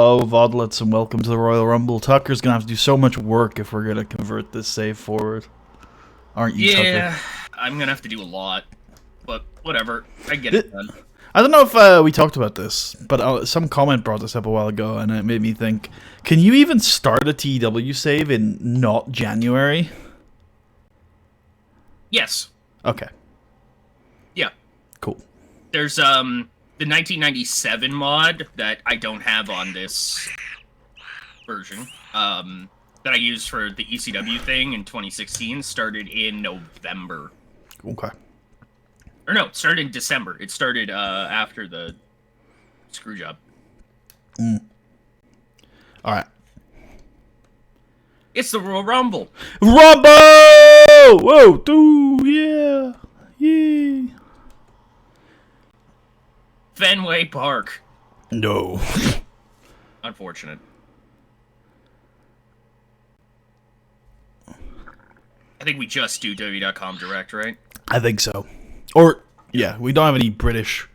Hello, Vodlets, and welcome to the Royal Rumble. Tucker's gonna have to do so much work if we're gonna convert this save forward. Aren't you, Yeah, Tucker? I'm gonna have to do a lot, but whatever. I get it done. I don't know if we talked about this, but some comment brought this up a while ago, and it made me think, can you even start a TEW save in not January? Yes. Okay. Yeah. Cool. There's the 1997 mod that I don't have on this version. That I used for the ECW thing in 2016 started in November. Okay. Or no, it started in December. It started after the screw job. All right. It's the Royal Rumble. Rumble! Whoa, dude, yeah. Yay. Fenway Park. No. Unfortunate. I think we just do WWE.com direct, right? I think so. Or, yeah, we don't have any British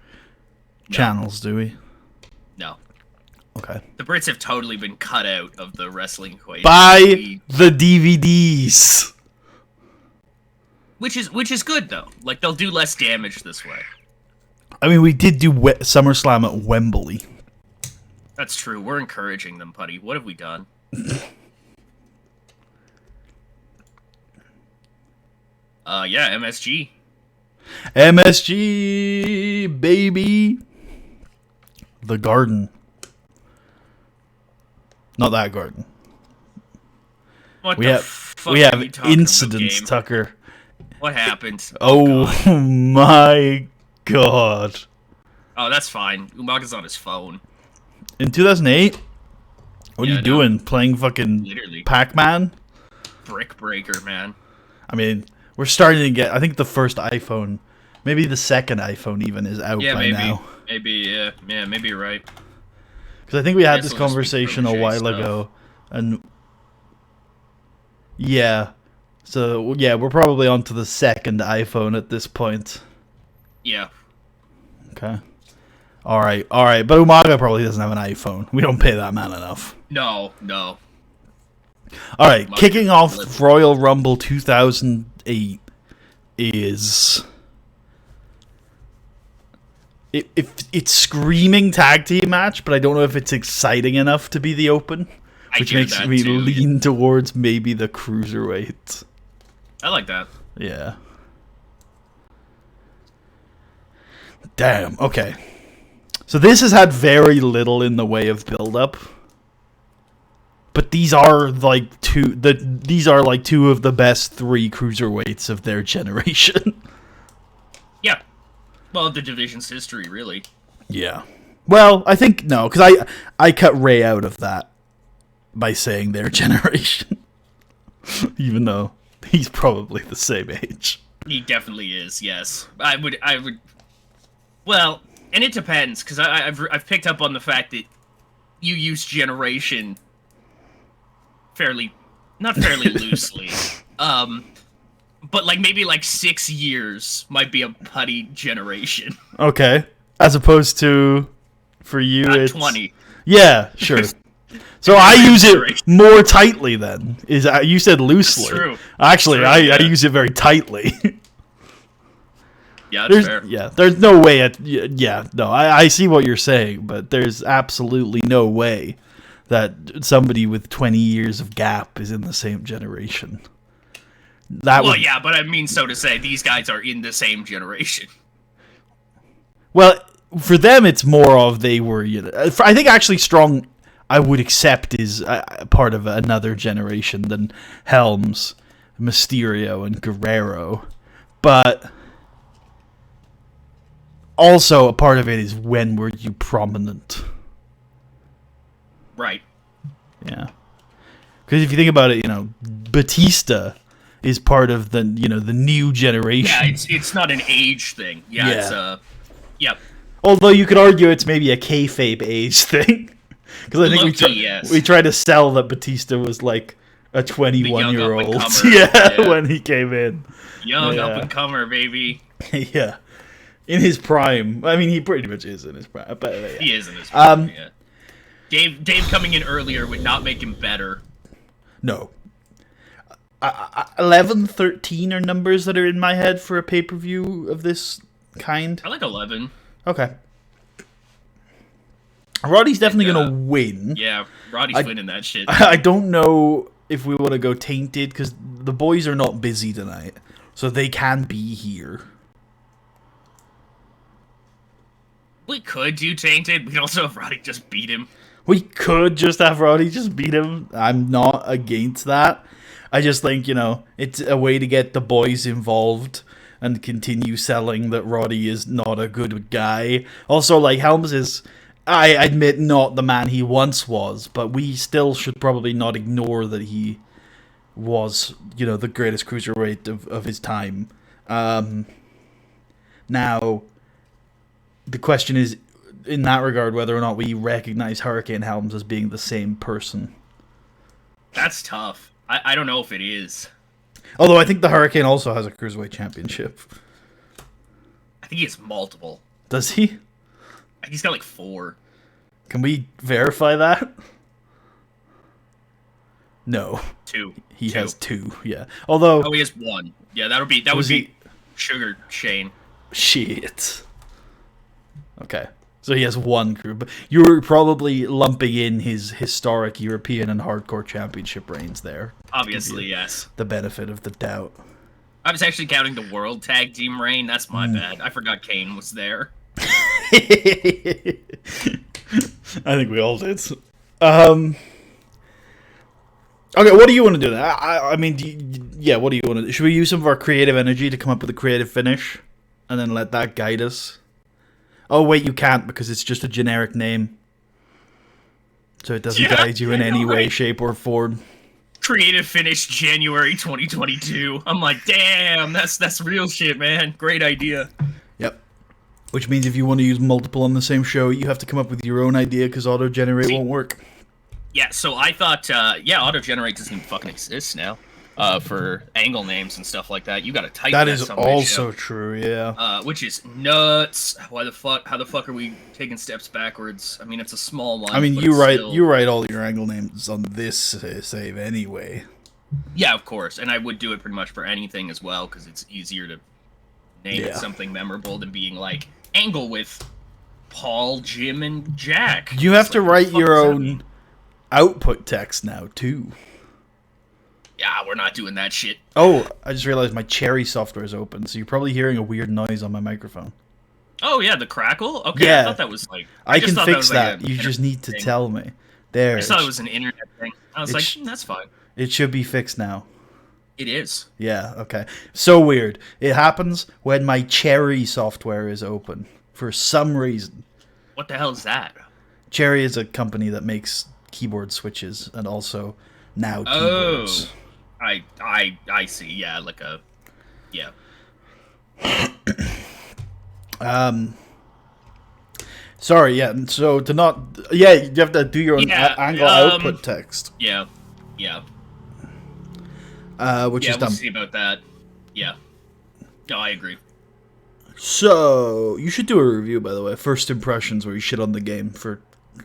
channels, do we? No. Okay. The Brits have totally been cut out of the wrestling equation. Buy the DVDs. Which is good, though. Like, they'll do less damage this way. I mean, we did do SummerSlam at Wembley. That's true. We're encouraging them, Putty. What have we done? Yeah, MSG. MSG, baby. The Garden. Not that garden. What We the have fuck we are have you talking incidents, about, game? Tucker. What happened? Oh God. my god. Oh, that's fine. Umaga's on his phone. In 2008? What Yeah, are you I know. doing? Playing fucking Literally. Pac-Man? Brick breaker, man. I mean, we're starting to get... I think the first iPhone, maybe the second iPhone even, is out Yeah, by maybe. now. Maybe, yeah, maybe you're right. Because I think we had Guess this we'll just be conversation a crochet while stuff. ago. And... yeah. So, yeah, we're probably on to the second iPhone at this point. Yeah. Okay. Alright. But Umaga probably doesn't have an iPhone. We don't pay that man enough. No. Alright, Umaga kicking doesn't off live. Royal Rumble 2008 is... It's screaming tag team match, but I don't know if it's exciting enough to be the open. I Which hear makes that me too. lean towards maybe the cruiserweight. I like that. Yeah. Damn, okay. So this has had very little in the way of build-up. But these are like two of the best three cruiserweights of their generation. Yeah. Well, the division's history, really. Yeah. Well, I think no, because I cut Ray out of that by saying their generation. Even though he's probably the same age. He definitely is. Yes, I would. Well, and it depends because I've picked up on the fact that you use generation not fairly loosely. But like maybe like 6 years might be a Putty generation. Okay. As opposed to for you Not it's 20. Yeah, sure. So I use it more tightly then. You said loosely. That's true. Actually, That's true, I yeah. use it very tightly. Yeah, that's fair. There's no way. I see what you're saying, but there's absolutely no way that somebody with 20 years of gap is in the same generation. Yeah, but I mean, so to say, these guys are in the same generation. Well, for them, it's more of they were. I think actually Strong, I would accept is part of another generation than Helms, Mysterio, and Guerrero, but also a part of it is when were you prominent? Right. Yeah, because if you think about it, Batista is part of the the new generation. Yeah, it's not an age thing. Yeah, Yeah. Yep. Although you could argue it's maybe a kayfabe age thing. Because I think Yes. we tried to sell that Batista was like a 21-year-old. up-and-comer, Yeah, when he came in. Young Yeah. up-and-comer, baby. Yeah. In his prime. I mean, he pretty much is in his prime. But, yeah. He is in his prime, yeah. Dave coming in earlier would not make him better. No. 11, 13 are numbers that are in my head for a pay-per-view of this kind. I like 11. Okay. Roddy's definitely going to win. Yeah, Roddy's winning that shit. I don't know if we want to go tainted, because the boys are not busy tonight, so they can be here. We could do tainted. We'd also have Roddy just beat him. We could just have Roddy just beat him. I'm not against that. I just think, it's a way to get the boys involved and continue selling that Roddy is not a good guy. Also, like, Helms is, I admit, not the man he once was, but we still should probably not ignore that he was, the greatest cruiserweight of his time. Now, the question is, in that regard, whether or not we recognize Hurricane Helms as being the same person. That's tough. I don't know if it is. Although I think the Hurricane also has a Cruiserweight Championship. I think he has multiple. Does he? He's got like 4. Can we verify that? No. 2. He has 2, yeah. Although... Oh, he has 1. Yeah, that would be Sugar Shane. Shit. Okay. So he has 1 crew, but you're probably lumping in his historic European and Hardcore Championship reigns there. Obviously, yes. The benefit of the doubt. I was actually counting the World Tag Team reign. That's my bad. I forgot Kane was there. I think we all did. Okay, what do you want to do then? I mean, what do you want to do? Should we use some of our creative energy to come up with a creative finish? And then let that guide us? Oh, wait, you can't, because it's just a generic name. So it doesn't guide you in any way, shape, or form. Creative finish January 2022. I'm like, damn, that's real shit, man. Great idea. Yep. Which means if you want to use multiple on the same show, you have to come up with your own idea, because auto-generate won't work. Yeah, so I thought, auto-generate doesn't even fucking exist now. For angle names and stuff like that, you gotta type that. That is also true, yeah. Which is nuts. How the fuck are we taking steps backwards? I mean, it's a small one. I mean, you write all your angle names on this save anyway. Yeah, of course, and I would do it pretty much for anything as well, because it's easier to name it something memorable than being like angle with Paul, Jim, and Jack. You have to write your own output text now too. Yeah, we're not doing that shit. Oh, I just realized my Cherry software is open, so you're probably hearing a weird noise on my microphone. Oh, yeah, the crackle? Okay, yeah. I thought that was like... I can fix that. You just need to tell me. There. I just thought it was an internet thing. I was like, that's fine. It should be fixed now. It is. Yeah, okay. So weird. It happens when my Cherry software is open, for some reason. What the hell is that? Cherry is a company that makes keyboard switches, and also now keyboards. Oh. I see. Yeah, like a... Yeah. Sorry, yeah, so to not... Yeah, you have to do your own angle output text. Yeah. Which is dumb. We'll see about that. Yeah. No, I agree. So, you should do a review, by the way. First impressions, where you shit on the game for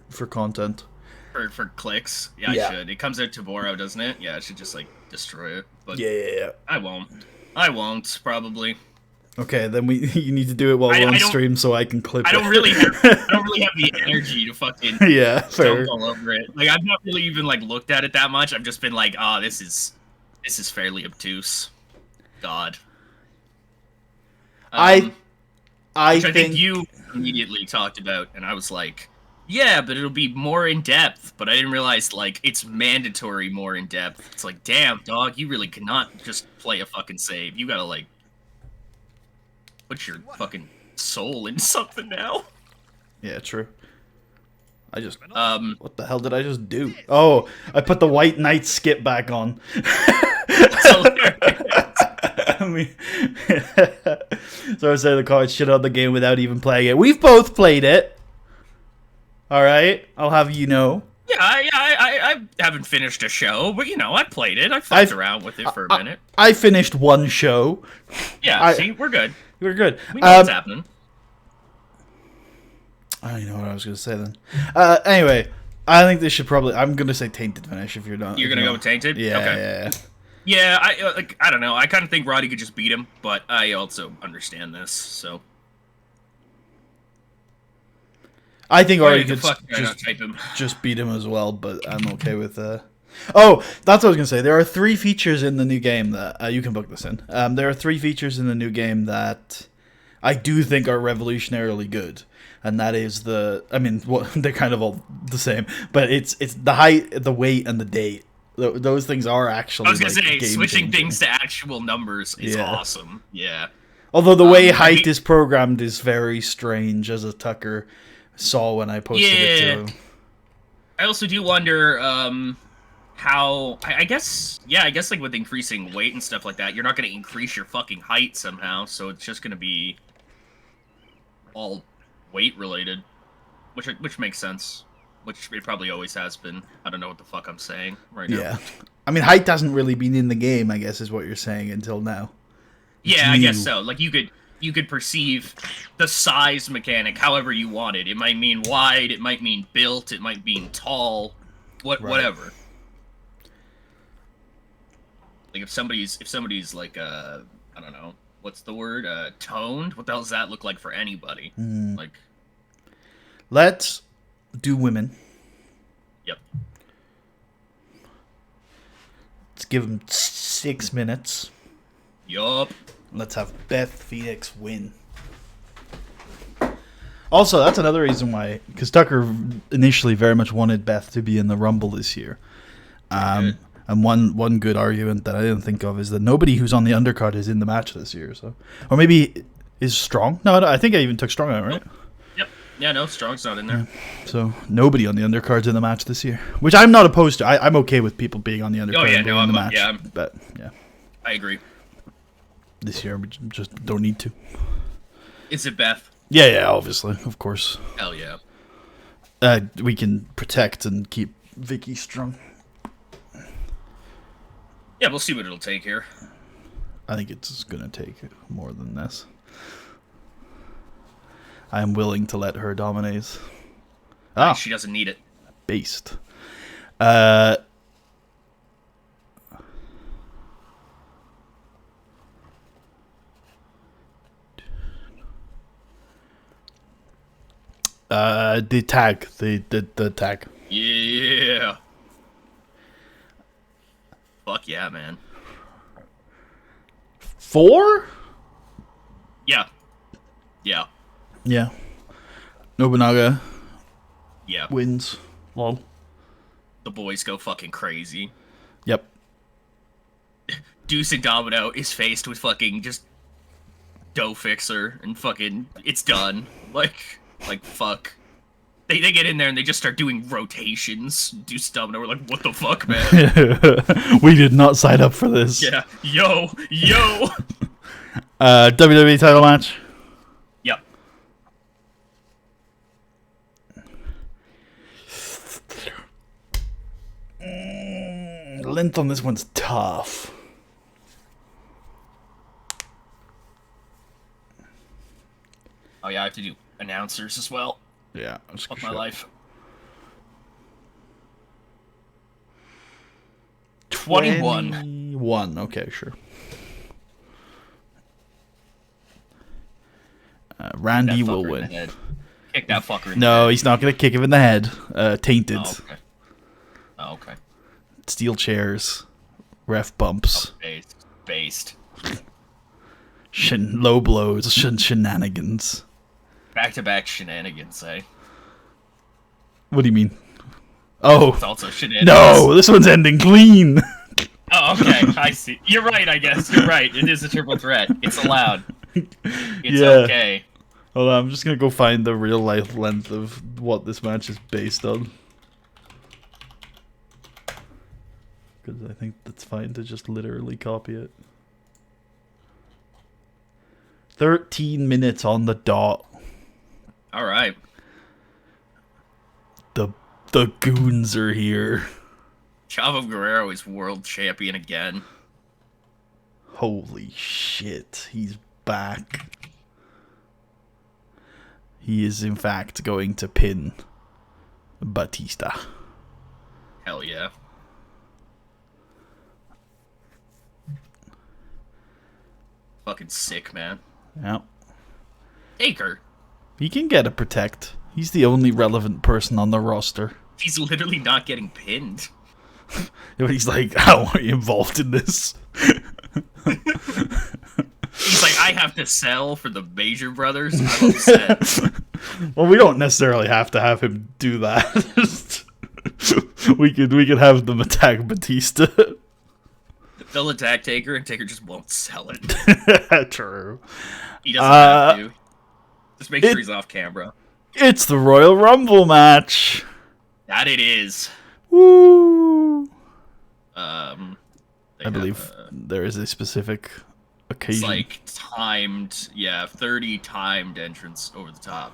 content. For clicks? Yeah, I should. It comes out tomorrow, doesn't it? Yeah, I should just, like, destroy it. But yeah. I won't, probably. Okay, then you need to do it while we're on stream so I can clip it. I don't really have the energy to fucking fair. jump all over it. Like, I've not really even, like, looked at it that much. I've just been like, this is fairly obtuse. God. I think you immediately talked about, and I was like, yeah, but it'll be more in depth. But I didn't realize, like, it's mandatory more in depth. It's like, damn, dog, you really cannot just play a fucking save. You gotta, like, put your fucking soul into something now. Yeah, true. I just what the hell did I just do? Oh, I put the White Knight skip back on. I mean, so I say the college shit on the game without even playing it. We've both played it. All right, I'll have you know. Yeah, I haven't finished a show, but I played it. I fucked around with it for a minute. I finished one show. Yeah, see, we're good. We're good. We know what's happening. I don't even know what I was going to say then. Anyway, I think they should probably. I'm gonna say tainted finish if you're not. You're gonna go with tainted? Yeah, Okay. yeah. Yeah, I don't know. I kind of think Roddy could just beat him, but I also understand this. So I think Roddy the could fuck type him. just beat him as well, but I'm okay with. Oh, that's what I was gonna say. There are 3 features in the new game that you can book this in. There are 3 features in the new game that I do think are revolutionarily good. And that is they're kind of all the same, but it's the height, the weight, and the date. Those things are actually. I was gonna say game switching changing. things to actual numbers is awesome. Yeah. Although the way height is programmed is very strange, as a Tucker saw when I posted it to him. I also do wonder how. I guess like with increasing weight and stuff like that, you're not gonna increase your fucking height somehow, so it's just gonna be all weight related, which makes sense, which it probably always has been. I don't know what the fuck I'm saying right now. Yeah, I mean, height hasn't really been in the game, I guess, is what you're saying until now. Yeah, I guess so. Like you could perceive the size mechanic however you want it. It might mean wide, it might mean built, it might mean tall, whatever. Like if somebody's like I don't know. What's the word? Toned? What the hell does that look like for anybody? Like, let's do women. Yep. Let's give them 6 minutes. Yup. Let's have Beth Phoenix win. Also, that's another reason why, because Tucker initially very much wanted Beth to be in the Rumble this year. And one good argument that I didn't think of is that nobody who's on the undercard is in the match this year. So, or maybe is Strong? No, I think I even took Strong out, right? Yep. Yeah, no, Strong's not in there. Yeah. So nobody on the undercard's in the match this year, which I'm not opposed to. I'm okay with people being on the undercard. Oh yeah, and being in the match. Yeah, but yeah, I agree. This year we just don't need to. Is it Beth? Yeah, obviously, of course. Hell yeah. We can protect and keep Vicky strong. Yeah, we'll see what it'll take here. I think it's going to take more than this. I am willing to let her dominate. She doesn't need it. Based. The tag. The tag. Yeah. Fuck yeah, man. 4? Yeah. Yeah. Yeah. Nobunaga. Yeah. Wins. Lol. The boys go fucking crazy. Yep. Deuce and Domino is faced with fucking just dough fixer and fucking it's done. Like fuck. They get in there and they just start doing rotations. Deuce and Domino were like, what the fuck, man? We did not sign up for this. Yeah. Yo. WWE title match. Yep. Length on this one's tough. Oh yeah, I have to do announcers as well. Yeah. Fuck my life. 21. 21. Okay, sure. Randy will win. Kick that fucker in the head. No, he's not going to kick him in the head. Tainted. Oh, okay. Steel chairs. Ref bumps. Based. Low blows. Shenanigans. Back-to-back shenanigans, eh? What do you mean? Oh. It's also shenanigans. No, this one's ending clean. Oh, okay. I see. You're right, I guess. You're right. It is a triple threat. It's allowed. It's okay. Hold on, I'm just going to go find the real life length of what this match is based on. Because I think that's fine to just literally copy it. 13 minutes on the dot. All right. The goons are here. Chavo Guerrero is world champion again. Holy shit, he's back. He is in fact going to pin Batista. Hell yeah. Fucking sick, man. Yeah. Taker. He can get a protect. He's the only relevant person on the roster. He's literally not getting pinned. He's like, I don't want you involved in this. He's like, I have to sell for the Major Brothers. I'm upset. Well, we don't necessarily have to have him do that. we could have them attack Batista. They'll attack Taker, and Taker just won't sell it. True. He doesn't have to. Just make sure he's off camera. It's the Royal Rumble match. That it is. Woo! I They believe there is a specific occasion. It's like timed, 30 timed entrance over the top.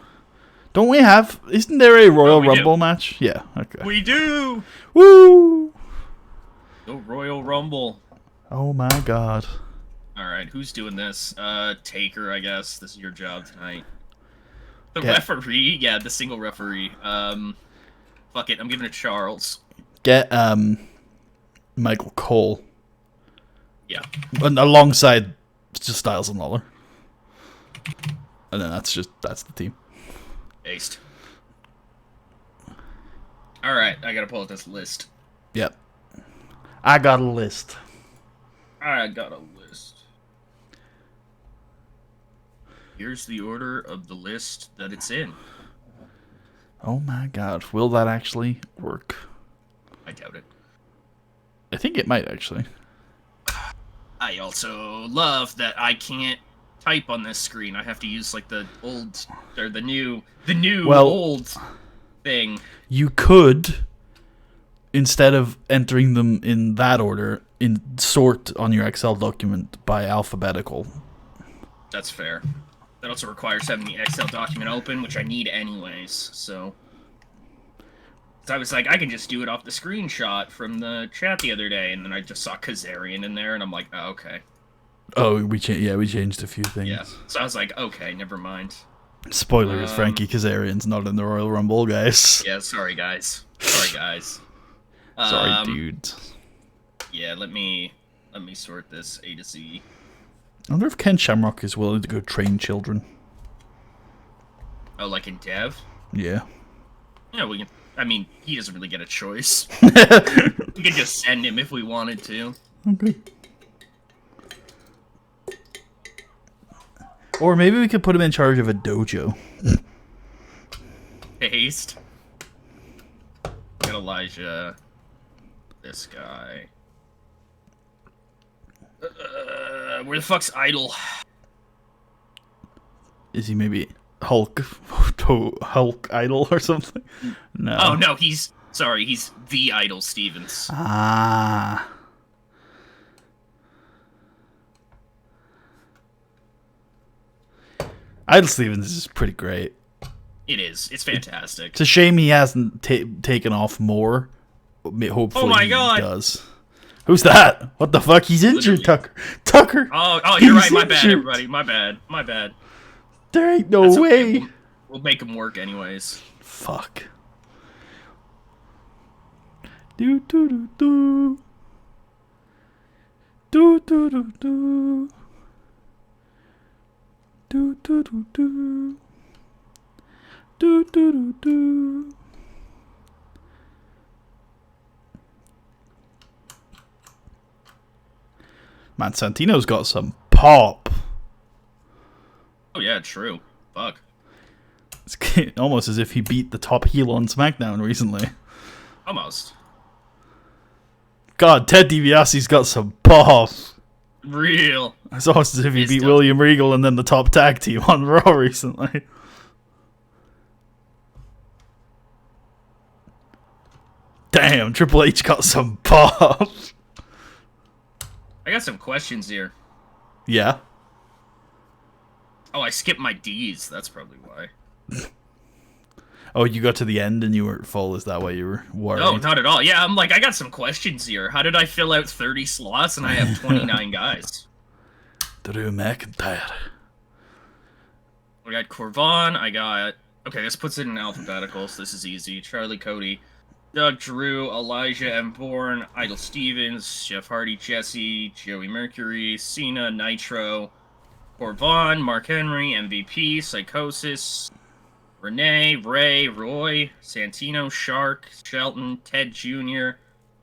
Don't we have? Isn't there a Royal we Rumble do. match? Yeah. Okay. We do. Woo! The Royal Rumble. Oh my God. All right, who's doing this? Taker, I guess. This is your job tonight. The referee, the single referee. Fuck it, I'm giving it Charles. Get Michael Cole. Yeah. And alongside just Styles and Lawler. And then that's the team. Aced. All right, I gotta pull up this list. Yep. I got a list. I got a list. Here's the order of the list that it's in. Oh my God. Will that actually work? I doubt it. I think it might actually. I also love that I can't type on this screen. I have to use like the old or the new old thing. You could, instead of entering them in that order, sort on your Excel document by alphabetical. That's fair. That also requires having the Excel document open, which I need anyways, so I was like, I can just do it off the screenshot from the chat the other day, and then I just saw Kazarian in there, and I'm like, oh, okay. Oh, we changed a few things. Yeah, so I was like, okay, never mind. Spoilers, Frankie Kazarian's not in the Royal Rumble, guys. Yeah, sorry, guys. Sorry, dudes. Yeah, let me sort this A to Z. I wonder if Ken Shamrock is willing to go train children. Oh, like in Dev? Yeah. Yeah, we can. I mean, he doesn't really get a choice. We could just send him if we wanted to. Okay. Or maybe we could put him in charge of a dojo. Haste. Got Elijah. This guy. Where the fuck's Idol? Is he maybe Hulk Idol or something? No. Oh no, he's the Idol Stevens. Ah. Idol Stevens is pretty great. It is. It's fantastic. It's a shame he hasn't taken off more. Hopefully, oh my he God. does. Who's that? What the fuck? He's injured, Literally. Tucker. Oh, you're right. My bad, injured. everybody. My bad. There ain't no That's way. okay. We'll make him work anyways. Fuck. Do do do do. Do do do do. Do do do do. Do do do do. Man, Santino's got some pop. Oh yeah, true. Fuck. It's almost as if he beat the top heel on SmackDown recently. Almost. God, Ted DiBiase's got some pop. Real. It's almost as if he He's beat done. William Regal and then the top tag team on Raw recently. Damn, Triple H got some pop. I got some questions here. Yeah. Oh, I skipped my D's. That's probably why. Oh, you got to the end and you weren't full. Is that why you were worried? No, not at all. Yeah, I'm like, I got some questions here. How did I fill out 30 slots and I have 29 guys? Drew McIntyre. I got Corvan. I got... Okay, this puts it in alphabetical, so this is easy. Charlie, Cody. Doug Drew, Elijah M. Bourne, Idol Stevens, Jeff Hardy, Jesse, Joey Mercury, Cena, Nitro, Corvon, Mark Henry, MVP, Psychosis, Renee, Ray, Roy, Santino, Shark, Shelton, Ted Jr.,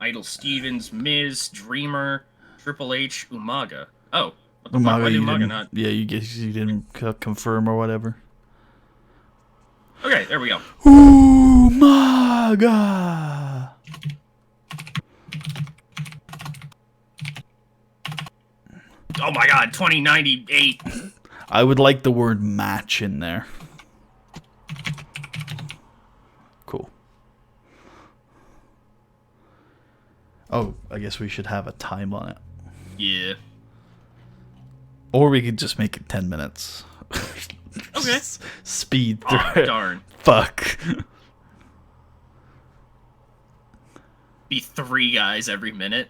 Idol Stevens, Miz, Dreamer, Triple H, Umaga. Oh, what the fuck? Umaga, Why did you Umaga didn't. not? Yeah, you guess you didn't confirm or whatever. Okay, there we go. Umaga. Oh my god, 2098. I would like the word match in there. Cool. Oh, I guess we should have a time on it. Yeah. Or we could just make it 10 minutes. Okay. Speed through Oh, it. darn. Fuck. Be 3 guys every minute.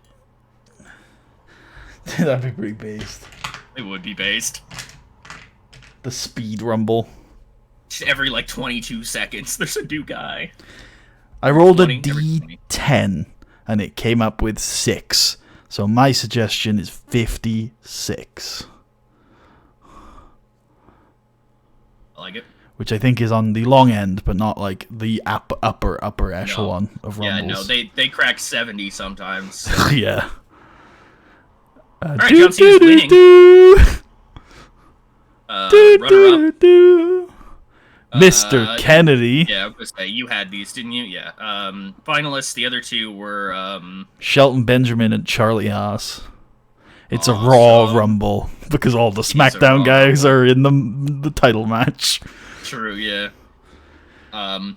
That'd be pretty based. It would be based. The speed rumble. Just every like 22 seconds, there's a new guy. I rolled a 20, every 20. D10 and it came up with 6. So my suggestion is 56. I like it. Which I think is on the long end, but not like the upper echelon of rumbles. Yeah, no, they crack 70 sometimes. Yeah. Alright, John Cena's winning. Runner-up. Mr. Kennedy. Yeah, I was gonna say, you had these, didn't you? Yeah. Finalists, the other 2 were... Shelton Benjamin and Charlie Haas. It's a Awesome. Raw Rumble because all the SmackDown Raw guys Rumble. are in the title match. True, yeah. Oh,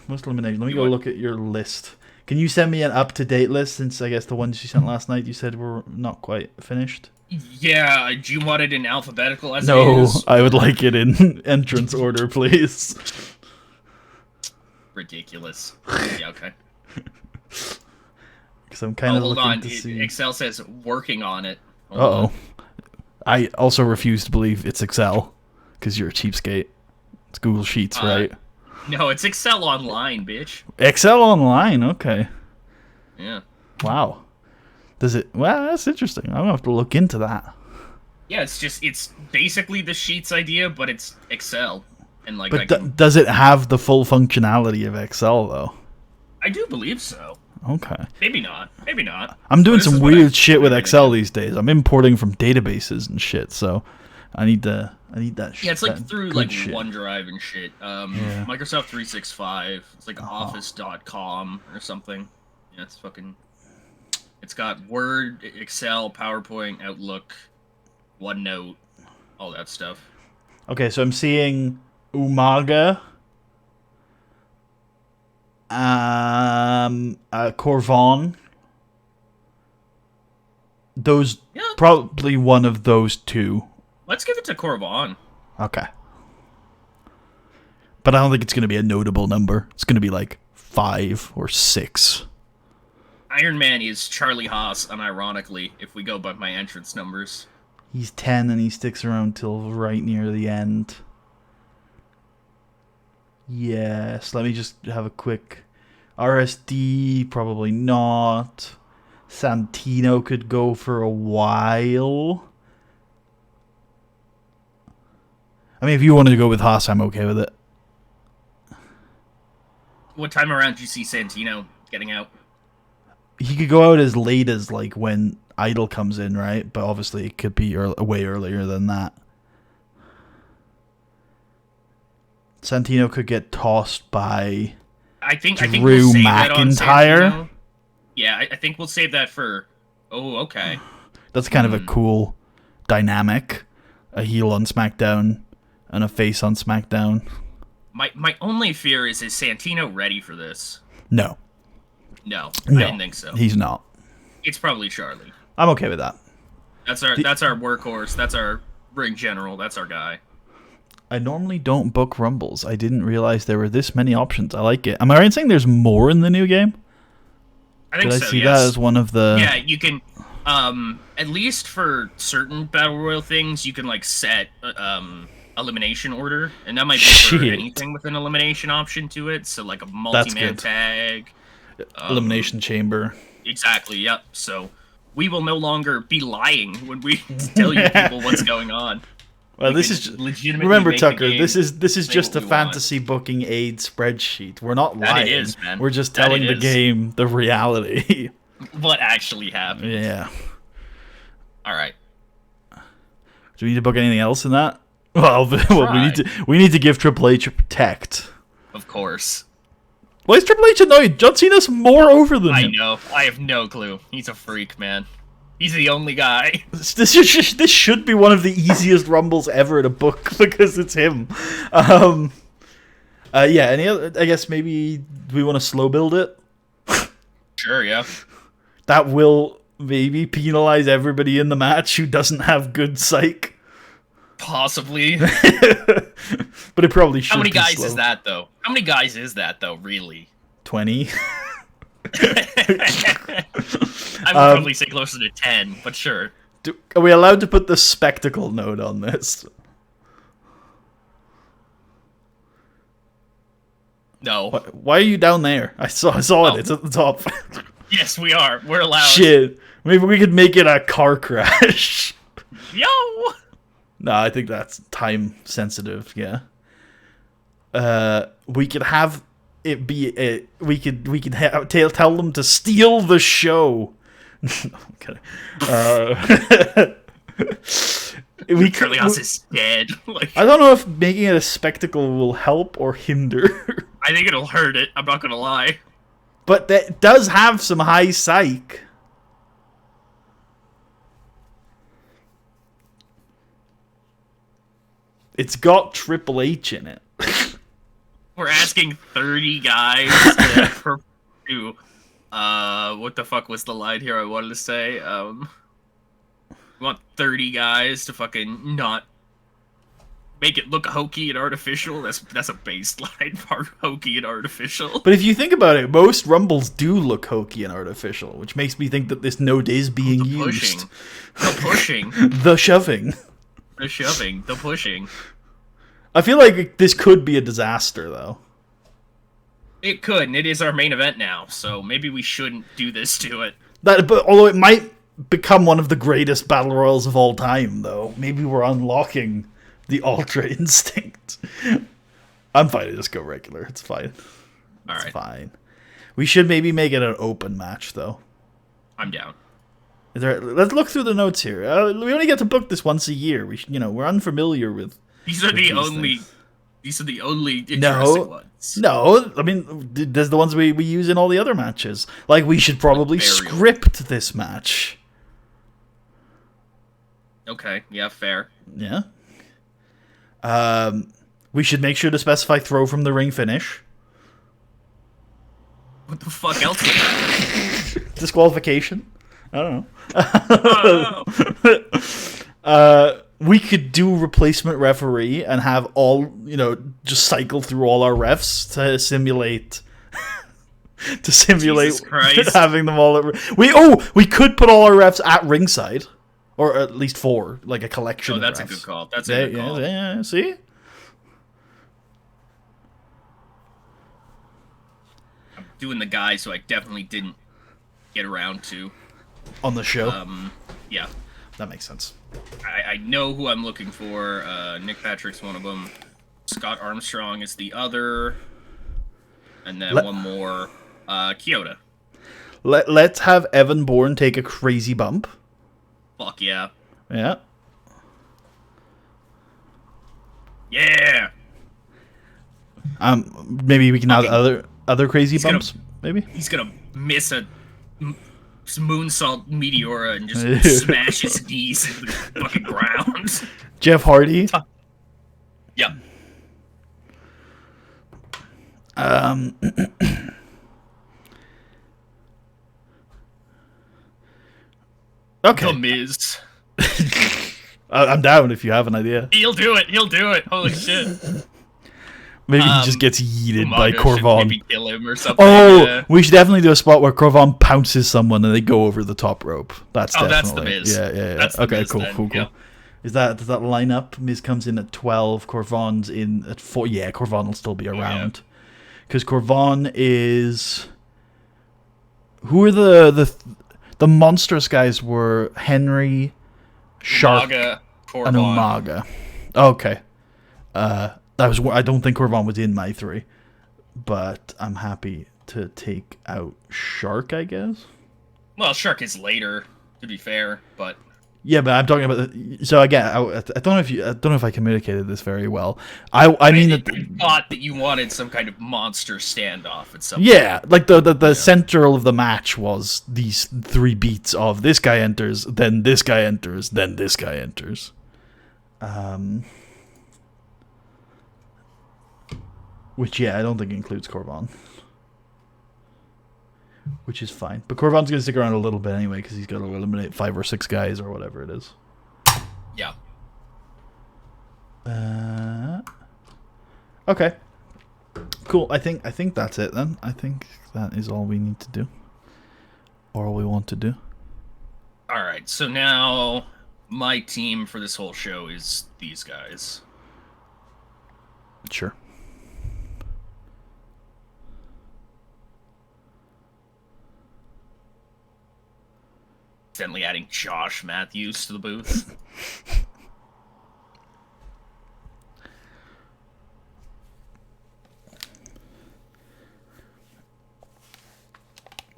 most eliminated. Let me You go what? look at your list. Can you send me an up-to-date list since I guess the ones you sent last night you said were not quite finished? Yeah, do you want it in alphabetical as it No, is? I would like it in entrance order, please. Ridiculous. Yeah, okay. Because I'm kind of hold looking on. to see. Excel says working on it. Hold Uh-oh. on. I also refuse to believe it's Excel because you're a cheapskate. It's Google Sheets, right? No, it's Excel Online, bitch. Excel Online, okay. Yeah. Wow. Does it? Well, that's interesting. I'm gonna have to look into that. Yeah, it's basically the Sheets idea, but it's Excel. And like, But does it have the full functionality of Excel though? I do believe so. Okay. Maybe not. Maybe not. I'm doing This is some what weird I- shit with Excel these days. I'm importing from databases and shit, so I need that shit. Yeah, it's like that through good like shit. OneDrive and shit. Microsoft 365. It's like Office.com or something. Yeah, it's fucking. It's got Word, Excel, PowerPoint, Outlook, OneNote, all that stuff. Okay, so I'm seeing Umaga, Corvon. Those Yeah. probably one of those 2. Let's give it to Corvon. Okay. But I don't think it's going to be a notable number. It's going to be like 5 or 6. Iron Man is Charlie Haas, unironically, if we go by my entrance numbers. He's 10 and he sticks around till right near the end. Yes, let me just have a quick RSD, probably not. Santino could go for a while. I mean, if you wanted to go with Haas, I'm okay with it. What time around did you see Santino getting out? He could go out as late as like when Idol comes in, right? But obviously it could be way earlier than that. Santino could get tossed by I think Drew we'll save that on McIntyre. Santino. Yeah, I think we'll save that for. Oh, okay. That's kind of a cool dynamic. A heel on SmackDown and a face on SmackDown. My only fear is Santino ready for this? No. No, No. I didn't think so. He's not. It's probably Charlie. I'm okay with that. That's our workhorse. That's our ring general. That's our guy. I normally don't book Rumbles. I didn't realize there were this many options. I like it. Am I right in saying there's more in the new game? I think Did I so. see Yes. that as one of the... Yeah, you can. At least for certain battle royal things, you can like set elimination order, and that might be for Shit. anything with an elimination option to it. So like a That's multi-man good. tag. Elimination chamber. Exactly. Yep. So we will no longer be lying when we tell you people what's going on. Well, We this can is legitimately remember, make the Tucker. game This is say just what a we want. fantasy booking aid spreadsheet. We're not That lying. it is, man. We're just That telling it the is. game the reality. What actually happened? Yeah. All right. Do we need to book anything else in that? Well, Try. we need to give Triple H a protect. Of course. Why is Triple H annoyed? John Cena's more over than I him. know. I have no clue. He's a freak, man. He's the only guy. This should be one of the easiest rumbles ever to book because it's him. Yeah. Any other? I guess maybe we want to slow build it. Sure, yeah. That will maybe penalize everybody in the match who doesn't have good psych. Possibly. But it probably should. How many be guys slow. is that, though? How many guys is that, though, really? 20. I would probably say closer to 10, but sure. Are we allowed to put the spectacle note on this? No. Why are you down there? I saw it. It's at the top. Yes, we are. We're allowed. Shit. Maybe we could make it a car crash. Yo! No, I think that's time sensitive. Yeah. We could have it be. We could tell them to steal the show. Okay. We could. Curlios is dead. Like, I don't know if making it a spectacle will help or hinder. I think it'll hurt it. I'm not gonna lie. But that does have some high psych. It's got Triple H in it. We're asking 30 guys to what the fuck was the line here I wanted to say? We want 30 guys to fucking not make it look hokey and artificial. That's a baseline part, hokey and artificial. But if you think about it, most rumbles do look hokey and artificial, which makes me think that this note is being used. The pushing. The shoving. The shoving. The pushing. I feel like this could be a disaster, though. It could, and it is our main event now, so maybe we shouldn't do this to it. But although it might become one of the greatest battle royals of all time, though, maybe we're unlocking the Ultra Instinct. I'm fine to just go regular. It's fine. All It's right, fine. We should maybe make it an open match, though. I'm down. Let's look through the notes here. We only get to book this once a year. We're unfamiliar with. These are with the these only. things. These are the only interesting No. ones. No, I mean, there's the ones we use in all the other matches. Like, we should probably Burial. script this match. Okay, yeah, fair. Yeah. We should make sure to specify throw from the ring finish. What the fuck else would happen? Disqualification? I don't Oh, know. We could do replacement referee and have all, just cycle through all our refs to simulate Jesus Christ. having them all we could put all our refs at ringside, or at least 4, like a collection oh, of that's refs. a good call. That's a good call. Yeah, see? I'm doing the guys who I definitely didn't get around to. On the show. Yeah. That makes sense. I know who I'm looking for. Nick Patrick's one of them. Scott Armstrong is the other. And then one more. Kyoto. Let's have Evan Bourne take a crazy bump. Fuck yeah. Yeah. Yeah! Maybe we can have Okay. other crazy gonna- bumps. Maybe. He's gonna miss a moonsault Meteora and just smash his knees into the fucking ground. Jeff Hardy. Yep. Okay. The Miz. I'm down if you have an idea. He'll do it. He'll do it. Holy shit. Maybe he just gets yeeted by Umaga should Corvon. Maybe kill him or something. Oh, yeah. we should definitely do a spot where Corvon pounces someone and they go over the top rope. That's Oh, definitely. that's the Miz. Yeah. That's the Okay, Miz cool, then, cool. yeah. Does that line up? Miz comes in at 12. Corvan's in at 4. Yeah, Corvan will still be around because Corvan is. Who are the monstrous guys? Were Henry, Shark, Umaga, Corvan. and Umaga. Okay. I don't think Corvan was in my 3, but I'm happy to take out Shark, I guess. Well, Shark is later, to be fair, but yeah, but I'm talking about so again, I don't know if I communicated this very well. I mean that you thought that you wanted some kind of monster standoff at some point. Like the center of the match was these 3 beats of this guy enters, then this guy enters, then this guy enters. Which I don't think includes Corvan. Which is fine. But Corvan's going to stick around a little bit anyway because he's got to eliminate 5 or 6 guys or whatever it is. Yeah. Okay. Cool. I think that's it then. I think that is all we need to do. Or all we want to do. Alright, so now my team for this whole show is these guys. Sure. Accidentally adding Josh Matthews to the booth.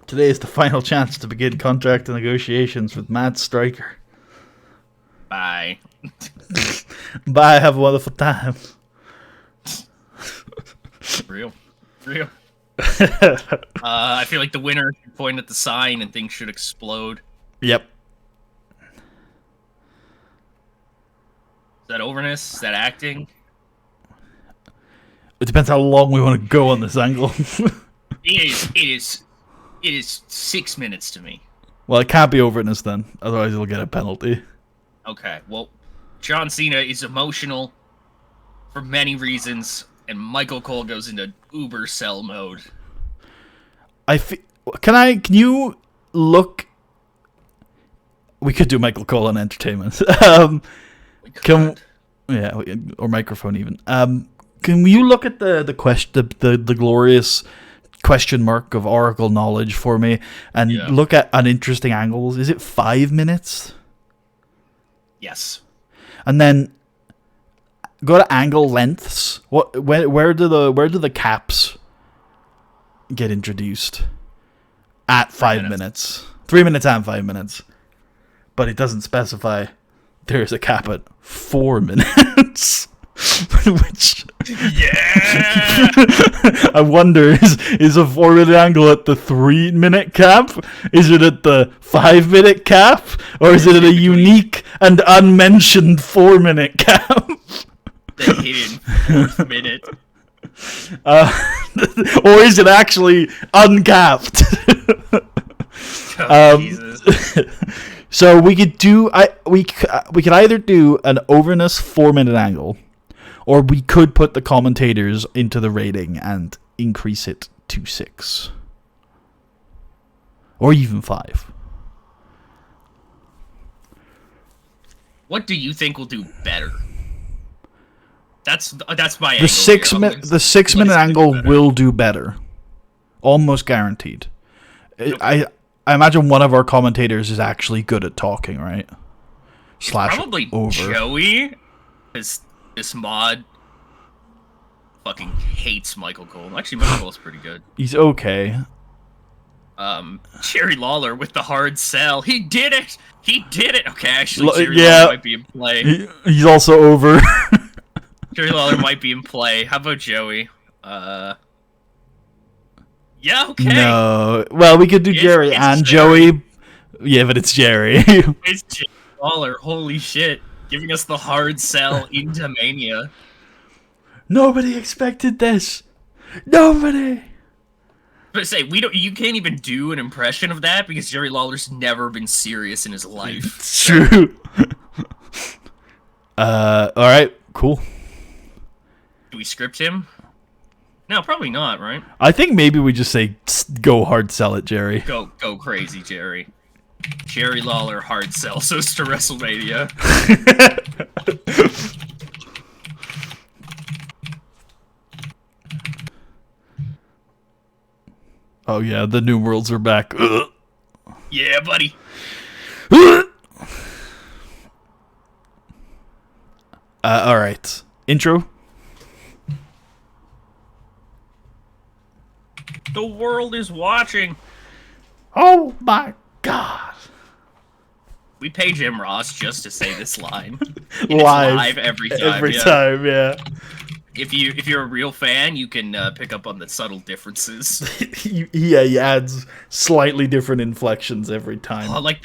Today is the final chance to begin contract negotiations with Matt Stryker. Bye. Bye, have a wonderful time. Real. I feel like the winner should point at the sign and things should explode. Yep. Is that overness? Is that acting? It depends how long we want to go on this angle. It is 6 minutes to me. Well, it can't be overness then. Otherwise, he'll get a penalty. Okay, well, John Cena is emotional for many reasons, and Michael Cole goes into uber cell mode. Can you look... We could do Michael Cole on entertainment. We could. Or microphone even. Can you look at the glorious question mark of Oracle knowledge for me and look at an interesting angles? Is it 5 minutes? Yes. And then go to angle lengths. Where do the caps get introduced? At 5 minutes. 3 minutes and 5 minutes. But it doesn't specify there's a cap at 4 minutes. Which I wonder is a 4 minute angle at the 3 minute cap? Is it at the 5 minute cap? Or is it at a unique and unmentioned 4 minute cap? The hidden 4th minute. Or is it actually uncapped? Jesus. So we could do we could either do an overness 4 minute angle, or we could put the commentators into the rating and increase it to 6, or even 5. What do you think will do better? That's my angle. The 6 minute angle will do better, almost guaranteed. Okay. I imagine one of our commentators is actually good at talking, right? / probably over. Joey, because this mod fucking hates Michael Cole. Actually, Michael Cole's pretty good. He's okay. Jerry Lawler with the hard sell. He did it! He did it! Okay, actually, Jerry Lawler might be in play. He's also over. Jerry Lawler might be in play. How about Joey? Yeah, okay. No. Well, we could do Jerry and Jerry. Joey. Yeah, but it's Jerry. It's Jerry Lawler. Holy shit. Giving us the hard sell into Mania. Nobody expected this. Nobody. But say, you can't even do an impression of that because Jerry Lawler's never been serious in his life. It's true. Alright, cool. Do we script him? No, probably not, right? I think maybe we just say, go hard sell it, Jerry. Go crazy, Jerry. Jerry Lawler hard sells us to WrestleMania. Oh yeah, the New Worlds are back. Yeah, buddy. All right. Intro. The world is watching. Oh my God. We pay Jim Ross just to say this line. Live every time. Every time, yeah. If you're a real fan, you can pick up on the subtle differences. Yeah, he adds slightly different inflections every time. Like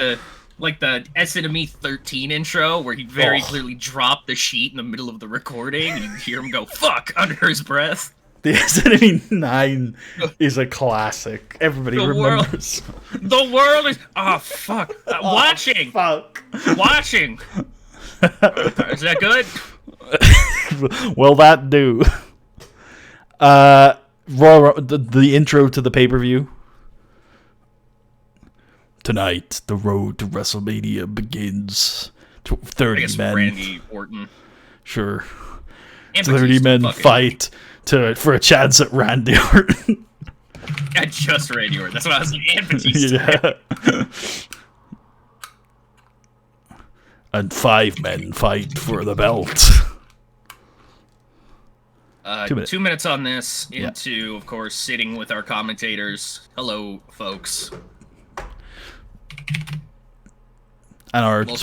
the S Enemy 13 intro, where he very clearly dropped the sheet in the middle of the recording, and you hear him go "fuck" under his breath. The S Enemy 9 is a classic. Everybody remembers. The world is fuck. Watching. Fuck. Watching. Is that good? Well, that do. The intro to the pay-per-view. Tonight, the road to WrestleMania begins. 30 men. Randy Orton. Sure. And 30 men fight for a chance at Randy Orton. Yeah, just Randy Orton. That's what I was like. And Batista. Yeah. And 5 men fight for the belt. 2 minutes. 2 minutes on this into, of course, sitting with our commentators. Hello, folks. And our Welcome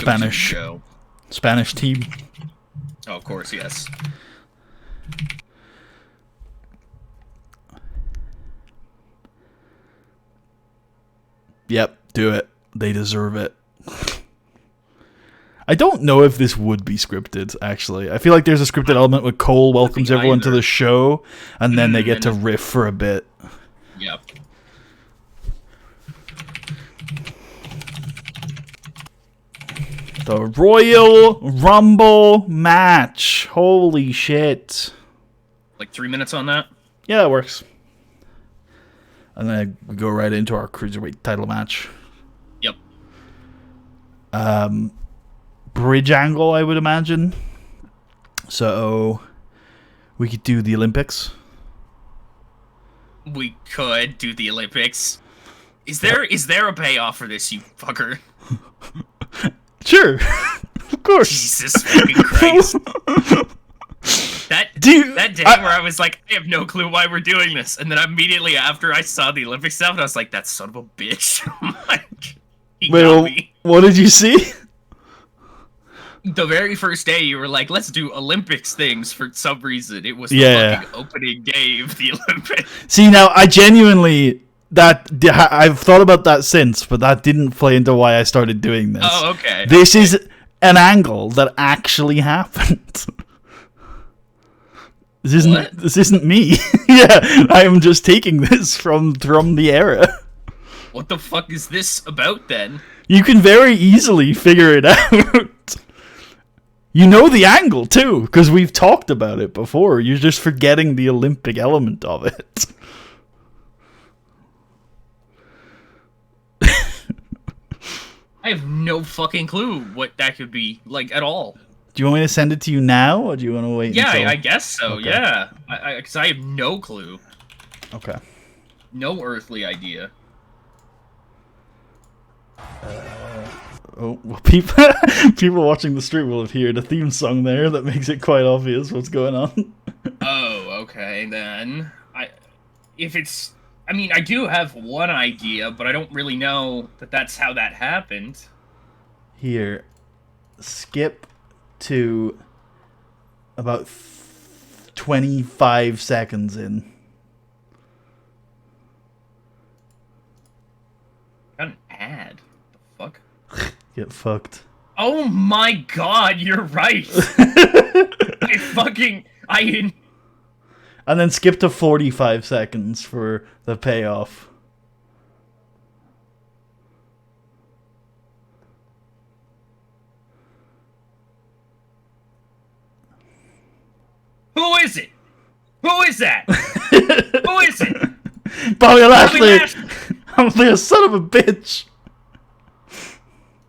Spanish team. Oh, of course, yes. Yep, do it. They deserve it. I don't know if this would be scripted, actually. I feel like there's a scripted element where Cole welcomes everyone to the show, and then they get to riff for a bit. Yep. The Royal Rumble match. Holy shit. Like 3 minutes on that? Yeah, that works. And then we go right into our Cruiserweight title match. Yep. Bridge angle, I would imagine. So we could do the Olympics. We could do the Olympics. Is there a payoff for this, you fucker? Sure. Of course. Jesus fucking Christ. That day where I was like, I have no clue why we're doing this. And then immediately after I saw the Olympic stuff, I was like, that son of a bitch. Like, he got me. What did you see? The very first day, you were like, let's do Olympics things for some reason. It was the fucking opening day of the Olympics. See, now, I genuinely... I've thought about that since, but that didn't play into why I started doing this. Oh, okay. This is an angle that actually happened. This isn't me. Yeah, I am just taking this from the era. What the fuck is this about then? You can very easily figure it out. You know the angle too, because we've talked about it before. You're just forgetting the Olympic element of it. I have no fucking clue what that could be, like, at all. Do you want me to send it to you now, or do you want to wait? Yeah, until... I guess so, okay. Yeah. Because I have no clue. Okay. No earthly idea. Well, people watching the stream will have heard a theme song there that makes it quite obvious what's going on. Oh, okay, then. I mean, I do have one idea, but I don't really know that that's how that happened. Here. Skip to about 25 seconds in. Got an ad. The fuck? Get fucked. Oh my god, you're right! And then skip to 45 seconds for the payoff. Who is it? Who is that? Who is it? Bobby Lashley! I'm like a son of a bitch.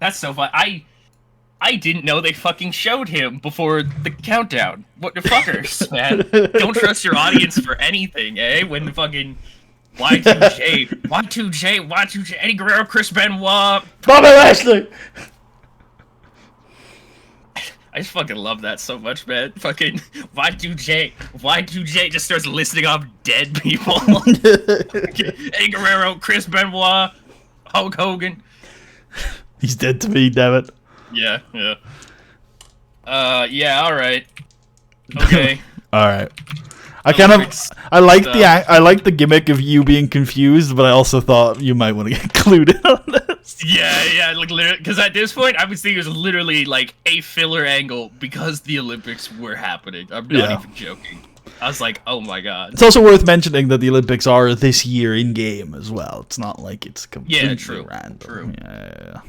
That's so fun. I didn't know they fucking showed him before the countdown. What the fuckers, man? Don't trust your audience for anything, eh? When the fucking Y2J, Eddie Guerrero, Chris Benoit, Bobby Lashley. I just fucking love that so much, man. Fucking Y2J just starts listing off dead people. Eddie Guerrero, Chris Benoit, Hulk Hogan. He's dead to me, damn it. Yeah. Yeah. All right. Okay. All right. I like the gimmick of you being confused, but I also thought you might want to get clued in on this. Yeah, like literally, because at this point I was thinking it was literally like a filler angle because the Olympics were happening. I'm not even joking. I was like, oh my god. It's also worth mentioning that the Olympics are this year in game as well. It's not like it's completely random. True. Yeah.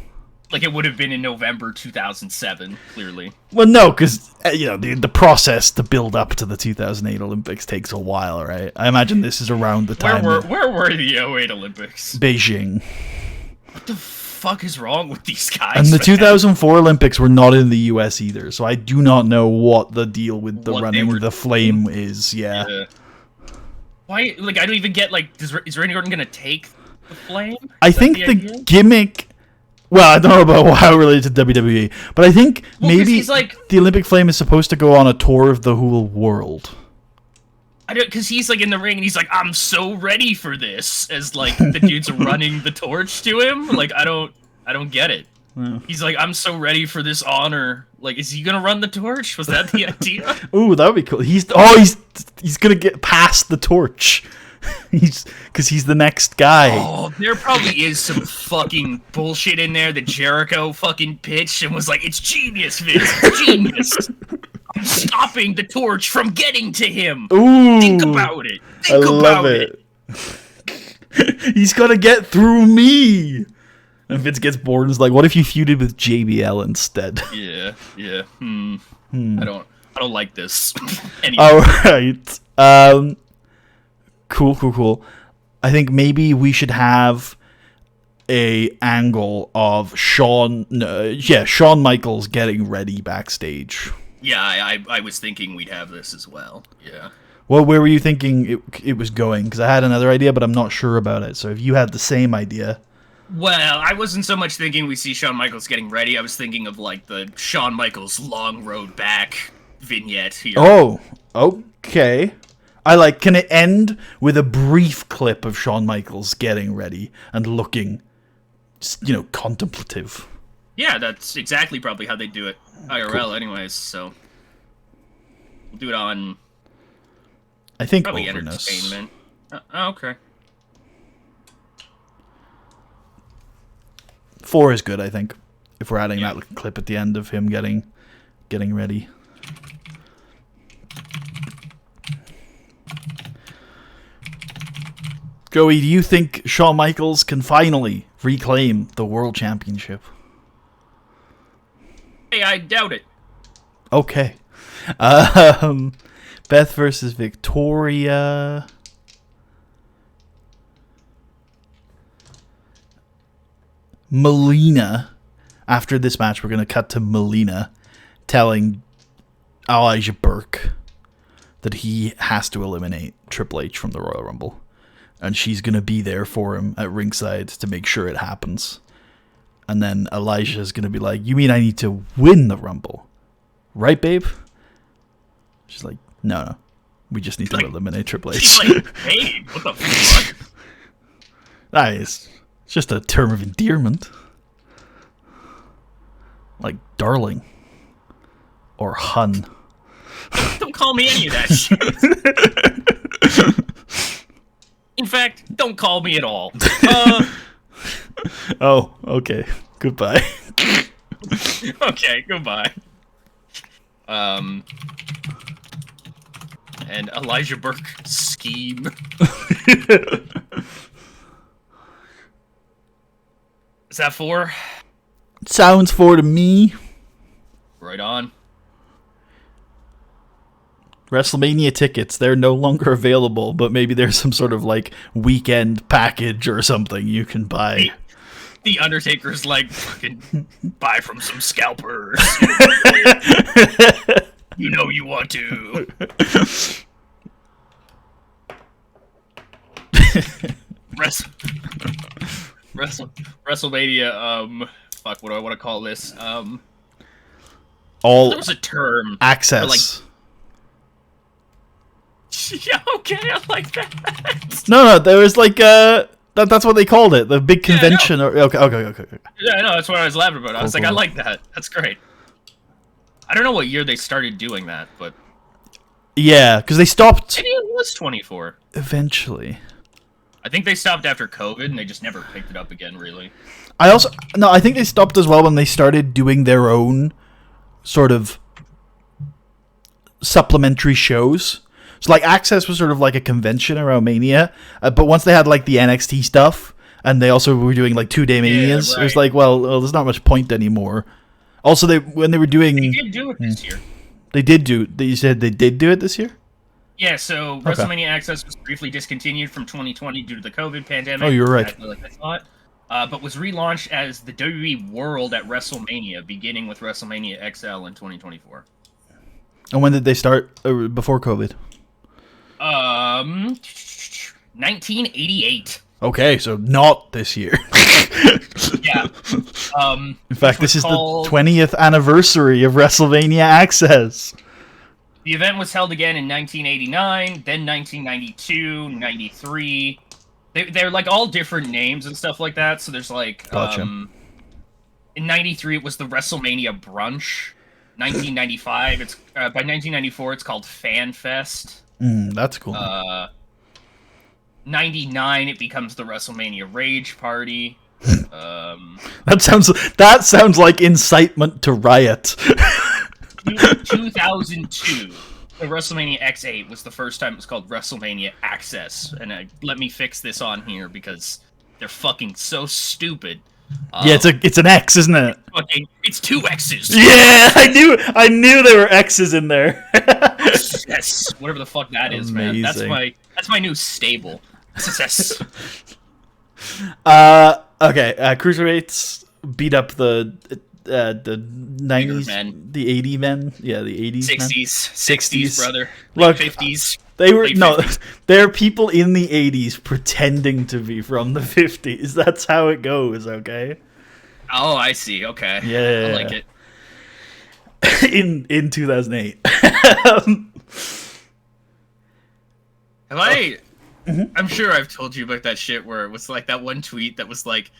Like it would have been in November 2007, clearly. Well, no, because the process to build up to the 2008 Olympics takes a while, right? I imagine this is around the time. Where were the 08 Olympics? Beijing. What the fuck is wrong with these guys? And the 2004 Olympics were not in the US either, so I do not know what the deal with the running the flame is. Yeah. Why? Like, I don't even get. Like, is Randy Orton gonna take the flame? I think the gimmick. Well, I don't know about how related to WWE, but I think maybe the Olympic flame is supposed to go on a tour of the whole world. I don't, because he's like in the ring and he's like, "I'm so ready for this," as like the dude's running the torch to him. Like, I don't get it. Yeah. He's like, "I'm so ready for this honor." Like, is he gonna run the torch? Was that the idea? Ooh, that would be cool. He's gonna get past the torch. Because he's the next guy. Oh, there probably is some fucking bullshit in there that Jericho fucking pitched and was like, "It's genius, Vince. It's genius. I'm stopping the torch from getting to him." Ooh, think about it. Think about it. He's gonna get through me. And Vince gets bored and is like, "What if you feuded with JBL instead?" Yeah. I don't like this. Anyway. All right. Cool. I think maybe we should have a angle of Shawn Michaels getting ready backstage. Yeah, I was thinking we'd have this as well. Yeah. Well, where were you thinking it was going? Because I had another idea, but I'm not sure about it. So if you had the same idea. Well, I wasn't so much thinking we see Shawn Michaels getting ready. I was thinking of like the Shawn Michaels long road back vignette here. Oh, okay. Can it end with a brief clip of Shawn Michaels getting ready and looking, contemplative? Yeah, that's exactly probably how they do it. IRL anyways, so. We'll do it on... I think probably overness. Entertainment. Okay. 4 is good, I think. If we're adding that clip at the end of him getting ready. Joey, do you think Shawn Michaels can finally reclaim the World Championship? Hey, I doubt it. Okay. Beth versus Victoria. Melina. After this match, we're going to cut to Melina telling Elijah Burke that he has to eliminate Triple H from the Royal Rumble. And she's going to be there for him at ringside to make sure it happens. And then Elijah's going to be like, "You mean I need to win the Rumble? Right, babe?" She's like, No. We just need to eliminate Triple H." She's like, "Hey, what the fuck?" It's just a term of endearment. Like darling. Or hun. Don't call me any of that shit. In fact, don't call me at all. Oh, okay. Goodbye. Okay, goodbye. And Elijah Burke scheme. Is that 4? Sounds 4 to me. Right on. WrestleMania tickets, they're no longer available, but maybe there's some sort of weekend package or something you can buy. The Undertaker's like, fucking buy from some scalpers. You know you want to. WrestleMania, fuck, what do I want to call this? All there was a term. access. Yeah, okay, I like that. No, there was like that's what they called it, the big convention. Yeah, okay. Yeah, no, that's what I was laughing about. I was like, cool. I like that. That's great. I don't know what year they started doing that, but Yeah, because they stopped maybe it was 24. eventually. I think they stopped after COVID, and they just never picked it up again, really. I think they stopped as well when they started doing their own sort of supplementary shows. So like Access was sort of like a convention around Mania, but once they had like the NXT stuff, and they also were doing like 2-day Manias, right. it was like, well, there's not much point anymore. Also, when they were doing, They did do it this year. You said they did do it this year? Yeah, so WrestleMania Access was briefly discontinued from 2020 due to the COVID pandemic. Oh, you're right. Exactly like I thought. But was relaunched as the WWE World at WrestleMania, beginning with WrestleMania XL in 2024. And when did they start? Before COVID? 1988. Okay, so not this year. Yeah. In fact, this is the 20th anniversary of WrestleMania Access. The event was held again in 1989, then 1992, 93. They're like all different names and stuff like that. So there's like, Gotcha. In 93 it was the WrestleMania Brunch. 1995, by 1994 it's called Fan Fest. That's cool. 99 it becomes the WrestleMania Rage Party. That sounds like incitement to riot. 2002, the WrestleMania X8 was the first time it was called WrestleMania Access, and let me fix this on here because they're fucking so stupid. Yeah, it's an X, isn't it? It's 2 X's. Yeah, I knew there were X's in there. Yes, whatever the fuck that is, man. That's my new stable. Yes. Okay, Cruiserweights beat up the 90s men. the 80 men. Yeah, the 80s 60s, brother. Look, 50s. They're people in the 80s pretending to be from the 50s. That's how it goes, okay? Oh, I see. Okay. Yeah. I like it. in 2008. I'm sure I've told you about that shit where it was like that one tweet that was like,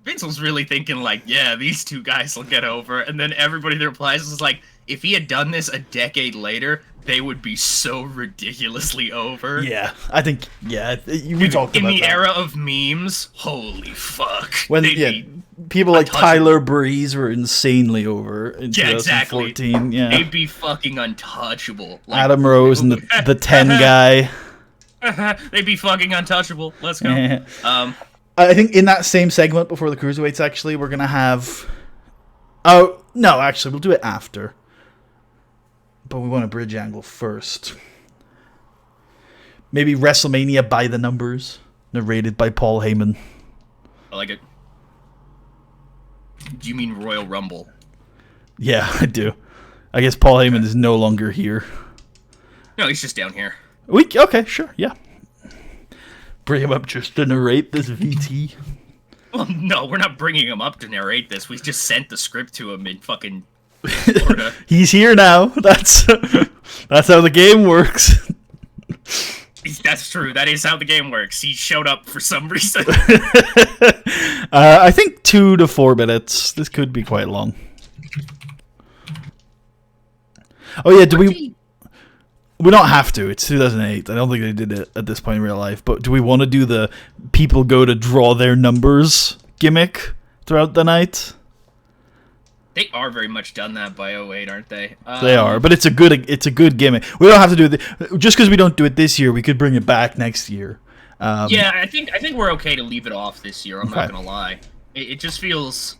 Vince was really thinking like, yeah, these two guys will get over, and then everybody that replies was like, if he had done this a decade later, they would be so ridiculously over. Yeah, I think we talked about in the that. era of memes. Holy fuck! When people like Tyler Breeze were insanely over in 2014. Exactly. Yeah, they'd be fucking untouchable. Like, Adam Rose and the 10 guy. They'd be fucking untouchable. Let's go. I think in that same segment before the Cruiserweights, actually, we're going to have... Oh, no, actually, we'll do it after. But we want a bridge angle first. Maybe WrestleMania by the numbers, narrated by Paul Heyman. I like it. Do you mean Royal Rumble? Yeah, I do. I guess Paul Heyman is no longer here. No, he's just down here. Okay, sure, yeah. Bring him up just to narrate this VT. Well, no, we're not bringing him up to narrate this. We just sent the script to him in fucking Florida. He's here now. That's how the game works. That's true. That is how the game works. He showed up for some reason. I think 2 to 4 minutes. This could be quite long. Oh yeah, we don't have to. It's 2008. I don't think they did it at this point in real life. But do we want to do the people go to draw their numbers gimmick throughout the night? They are very much done that by 08, aren't they? They are, but it's a good gimmick. We don't have to do it just because we don't do it this year. We could bring it back next year. Yeah, I think we're okay to leave it off this year. I'm not gonna lie. It just feels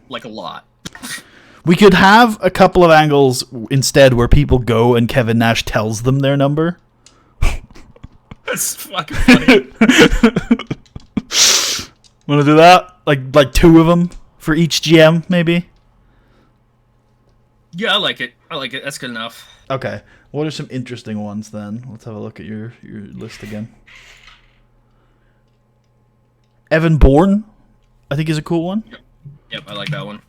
like a lot. We could have a couple of angles instead where people go and Kevin Nash tells them their number. That's fucking funny. Want to do that? like two of them for each GM, maybe. Yeah, I like it. That's good enough. Okay. What are some interesting ones then? Let's have a look at your list again. Evan Bourne, I think, is a cool one. Yep, I like that one.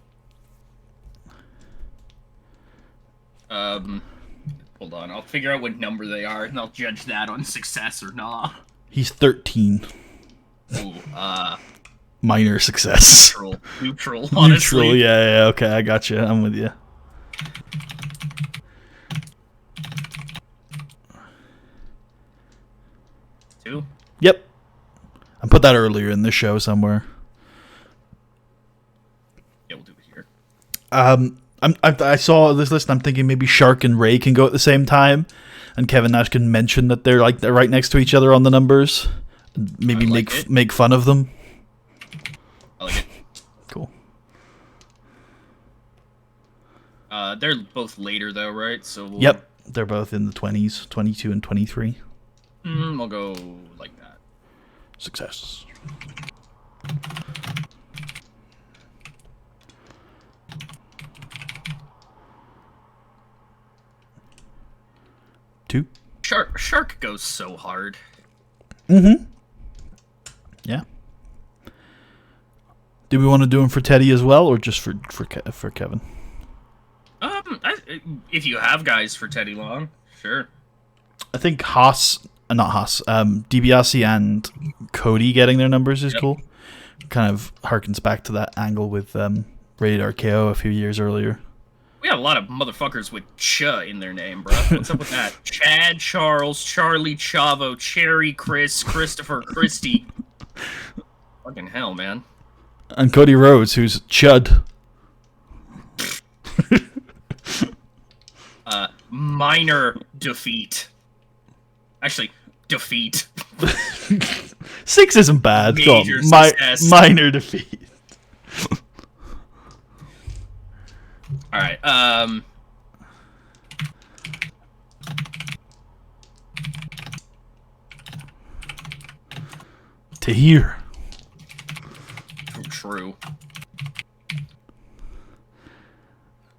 Hold on. I'll figure out what number they are, and I'll judge that on success or not. He's 13. Ooh, minor success. Neutral. Honestly. Neutral. Yeah. Okay, I got you. I'm with you. Two. Yep. I put that earlier in the show somewhere. Yeah, we'll do it here. I saw this list. And I'm thinking maybe Shark and Ray can go at the same time, and Kevin Nash can mention that they're right next to each other on the numbers. Maybe make fun of them. I like it. Cool. They're both later though, right? So Yep, they're both in the 20s, 22 and 23. We'll go like that. Success. Two. Shark goes so hard. Mm-hmm. Yeah. Do we want to do him for Teddy as well, or just for Kevin? If you have guys for Teddy Long, sure. I think DiBiase and Cody getting their numbers is cool. Kind of harkens back to that angle with Rated RKO a few years earlier. We have a lot of motherfuckers with Ch in their name, bro. What's up with that? Chad, Charles, Charlie, Chavo, Cherry, Chris, Christopher, Christy. Fucking hell, man. And Cody Rhodes, who's Chud. Minor defeat. Actually, defeat. 6 isn't bad. Major success. Minor defeat. All right. Tahir. True.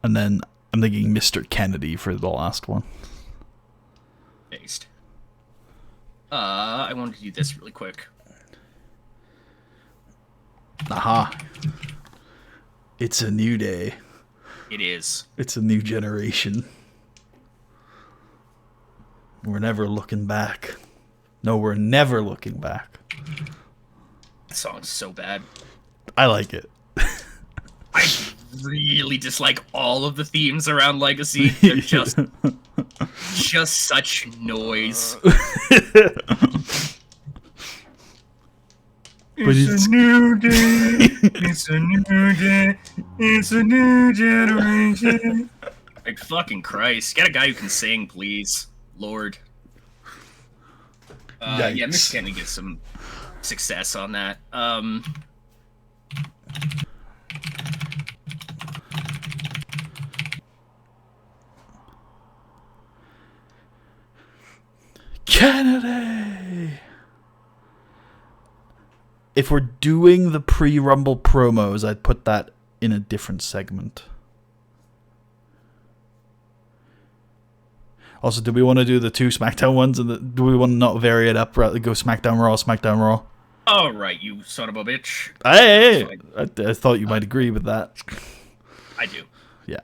And then I'm thinking Mr. Kennedy for the last one. Based. I wanted to do this really quick. Aha. It's a new day. It is. It's a new generation. We're never looking back. No, we're never looking back. That song's so bad. I like it. I really dislike all of the themes around Legacy. They're just such noise. It's a new day. It's a new day. It's a new generation. Like, fucking Christ. Get a guy who can sing, please. Lord. Yeah, Miss Kennedy gets some success on that. Kennedy! If we're doing the pre-Rumble promos, I'd put that in a different segment. Also, do we want to do the 2 SmackDown ones? And do we want to not vary it up? Rather go SmackDown Raw, SmackDown Raw? All right, you son of a bitch. Hey! I thought you might agree with that. I do. Yeah.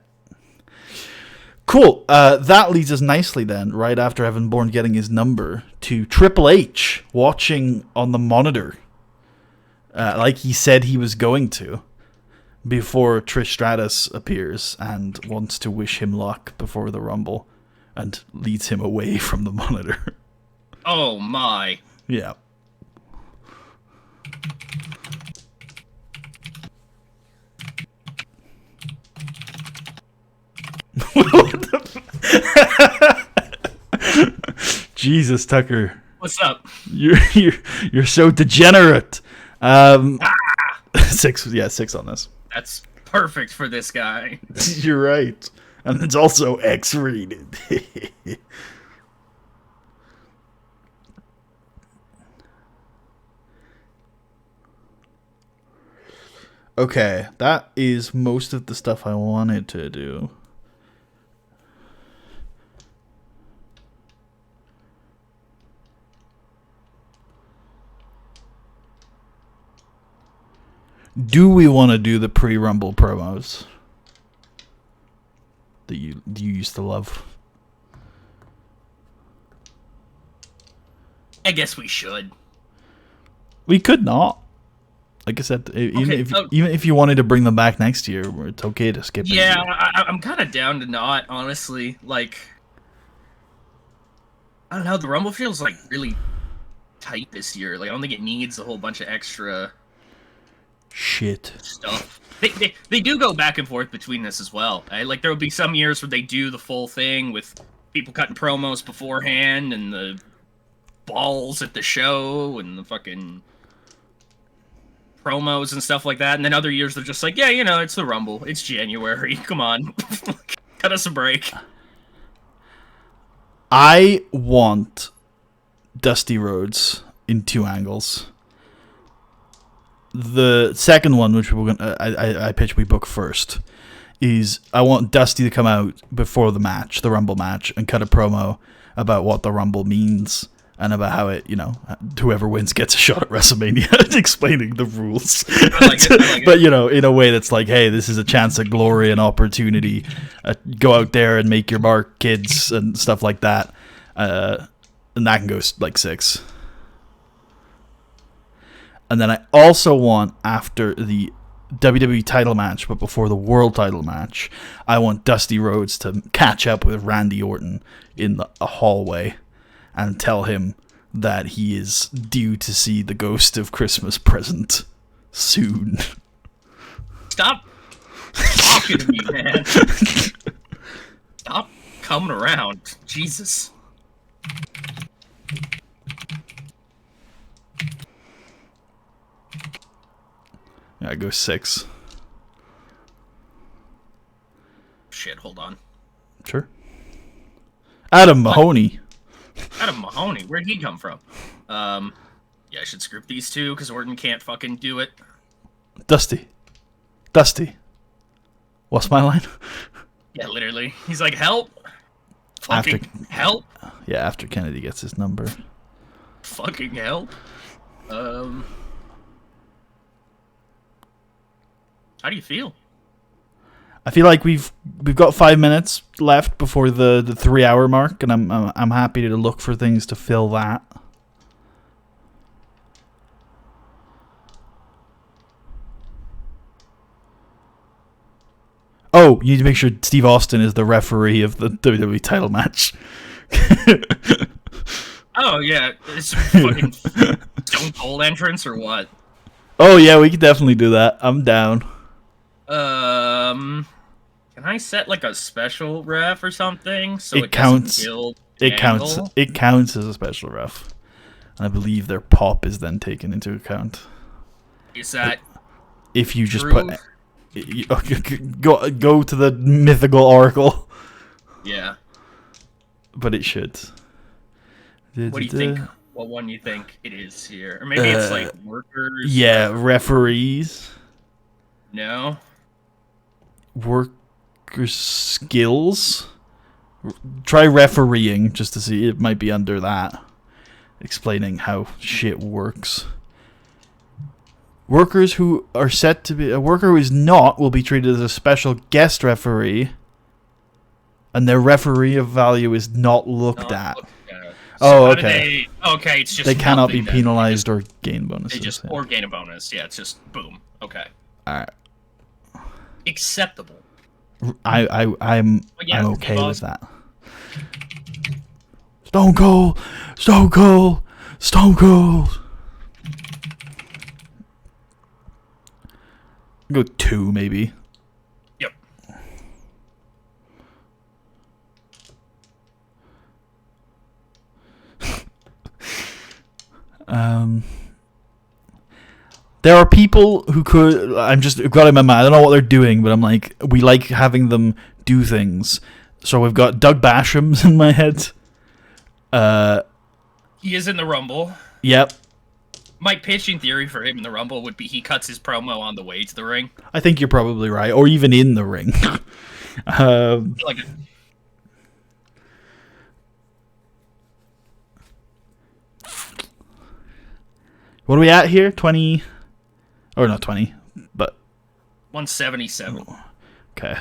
Cool. That leads us nicely then, right after Evan Bourne getting his number, to Triple H watching on the monitor. Like he said he was going to, before Trish Stratus appears and wants to wish him luck before the Rumble and leads him away from the monitor. Oh my. Yeah. Jesus, Tucker. What's up? You're so degenerate. 6 on this. That's perfect for this guy. You're right. And it's also X-rated. Okay, that is most of the stuff I wanted to do. Do we want to do the pre-Rumble promos that you used to love? I guess we should. We could not. Like I said, even if you wanted to bring them back next year, it's okay to skip it. Yeah, I'm kind of down to not, honestly. Like, I don't know, the Rumble feels like really tight this year. Like, I don't think it needs a whole bunch of extra shit stuff. They do go back and forth between this as well. Like, there will be some years where they do the full thing with people cutting promos beforehand and the balls at the show and the fucking promos and stuff like that. And then other years they're just like, yeah, you know, it's the Rumble. It's January. Come on. Cut us a break. I want Dusty Rhodes in 2 angles. The second one, which we're gonna, I pitch we book first, is I want Dusty to come out before the match, the Rumble match, and cut a promo about what the Rumble means and about how it, you know, whoever wins gets a shot at WrestleMania, explaining the rules. I like it. But, you know, in a way that's like, hey, this is a chance at glory and opportunity. Go out there and make your mark, kids, and stuff like that. And that can go like 6. And then I also want, after the WWE title match, but before the world title match, I want Dusty Rhodes to catch up with Randy Orton in a hallway and tell him that he is due to see the Ghost of Christmas Present soon. Stop talking to me, man. Stop coming around. Jesus. Yeah, I go 6. Shit, hold on. Sure. Adam Mahoney. Adam Mahoney, where'd he come from? Yeah, I should script these two because Orton can't fucking do it. Dusty. What's my line? Yeah, literally. He's like, help. Fucking help. Yeah, after Kennedy gets his number. Fucking help. How do you feel? I feel like we've got 5 minutes left before the 3-hour mark, and I'm happy to look for things to fill that. Oh, you need to make sure Steve Austin is the referee of the WWE title match. Oh yeah, it's fucking Stone Cold entrance or what? Oh yeah, we could definitely do that. I'm down. Can I set like a special ref or something so it counts? It counts as a special ref, and I believe their pop is then taken into account. Is that if you just true? go to the mythical oracle? Yeah, but it should. What do you think? What one do you think it is here? Or maybe it's like workers. Yeah, referees. No. Workers' skills. Try refereeing just to see. It might be under that. Explaining how shit works. Workers who are set to be... A worker who is not will be treated as a special guest referee. And their referee of value is not looked at. So okay. Okay, it's just they cannot be penalized or gain bonuses. Or gain a bonus. Yeah, it's just boom. Okay. Alright. Acceptable. I'm okay with that. Stone Cold. Go 2 maybe. Yep. There are people who could... I've got in my mind. I don't know what they're doing, but I'm like, we like having them do things. So we've got Doug Basham's in my head. He is in the Rumble. Yep. My pitching theory for him in the Rumble would be he cuts his promo on the way to the ring. I think you're probably right, or even in the ring. Like, What are we at here? 20, or not 20, but 177. okay.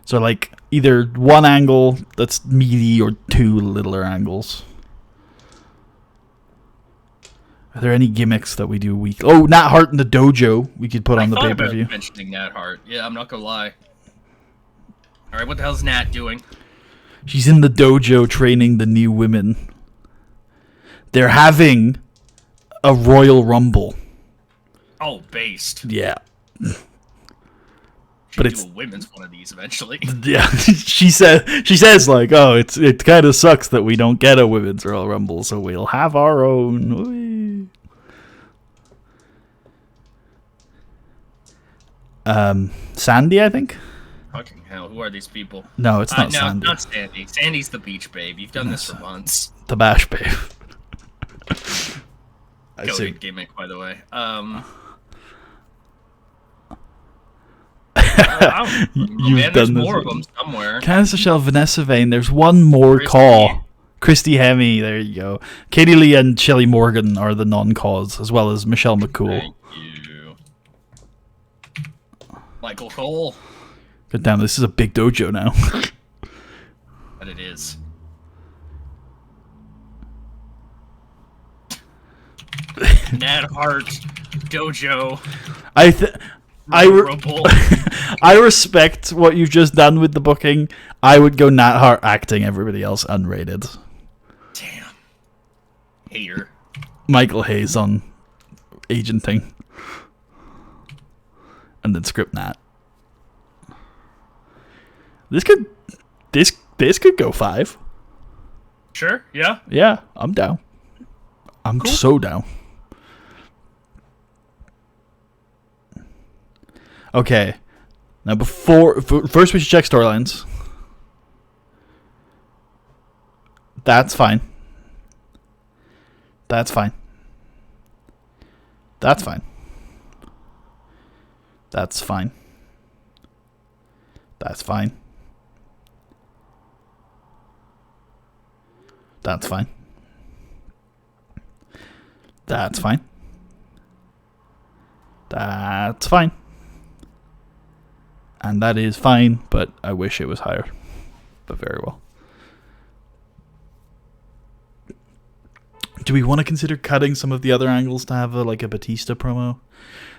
So like either one angle that's meaty or two littler angles. Are there any gimmicks that we do week? Oh, Nat Hart in the dojo. We could put on the pay per view. Mentioning Nat Hart. Yeah, I'm not gonna lie. All right, what the hell's Nat doing? She's in the dojo training the new women. They're having a Royal Rumble. Oh, based. Yeah. But it's do a women's one of these eventually. Yeah, she says like, oh, it kind of sucks that we don't get a women's Royal Rumble, so we'll have our own. Sandy, I think. Fucking hell, who are these people? No, it's not Sandy. Not Sandy. Sandy's the beach babe. You've done this for months. The Bash Babe. Goated gimmick, by the way. You've done more this of them somewhere. Candice Michelle, Vanessa Vane. There's one more call. Christy Hemme. There you go. Katie Lee and Shelley Morgan are the non-cause, as well as Michelle McCool. Thank you. Michael Cole. God damn, this is a big dojo now. But it is. Nat Hart dojo. I respect what you've just done with the booking. I would go Nat Hart acting, everybody else unrated. Damn. Hater. Michael Hayes on agenting. And then script Nat. This could go 5. Sure, yeah. Yeah, I'm down. I'm cool. So down. Okay. Now first we should check storylines. That's fine. That's fine. That's fine. That's fine. That's fine. That's fine. That's fine. That's fine. And that is fine, but I wish it was higher. But very well. Do we want to consider cutting some of the other angles to have a Batista promo?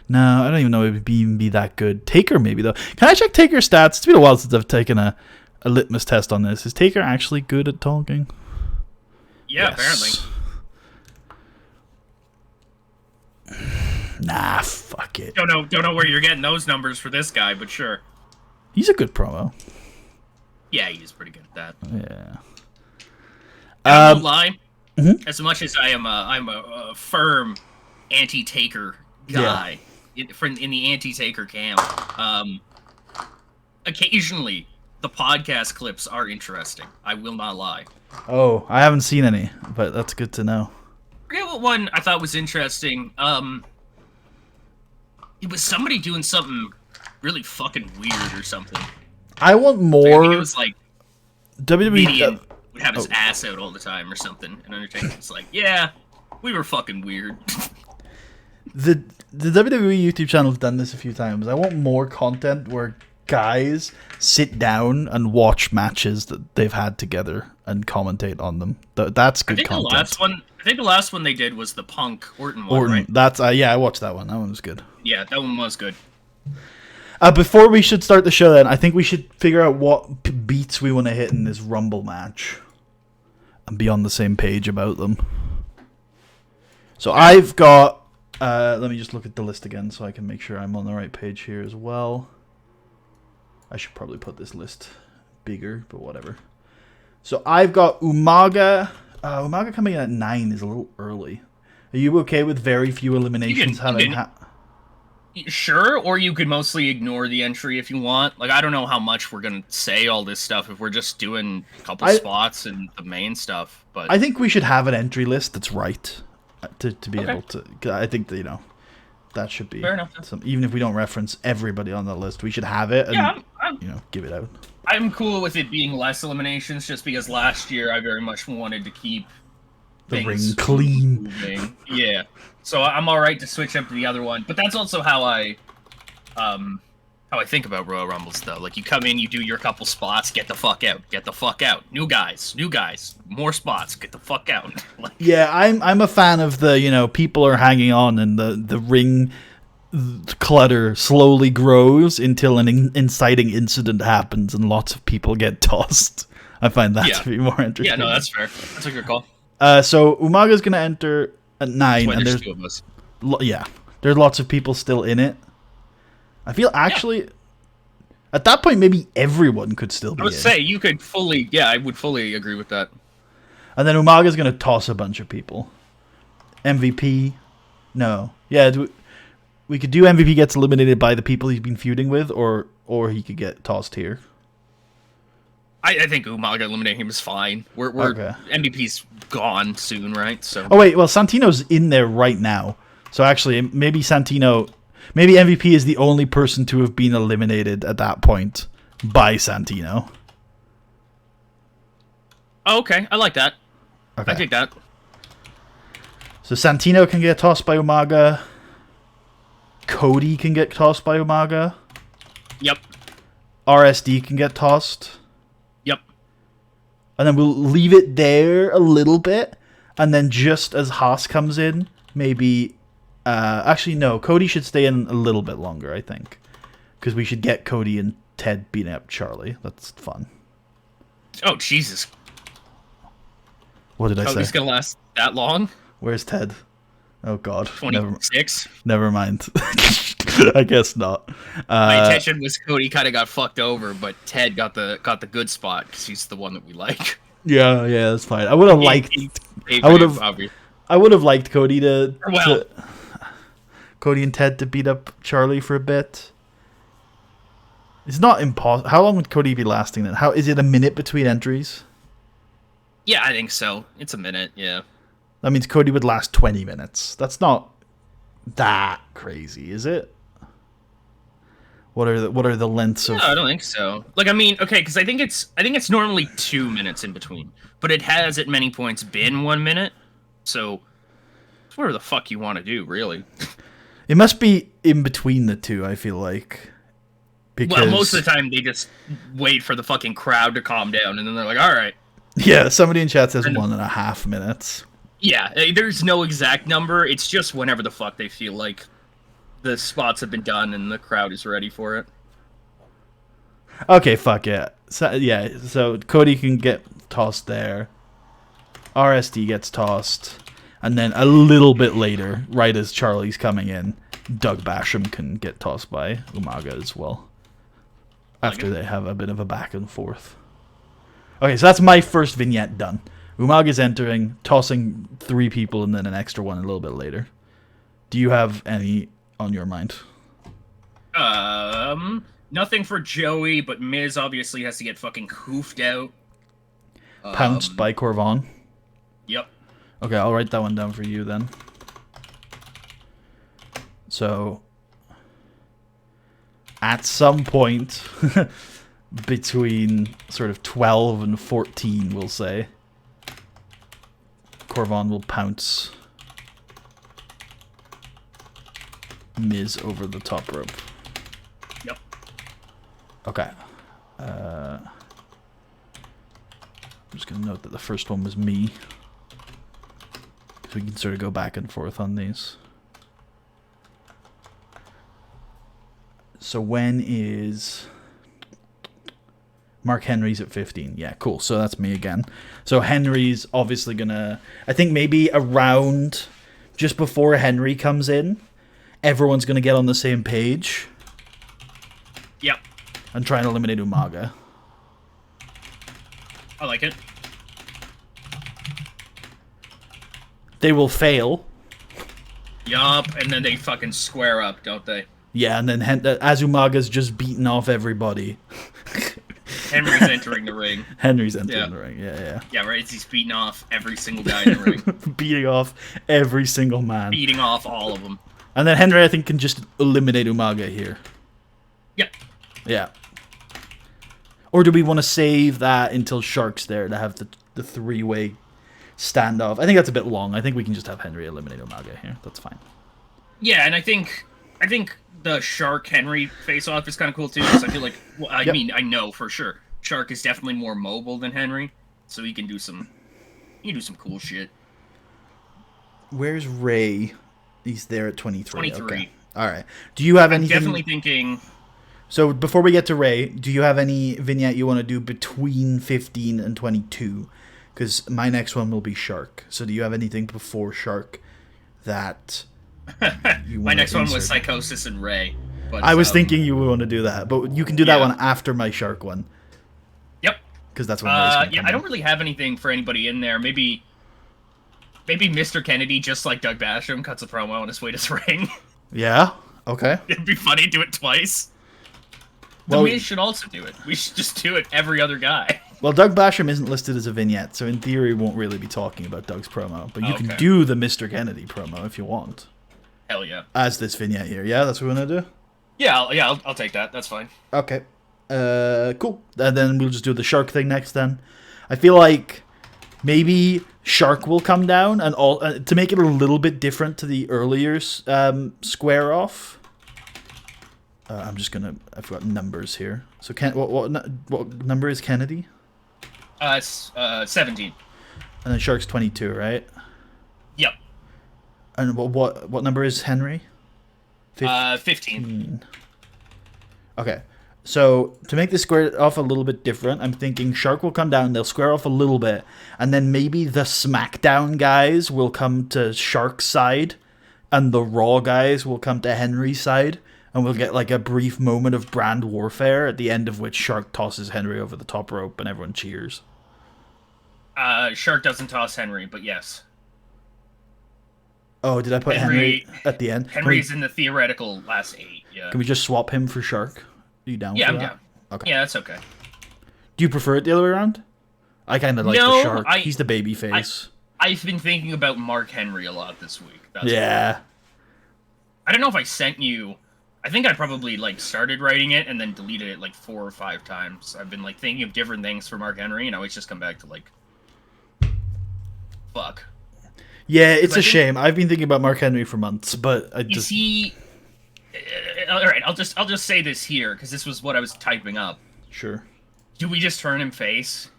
No, I don't even know if it would even be that good. Taker maybe, though. Can I check Taker's stats? It's been a while since I've taken a litmus test on this. Is Taker actually good at talking? Yeah, yes. Apparently. Nah, fuck it. Don't know where you're getting those numbers for this guy, but sure. He's a good promo. Yeah, he's pretty good at that. Yeah. I won't lie. Mm-hmm. As much as I'm a firm anti-Taker guy in the anti-Taker camp. Occasionally, the podcast clips are interesting. I will not lie. Oh, I haven't seen any, but that's good to know. I forget what one I thought was interesting. It was somebody doing something really fucking weird or something. I want more. I think it was like WWE would have his ass out all the time or something, and Undertaker was like, "Yeah, we were fucking weird." The WWE YouTube channel have done this a few times. I want more content where guys sit down and watch matches that they've had together and commentate on them. That's good content. I think the last one they did was the Punk Orton one, Orton, right? That's yeah, I watched that one. That one was good. Yeah, that one was good. Before we should start the show, then I think we should figure out what beats we want to hit in this Rumble match, and be on the same page about them. So I've got. Let me just look at the list again so I can make sure I'm on the right page here as well. I should probably put this list bigger, but whatever. So I've got Umaga. Umaga coming in at 9 is a little early. Are you okay with very few eliminations Sure, or you could mostly ignore the entry if you want. Like, I don't know how much we're going to say all this stuff if we're just doing a couple spots and the main stuff. But I think we should have an entry list that's right. to be Okay. able to. 'Cause I think that, that should be Fair enough. even if we don't reference everybody on the list, we should have it and Yeah, give it out. I'm cool with it being less eliminations, just because last year I very much wanted to keep The ring things clean. moving. Yeah, so I'm all right to switch up to the other one, but that's also how I think about Royal Rumbles, though. Like, you come in, you do your couple spots, get the fuck out, get the fuck out. New guys, more spots, get the fuck out. Like, Yeah, I'm a fan of the people are hanging on and the ring clutter slowly grows until an inciting incident happens and lots of people get tossed. I find that to be more entertaining. yeah, no, that's fair. That's a good call. So Umaga's gonna enter at 9, and there's 2 of us. There's lots of people still in it. I feel actually at that point maybe everyone could still be I would in. say you could fully, I would fully agree with that. And then Umaga's gonna toss a bunch of people. MVP, no, we could do MVP gets eliminated by the people he's been feuding with, or he could get tossed here. I think Umaga eliminating him is fine. We're Okay. MVP's gone soon, right? So Oh wait, well Santino's in there right now. So actually, maybe MVP is the only person to have been eliminated at that point by Santino. oh, okay, I like that. Okay. I take that. So Santino can get tossed by Umaga. Cody can get tossed by Umaga. Yep. RSD can get tossed. Yep. And then we'll leave it there a little bit. And then just as Haas comes in, maybe... actually, no. Cody should stay in a little bit longer, I think. Because we should get Cody and Ted beating up Charlie. That's fun. Oh, Jesus. What did I Cody's say? gonna last that long? Where's Ted? Oh, God. 26? Never mind. I guess not. My intention was Cody kind of got fucked over, but Ted got the good spot because he's the one that we like. Yeah, that's fine. I would have liked... I would have liked Cody Well. Cody and Ted to beat up Charlie for a bit. It's not impossible. How long would Cody be lasting then? How is it a minute between entries? Yeah, I think so. It's a minute, yeah. That means Cody would last 20 minutes. That's not that crazy, is it? What are the lengths of? No, I don't think so. Like, I mean, okay, because I think it's normally 2 minutes in between, but it has at many points been 1 minute. So it's whatever the fuck you want to do, really. It must be in between the two, I feel like. Because... Well, most of the time they just wait for the fucking crowd to calm down, and then they're like, all right. Yeah, somebody in chat says 1.5 minutes. Yeah, there's no exact number. It's just whenever the fuck they feel like the spots have been done and the crowd is ready for it. Okay, fuck yeah. So Cody can get tossed there. RSD gets tossed. And then a little bit later, right as Charlie's coming in, Doug Basham can get tossed by Umaga as well. After they have a bit of a back and forth. Okay, so that's my first vignette done. Umaga's entering, tossing 3 people, and then an extra one a little bit later. Do you have any on your mind? Nothing for Joey, but Miz obviously has to get fucking hoofed out. Pounced by Corvon. Yep. Okay, I'll write that one down for you then. So, at some point between sort of 12 and 14, we'll say, Corvon will pounce Miz over the top rope. Yep. Okay. I'm just going to note that the first one was me. So we can sort of go back and forth on these. So when is... Mark Henry's at 15. Yeah, cool. So that's me again. So Henry's obviously going to... I think maybe around... Just before Henry comes in, everyone's going to get on the same page. Yep. And try and eliminate Umaga. I like it. They will fail. Yup, and then they fucking square up, don't they? Yeah, and then as Umaga's just beaten off everybody, Henry's entering the ring. Henry's entering the ring. Yeah. Yeah, right. He's beating off every single guy in the ring. Beating off every single man. Beating off all of them. And then Henry, I think, can just eliminate Umaga here. Yep. Yeah. Or do we want to save that until Shark's there to have the three-way standoff? I think that's a bit long. I think we can just have Henry eliminate Umaga here. That's fine. Yeah, and I think the Shark Henry face-off is kind of cool too. Because I feel like, well, I mean, I know for sure Shark is definitely more mobile than Henry, so he can do some cool shit. Where's Ray? He's there at 23. 23. Okay. All right. Do you have anything? Definitely thinking. So before we get to Ray, do you have any vignette you want to do between 15 and 22? Because my next one will be Shark. So do you have anything before Shark that you want My next one insert? was Psychosis and Ray. But, I was thinking you would want to do that, but you can do that one after my Shark one. Yep. Because that's when Ray's gonna come I in. don't really have anything for anybody in there. Maybe Mr. Kennedy, just like Doug Basham, cuts a promo on his way to the ring. Yeah? Okay. It'd be funny to do it twice. Well, We should also do it. We should just do it every other guy. Well, Doug Basham isn't listed as a vignette, so in theory we won't really be talking about Doug's promo. But you can do the Mr. Kennedy promo if you want. Hell yeah. As this vignette here. Yeah, that's what we're going to do? Yeah, I'll take that. That's fine. Okay. Cool. And then we'll just do the Shark thing next then. I feel like maybe Shark will come down and all to make it a little bit different to the earlier square off. I'm just gonna. I've got numbers here. So what number is Kennedy? 17. And then Shark's 22, right? Yep. And what number is Henry? 15. Okay. So to make this square off a little bit different, I'm thinking Shark will come down, they'll square off a little bit, and then maybe the SmackDown guys will come to Shark's side, and the Raw guys will come to Henry's side, and we'll get like a brief moment of brand warfare at the end of which Shark tosses Henry over the top rope and everyone cheers. Shark doesn't toss Henry, but yes. Oh, did I put Henry at the end? Henry's in the theoretical last 8, yeah. Can we just swap him for Shark? Are you down for that? I'm down. Okay. Yeah, that's okay. Do you prefer it the other way around? I kind of like the Shark. He's the baby face. I've been thinking about Mark Henry a lot this week. That's yeah. I don't know if I sent you... I think I probably started writing it and then deleted it 4 or 5 times. I've been thinking of different things for Mark Henry, and I always just come back to fuck. Yeah, it's a shame. I've been thinking about Mark Henry for months, but I just... Is he... All right, I'll just say this here because this was what I was typing up. Sure. Do we just turn him face?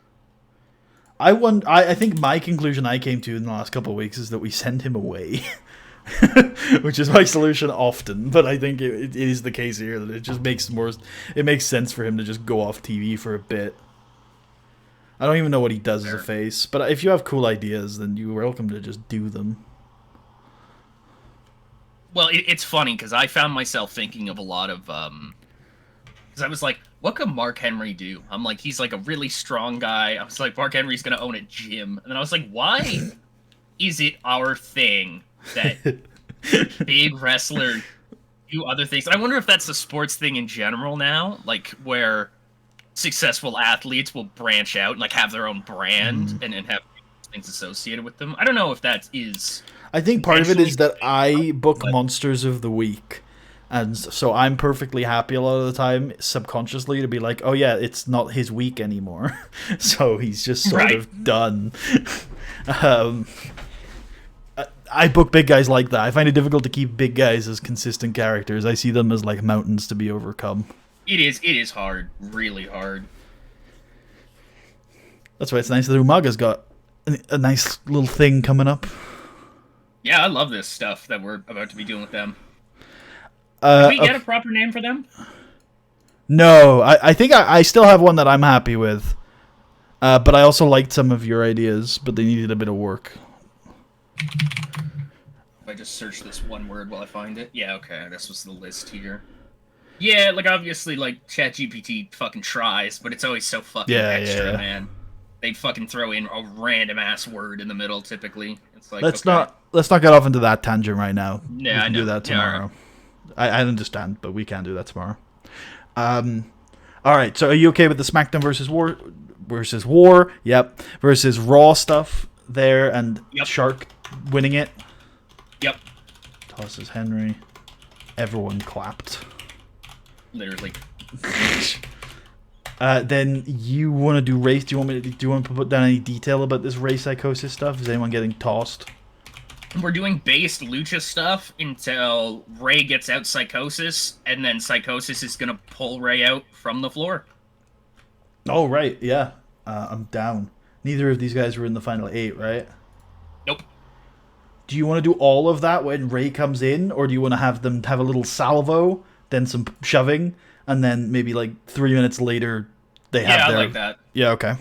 I think my conclusion I came to in the last couple of weeks is that we send him away. Which is my solution often, but I think it is the case here that it just makes sense for him to just go off TV for a bit. I don't even know what he does as a face, but if you have cool ideas, then you're welcome to just do them. Well, it's funny because I found myself thinking of a lot of because I was like, what could Mark Henry do? I'm like, he's a really strong guy. I was like, Mark Henry's gonna own a gym, and then I was like, why is it our thing that big wrestlers do other things? I wonder if that's a sports thing in general now, where successful athletes will branch out and have their own brand and have things associated with them. I don't know if that is. I think part of it is that I book Monsters of the Week, and so I'm perfectly happy a lot of the time subconsciously to be like, oh yeah, it's not his week anymore. So he's just sort of done. I book big guys like that. I find it difficult to keep big guys as consistent characters. I see them as mountains to be overcome. It is hard, really hard. That's why it's nice that Umaga's got a nice little thing coming up. Yeah, I love this stuff that we're about to be doing with them. Did we get a proper name for them? No, I think I still have one that I'm happy with. But I also liked some of your ideas, but they needed a bit of work. If I just search this one word while I find it. Yeah, okay, this was the list here. Yeah, obviously, ChatGPT fucking tries, but it's always so fucking extra, man. They fucking throw in a random-ass word in the middle, typically. It's let's not get off into that tangent right now. Yeah, we can do that tomorrow. Yeah, right. I understand, but we can do that tomorrow. All right. So are you okay with the SmackDown versus War? Yep. Versus Raw stuff there and Shark winning it. Yep. Tosses Henry. Everyone clapped. Literally. Then you want to do race? Do you want to put down any detail about this Ray Psychosis stuff? Is anyone getting tossed? We're doing based lucha stuff until Ray gets out Psychosis, and then Psychosis is gonna pull Ray out from the floor. Oh right, yeah. I'm down. Neither of these guys were in the final 8, right? Nope. Do you want to do all of that when Ray comes in, or do you want to have them have a little salvo, then some shoving, and then maybe like 3 minutes later they have their... I like that. Yeah, okay.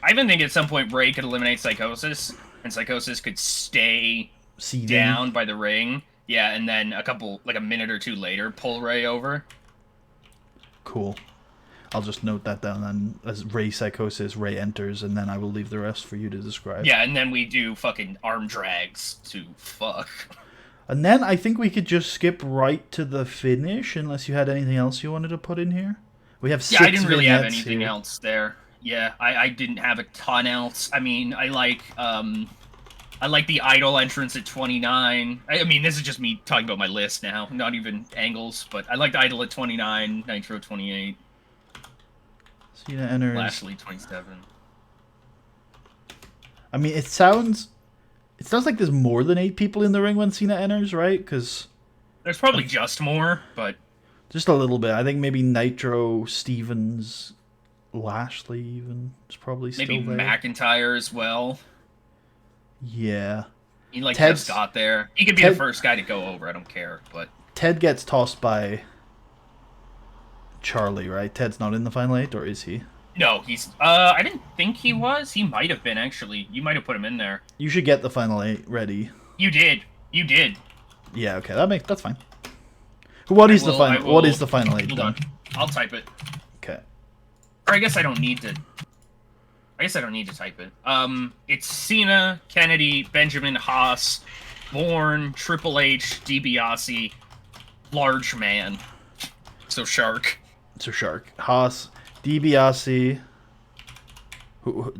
I even think at some point Ray could eliminate Psychosis, and Psychosis could stay down by the ring. Yeah, and then a minute or two later, pull Ray over. Cool. I'll just note that down then. As Ray Psychosis, Ray enters, and then I will leave the rest for you to describe. Yeah, and then we do fucking arm drags to fuck. And then I think we could just skip right to the finish, unless you had anything else you wanted to put in here. We have 6 I didn't really have vignettes anything here. else there. Yeah, I didn't have a ton else. I mean, I like the Idol entrance at 29. I mean, this is just me talking about my list now, not even angles, but I liked Idol at 29, Nitro 28, Cena enters. Lashley 27. I mean, it sounds like there's more than 8 people in the ring when Cena enters, right? Because there's probably just more, but just a little bit. I think maybe Nitro, Stevens, Lashley even is probably still maybe there. McIntyre as well. Yeah. He Ted's- just got there. He could be Ted- the first guy to go over. I don't care, but Ted gets tossed by Charlie, right? Ted's not in the final 8, or is he? no, he's. I didn't think he was. He might have been actually. You might have put him in there. You should get the final 8 ready. You did. You did. Yeah, okay, that's fine. What is the final? What is the final 8? Hold on. I'll type it. Okay. Or I guess I don't need to. Type it. It's Cena, Kennedy, Benjamin, Haas, Bourne, Triple H, DiBiase, Large Man. So Shark. So Shark, Haas, DiBiase.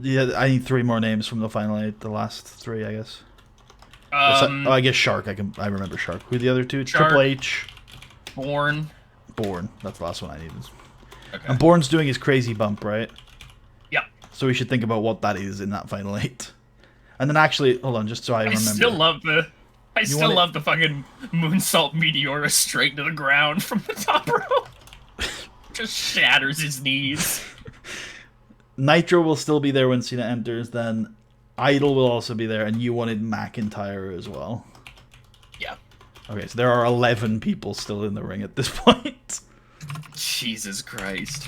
Yeah, I need 3 more names from the final 8. The last 3, I guess. I guess Shark. I remember Shark. Who are the other 2? Shark, Triple H. Bourne. That's the last one I needed. Okay. And Bourne's doing his crazy bump, right? Yeah. So we should think about what that is in that final 8. And then actually, hold on, just so I remember. I still love the fucking moonsault Meteora straight to the ground from the top row. Just shatters his knees. Nitro will still be there when Cena enters, then Idol will also be there, and you wanted McIntyre as well. Yeah. Okay, so there are 11 people still in the ring at this point. Jesus Christ.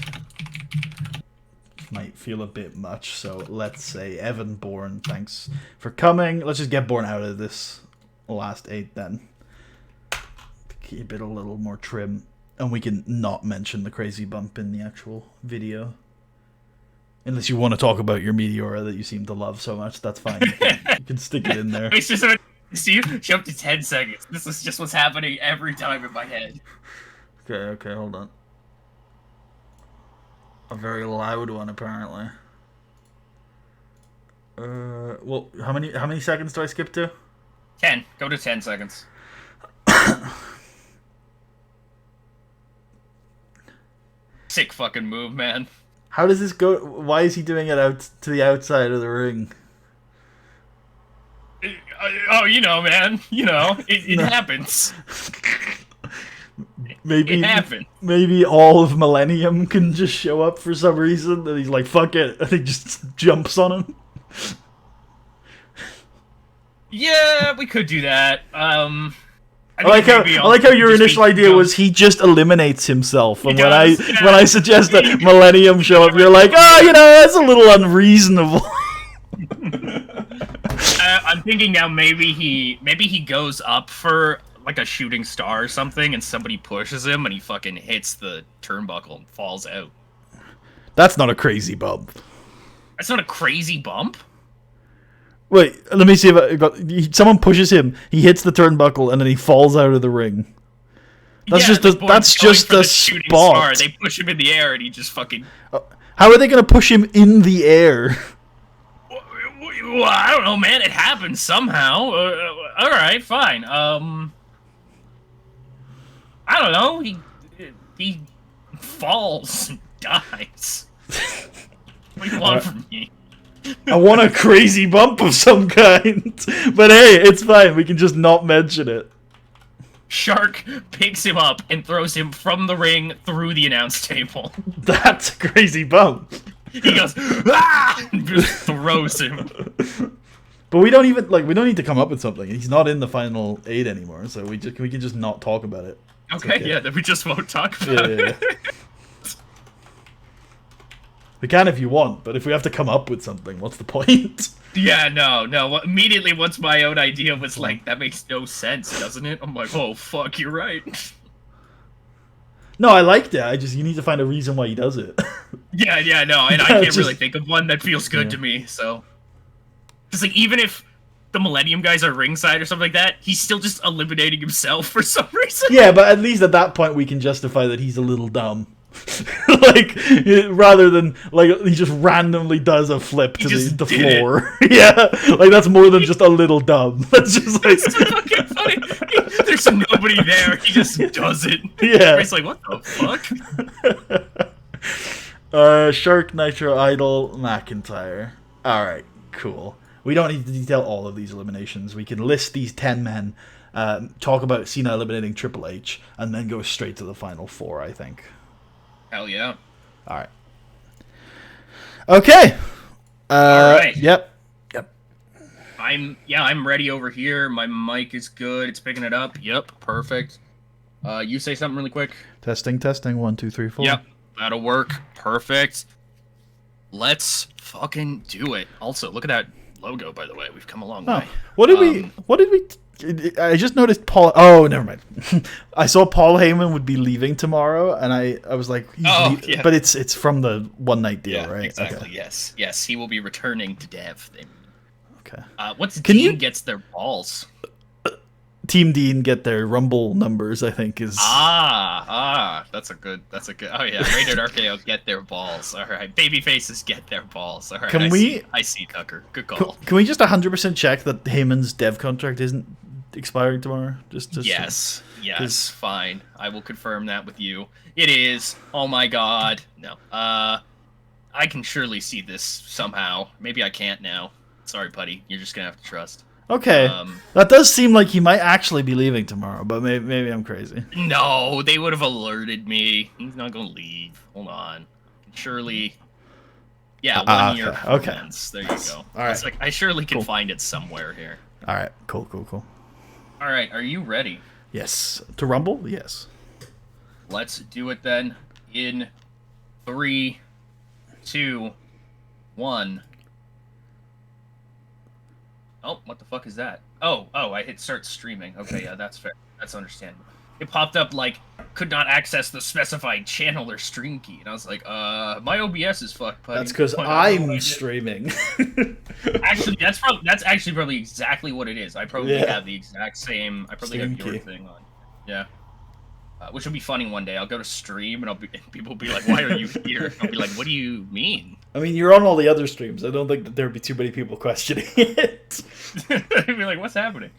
Might feel a bit much, so let's say Evan Bourne, thanks for coming. Let's just get Bourne out of this last 8 then. Keep it a little more trim. And we can not mention the crazy bump in the actual video. Unless you want to talk about your Meteora that you seem to love so much, that's fine. You can stick it in there. It's just see you jump to 10 seconds. This is just what's happening every time in my head. Okay, hold on. A very loud one, apparently. Well, how many seconds do I skip to? 10. Go to 10 seconds. Sick fucking move, man. How does this go? Why is he doing it out to the outside of the ring? Oh, you know, man. You know, it happens. Maybe it happened. Maybe all of Millennium can just show up for some reason, and he's like, "Fuck it," and he just jumps on him. Yeah, we could do that. I like how your initial idea was he just eliminates himself, and when I suggest that Millennium show up, you're like, "Oh, you know, that's a little unreasonable." I'm thinking now maybe he goes up for like a shooting star or something, and somebody pushes him, and he fucking hits the turnbuckle and falls out. That's not a crazy bump. That's not a crazy bump? Wait, let me see if someone pushes him, he hits the turnbuckle, and then he falls out of the ring. That's Yeah, just the the board's that's going just for the shooting star. spot. They push him in the air, and he just fucking. How are they gonna push him in the air? Well, I don't know, man. It happens somehow. All right, fine. I don't know. He falls and dies. What do you want from me? I want a crazy bump of some kind. But hey, it's fine. We can just not mention it. Shark picks him up and throws him from the ring through the announce table. That's a crazy bump. He goes, ah! And just throws him. But we don't even we don't need to come up with something. He's not in the final 8 anymore, so we can just not talk about it. Okay, yeah, then we just won't talk about it. We can if you want, but if we have to come up with something, what's the point? Yeah, no. Immediately, once my own idea was like, that makes no sense, doesn't it? I'm like, oh, fuck, you're right. No, I liked it. You need to find a reason why he does it. Yeah, no, and I can't really think of one that feels good to me, so. Just like, even if the Millennium guys are ringside or something like that, he's still just eliminating himself for some reason. Yeah, but at least at that point we can justify that he's a little dumb. Rather than he just randomly does a flip to the floor. Yeah, that's more than just a little dumb. That's just it's so fucking funny. There's nobody there. He just does it. Yeah, it's like, what the fuck? Shark, Nitro, Idol, McIntyre. All right, cool. We don't need to detail all of these eliminations. We can list these 10 men, talk about Cena eliminating Triple H, and then go straight to the final 4. I think. Hell yeah. Alright. Okay. Alright. Yep. I'm ready over here. My mic is good. It's picking it up. Yep, perfect. You say something really quick. Testing. 1, 2, 3, 4. Yep, that'll work. Perfect. Let's fucking do it. Also, look at that logo, by the way. We've come a long way. What did we... I just noticed Paul... Oh, never mind. I saw Paul Heyman would be leaving tomorrow, and I was like... yeah. But it's from the one-night deal, right? Exactly, okay. Yes. He will be returning to Dev. Okay. What's Dean gets their balls? Team Dean get their Rumble numbers, I think, is... That's a good... Oh, yeah, Rated RKO get their balls. All right, baby faces get their balls. All right, I see, Tucker. Good call. Can we just 100% check that Heyman's Dev contract isn't expiring tomorrow? Yes, fine. I will confirm that with you. It is. Oh my god. No. I can surely see this somehow. Maybe I can't now. Sorry, Putty. You're just gonna have to trust. Okay. That does seem like he might actually be leaving tomorrow, but maybe I'm crazy. No, they would have alerted me. He's not gonna leave. Hold on. Surely. Yeah, 1 year. Okay. Months. There you go. All right. It's like I surely can find it somewhere here. All right. Cool. All right. Are you ready? Yes. To Rumble? Yes. Let's do it then. In 3, 2, 1. Oh, what the fuck is that? Oh, I hit start streaming. Okay, yeah, that's fair. That's understandable. It popped up like could not access the specified channel or stream key, and I was like, my OBS is fucked. Buddy. That's because I'm streaming. Actually, that's actually probably exactly what it is. I probably have the exact same. I probably have your thing on. Yeah. Which will be funny one day. I'll go to stream and people will be like, "Why are you here?" I'll be like, "What do you mean?" I mean, you're on all the other streams. I don't think that there'd be too many people questioning it. I'd be like, "What's happening?"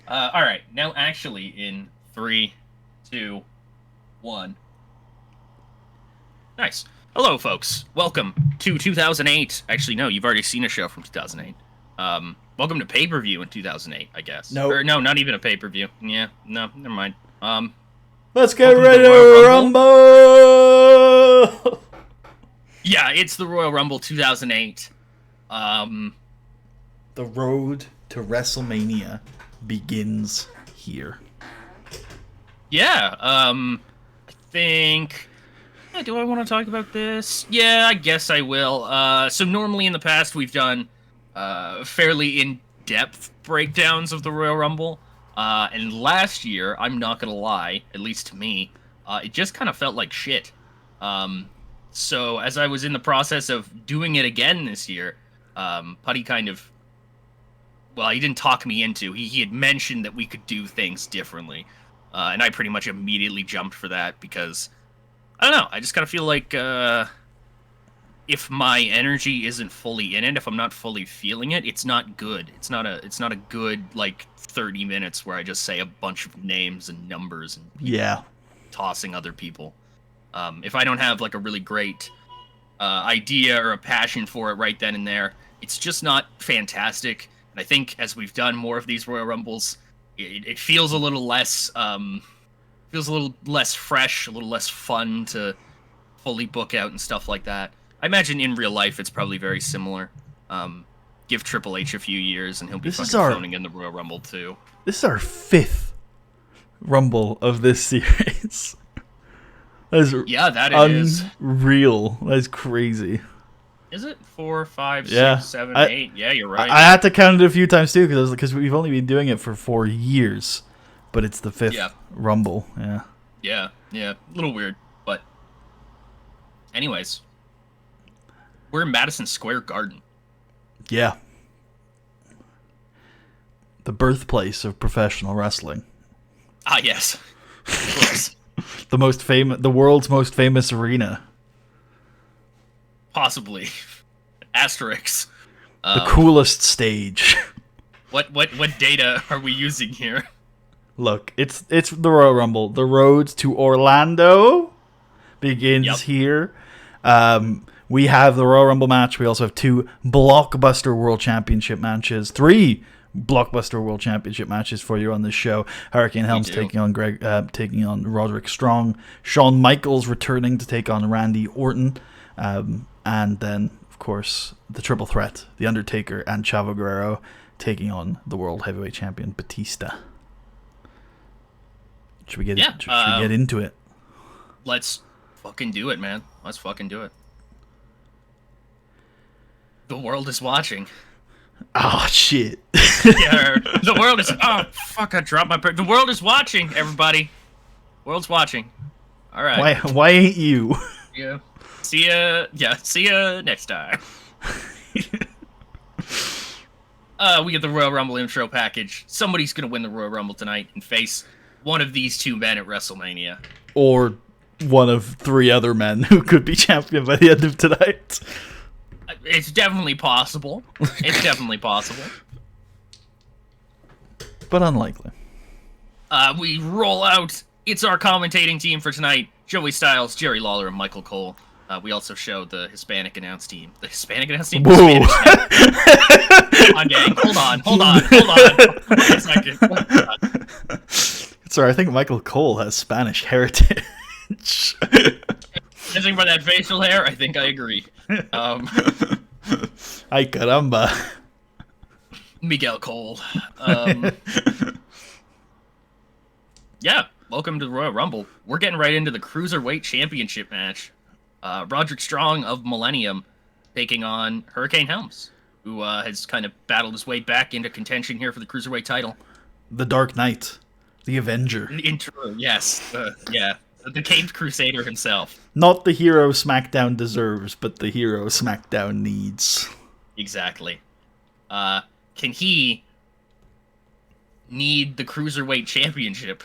All right, now actually in 3, 2, 1. Nice. Hello, folks. Welcome to 2008. Actually, no, you've already seen a show from 2008. Welcome to pay-per-view in 2008, I guess. No. Or no, not even a pay-per-view. Yeah, no, never mind. Let's get ready to Rumble! Yeah, it's the Royal Rumble 2008. The road to WrestleMania begins here. Yeah, I think... do I want to talk about this? Yeah, I guess I will. So normally in the past we've done fairly in-depth breakdowns of the Royal Rumble. And last year, I'm not gonna lie, at least to me, it just kind of felt like shit. So as I was in the process of doing it again this year, Putty kind of... Well, he didn't talk me into. He had mentioned that we could do things differently. And I pretty much immediately jumped for that because I don't know. I just kind of feel like if my energy isn't fully in it, if I'm not fully feeling it, it's not good. It's not a good like 30 minutes where I just say a bunch of names and numbers and tossing other people. If I don't have like a really great idea or a passion for it right then and there, it's just not fantastic. And I think as we've done more of these Royal Rumbles, it feels a little less fresh, a little less fun to fully book out and stuff like that. I imagine in real life it's probably very similar. Give Triple H a few years and he'll be phoning in the Royal Rumble too. This is our 5th Rumble of this series. That is unreal. That's crazy. Is it 4, 5, 6, 7, 8? Yeah, you're right. I had to count it a few times too because we've only been doing it for 4 years, but it's the 5th Rumble. Yeah. A little weird, but anyways, we're in Madison Square Garden. Yeah, the birthplace of professional wrestling. Ah, yes, of course. the world's most famous arena. Possibly. Asterix. The coolest stage. What data are we using here? Look, it's the Royal Rumble. The road to Orlando begins here. We have the Royal Rumble match. We also have 2 Blockbuster World Championship matches. 3 Blockbuster World Championship matches for you on this show. Hurricane Helms taking on Roderick Strong. Shawn Michaels returning to take on Randy Orton. And then, of course, the triple threat, The Undertaker and Chavo Guerrero taking on the World Heavyweight Champion Batista. Should we get into it? Let's fucking do it, man. Let's fucking do it. The world is watching. Oh, shit. The world is... Oh, fuck, I dropped my... The world is watching, everybody. World's watching. All right. Why ain't you? Yeah. See ya next time. We get the Royal Rumble intro package. Somebody's gonna win the Royal Rumble tonight and face one of these 2 men at WrestleMania. Or one of 3 other men who could be champion by the end of tonight. It's definitely possible. It's definitely possible. But unlikely. We roll out. It's our commentating team for tonight. Joey Styles, Jerry Lawler, and Michael Cole. We also show the Hispanic announce team. The Hispanic announce team? Whoa. Come on, gang. Hold on. Wait a second. Sorry, I think Michael Cole has Spanish heritage. Judging by that facial hair, I think I agree. Ay caramba. Miguel Cole. Welcome to the Royal Rumble. We're getting right into the Cruiserweight Championship match. Roderick Strong of Millennium taking on Hurricane Helms, who has kind of battled his way back into contention here for the Cruiserweight title. The Dark Knight. The Avenger. Yes. The Caped Crusader himself. Not the hero SmackDown deserves, but the hero SmackDown needs. Exactly. Can he need the Cruiserweight Championship?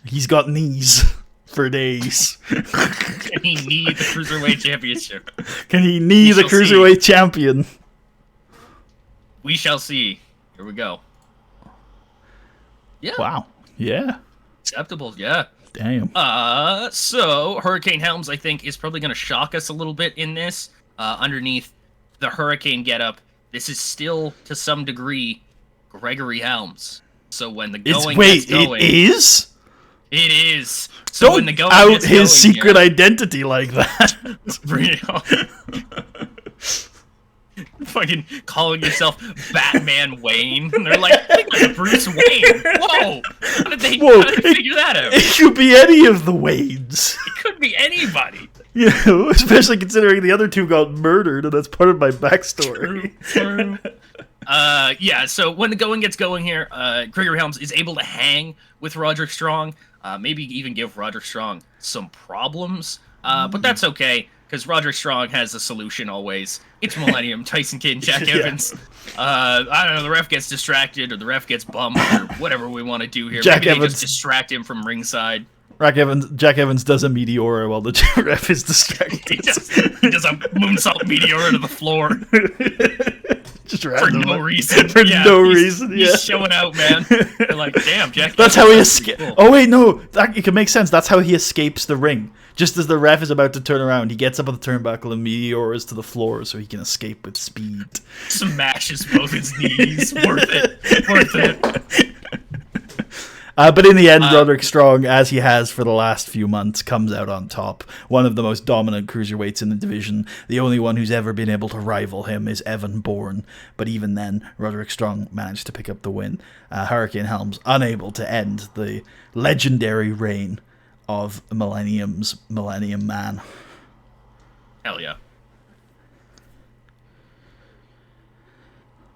He's got knees for days. Can he need the Cruiserweight Championship? Can he need the Cruiserweight Champion? We shall see. Here we go. Yeah. Wow. Yeah. Acceptable, yeah. Damn. So Hurricane Helms, I think, is probably going to shock us a little bit in this. Underneath the Hurricane getup, this is still, to some degree, Gregory Helms. So when the going gets going... it is? It is. So Don't when the going out gets his going secret here, identity like that. Fucking calling yourself Batman Wayne. And they're like, I think that's Bruce Wayne. Whoa. How did they figure that out? It could be any of the Waynes. It could be anybody. You know, especially considering the other 2 got murdered, and that's part of my backstory. True. So when the going gets going here, Gregory Helms is able to hang with Roderick Strong. maybe even give Roderick Strong some problems. But that's okay, because Roderick Strong has a solution always. It's Millennium, Tyson Kidd, and Jack Evans. I don't know, the ref gets distracted, or the ref gets bumped, or whatever we want to do here. Maybe they just distract him from ringside. Jack Evans does a Meteora while the ref is distracted. He does a moonsault Meteora to the floor. Just for no reason. For no reason, yeah. He's showing out, man. They're like, damn, Jack. That's how he escapes. Cool. Oh, wait, no. It can make sense. That's how he escapes the ring. Just as the ref is about to turn around, he gets up on the turnbuckle and Meteoras to the floor so he can escape with speed. Smashes both his knees. Worth it. Worth it. But in the end, Roderick Strong, as he has for the last few months, comes out on top. One of the most dominant cruiserweights in the division. The only one who's ever been able to rival him is Evan Bourne. But even then, Roderick Strong managed to pick up the win. Hurricane Helms unable to end the legendary reign of Millennium Man. Hell yeah.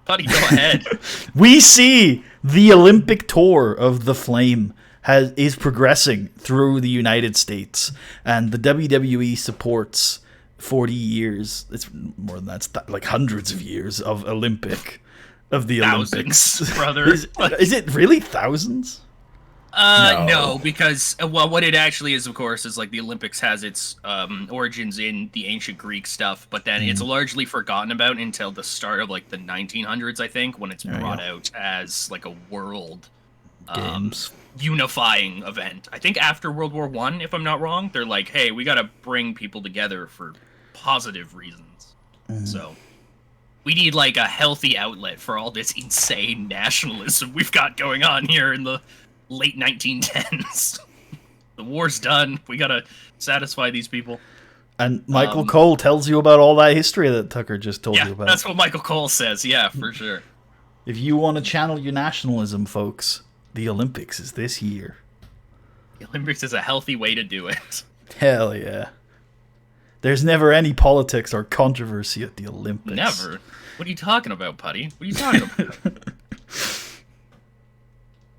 Buddy, go ahead. We see the Olympic tour of The Flame is progressing through the United States, and the WWE supports 40 years. It's more than that. It's like hundreds of years of the Olympics, brother. Is it really thousands? No, because what it actually is, of course, is like the Olympics has its origins in the ancient Greek stuff, but then it's largely forgotten about until the start of like the 1900s, I think, when it's brought out as like a world Games unifying event. I think after World War I, if I'm not wrong, they're like, hey, we got to bring people together for positive reasons. So we need like a healthy outlet for all this insane nationalism we've got going on here in the late 1910s. The war's done. We gotta satisfy these people. And Michael Cole tells you about all that history that Tucker just told you about. That's what Michael Cole says. Yeah, for sure. If you want to channel your nationalism, folks, the Olympics is this year. The Olympics is a healthy way to do it. Hell yeah. There's never any politics or controversy at the Olympics. Never. What are you talking about, Putty? What are you talking about?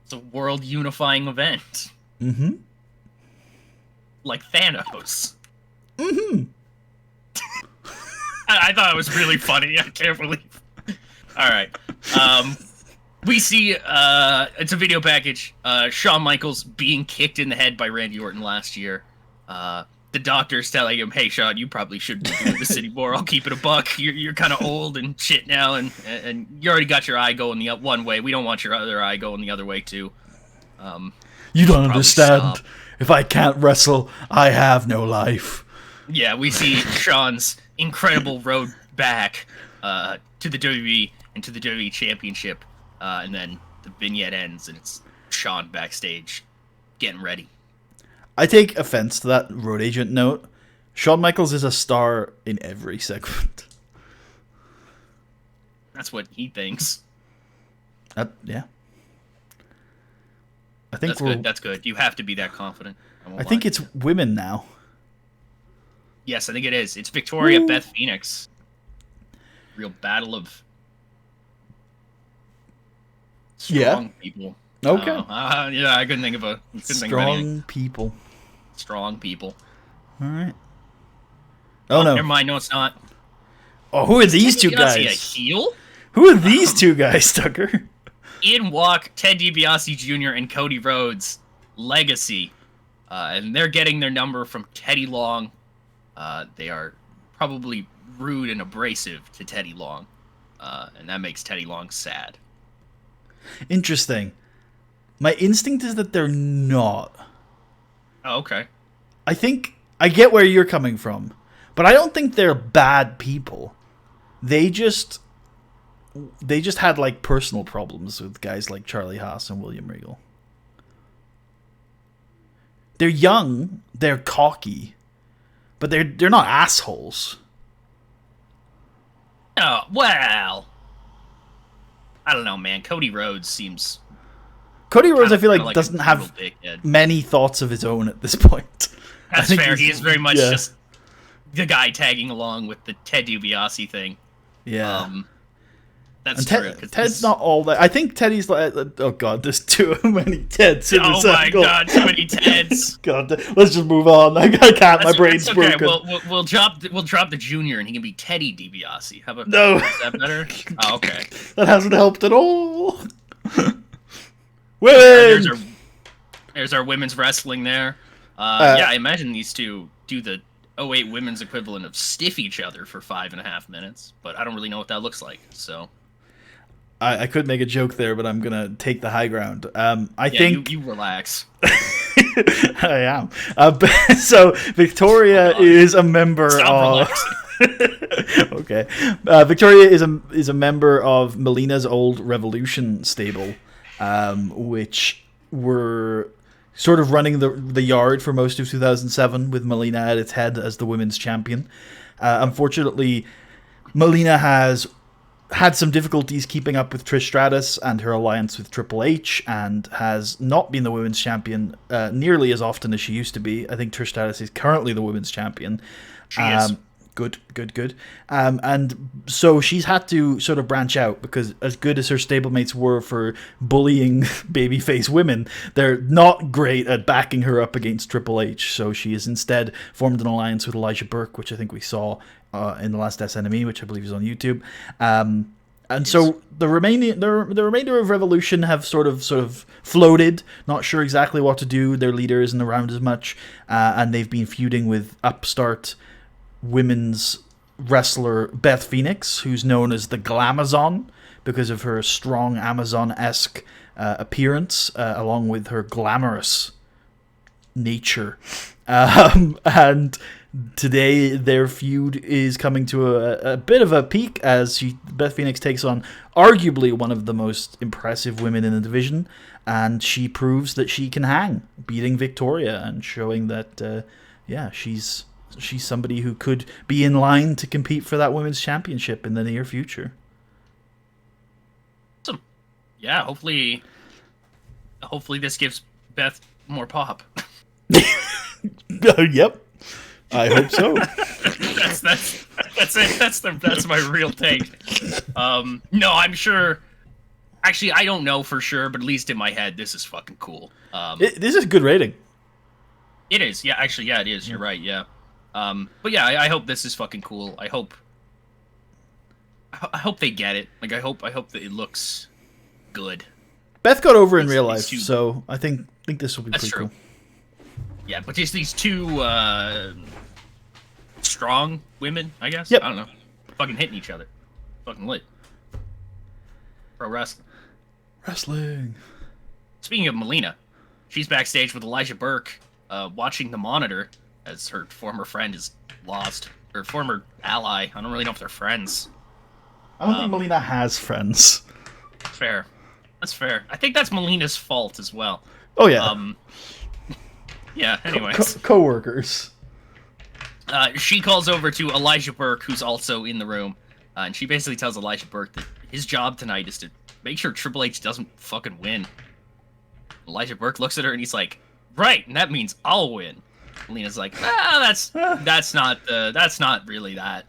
It's a world unifying event. Mm-hmm. Like Thanos. Mm-hmm. I thought it was really funny. I can't believe. All right. We see it's a video package. Shawn Michaels being kicked in the head by Randy Orton last year. The doctor's telling him, "Hey, Shawn, you probably shouldn't be doing this anymore. I'll keep it a buck. You're kind of old and shit now, and you already got your eye going the one way. We don't want your other eye going the other way too." You don't understand. If I can't wrestle, I have no life. Yeah, we see Shawn's incredible road back to the WWE and to the WWE Championship, and then the vignette ends, and it's Shawn backstage getting ready. I take offense to that road agent note. Shawn Michaels is a star in every segment. That's what he thinks. Yeah. I think that's good. That's good. You have to be that confident. I think it's women now. Yes, I think it is. It's Victoria Beth Phoenix. Real battle of strong people. Okay. Yeah, I couldn't think of a strong people. Strong people. All right. Oh no! Never mind. No, it's not. Oh, who are these two guys? A heel? Who are these two guys, Tucker? Ian Walk, Ted DiBiase Jr., and Cody Rhodes. Legacy, and they're getting their number from Teddy Long. They are probably rude and abrasive to Teddy Long, and that makes Teddy Long sad. Interesting. My instinct is that they're not. Oh, okay. I think I get where you're coming from, but I don't think they're bad people. They just had like personal problems with guys like Charlie Haas and William Regal. They're young, they're cocky, but they're not assholes. Oh, well. I don't know, man. Cody Rhodes, I feel like doesn't have many thoughts of his own at this point. That's fair. He is very much just the guy tagging along with the Ted DiBiase thing. Yeah. That's And true. 'Cause Ted's not all that. I think Teddy's like, oh god, there's too many Teds in this Oh my angle. god, too many Teds. God, let's just move on. I can't. My brain's That's okay. broken. We'll drop the junior, and he can be Teddy DiBiase. How about No. that? Is that better? Oh, okay. That hasn't helped at all. There's Women. our women's wrestling there. Yeah, I imagine these two do the '08 women's equivalent of stiff each other for 5.5 minutes, but I don't really know what that looks like. So I could make a joke there, but I'm gonna take the high ground. I yeah, think you relax. I am. So Victoria is a member Stop of. Okay, Victoria is a member of Melina's old Revolution stable, which were sort of running the yard for most of 2007 with Melina at its head as the women's champion. Unfortunately, Melina has had some difficulties keeping up with Trish Stratus and her alliance with Triple H, and has not been the women's champion nearly as often as she used to be. I think Trish Stratus is currently the women's champion. She is. Good. And so she's had to sort of branch out, because as good as her stablemates were for bullying babyface women, they're not great at backing her up against Triple H. So she has instead formed an alliance with Elijah Burke, which I think we saw in the last SNME, which I believe is on YouTube. And so the remainder of Revolution have sort of floated, not sure exactly what to do. Their leader isn't around as much, and they've been feuding with upstart women's wrestler Beth Phoenix, who's known as the Glamazon because of her strong Amazon-esque appearance, along with her glamorous nature. And today their feud is coming to a bit of a peak as Beth Phoenix takes on arguably one of the most impressive women in the division, and she proves that she can hang, beating Victoria and showing that she's somebody who could be in line to compete for that women's championship in the near future. Awesome. Yeah, hopefully this gives Beth more pop. Yep. I hope so. That's it. That's my real take. No, I'm sure. Actually, I don't know for sure, but at least in my head, this is fucking cool. This is a good rating. It is. Yeah, actually, yeah, it is. You're right. Yeah. But yeah, I hope this is fucking cool. I hope they get it. Like, I hope that it looks good. Beth got over in real life, so I think this will be pretty cool. Yeah, but just these two strong women, I guess. Yep. I don't know, fucking hitting each other, fucking lit. Pro wrestling. Speaking of Melina, she's backstage with Elijah Burke, watching the monitor as her former friend is lost. Her former ally. I don't really know if they're friends. I don't think Melina has friends. Fair. That's fair. I think that's Melina's fault as well. Oh, yeah. Yeah, anyways. Co-workers. She calls over to Elijah Burke, who's also in the room, and she basically tells Elijah Burke that his job tonight is to make sure Triple H doesn't fucking win. Elijah Burke looks at her and he's like, right, and that means I'll win. Melina's like, that's not really that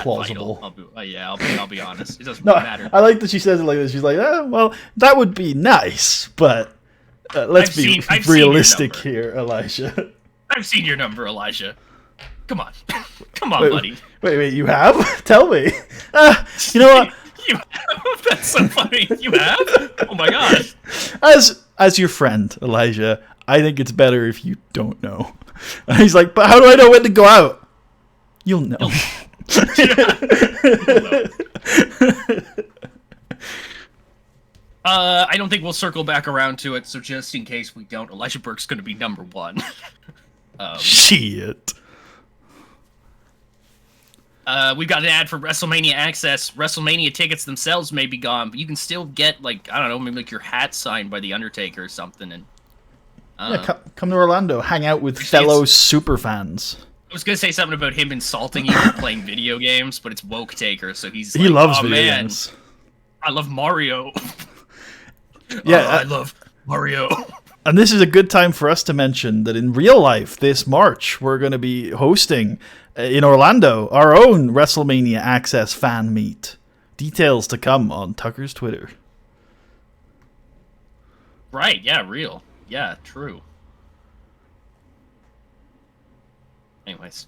plausible. Vital. I'll be honest. It doesn't No, matter. I like that she says it like this. She's like, well, that would be nice, but let's be realistic here, Elijah. I've seen your number, Elijah. Come on. Come on, buddy. Wait, you have? Tell me. You know what? You have? That's so funny. You have? Oh my gosh. As your friend, Elijah, I think it's better if you don't know. And he's like, but how do I know when to go out? You'll know. I don't think we'll circle back around to it, so just in case we don't, Elijah Burke's going to be number one. Shit. We've got an ad for WrestleMania Access. WrestleMania tickets themselves may be gone, but you can still get, like, I don't know, maybe like your hat signed by The Undertaker or something. And come to Orlando, hang out with fellow super fans. I was gonna say something about him insulting you for playing video games, but it's Woke Taker, so he loves video games. I love Mario. Yeah, I love Mario. And this is a good time for us to mention that in real life, this March, we're going to be hosting in Orlando our own WrestleMania Access fan meet. Details to come on Tucker's Twitter. Right, yeah, real. Yeah, true. Anyways.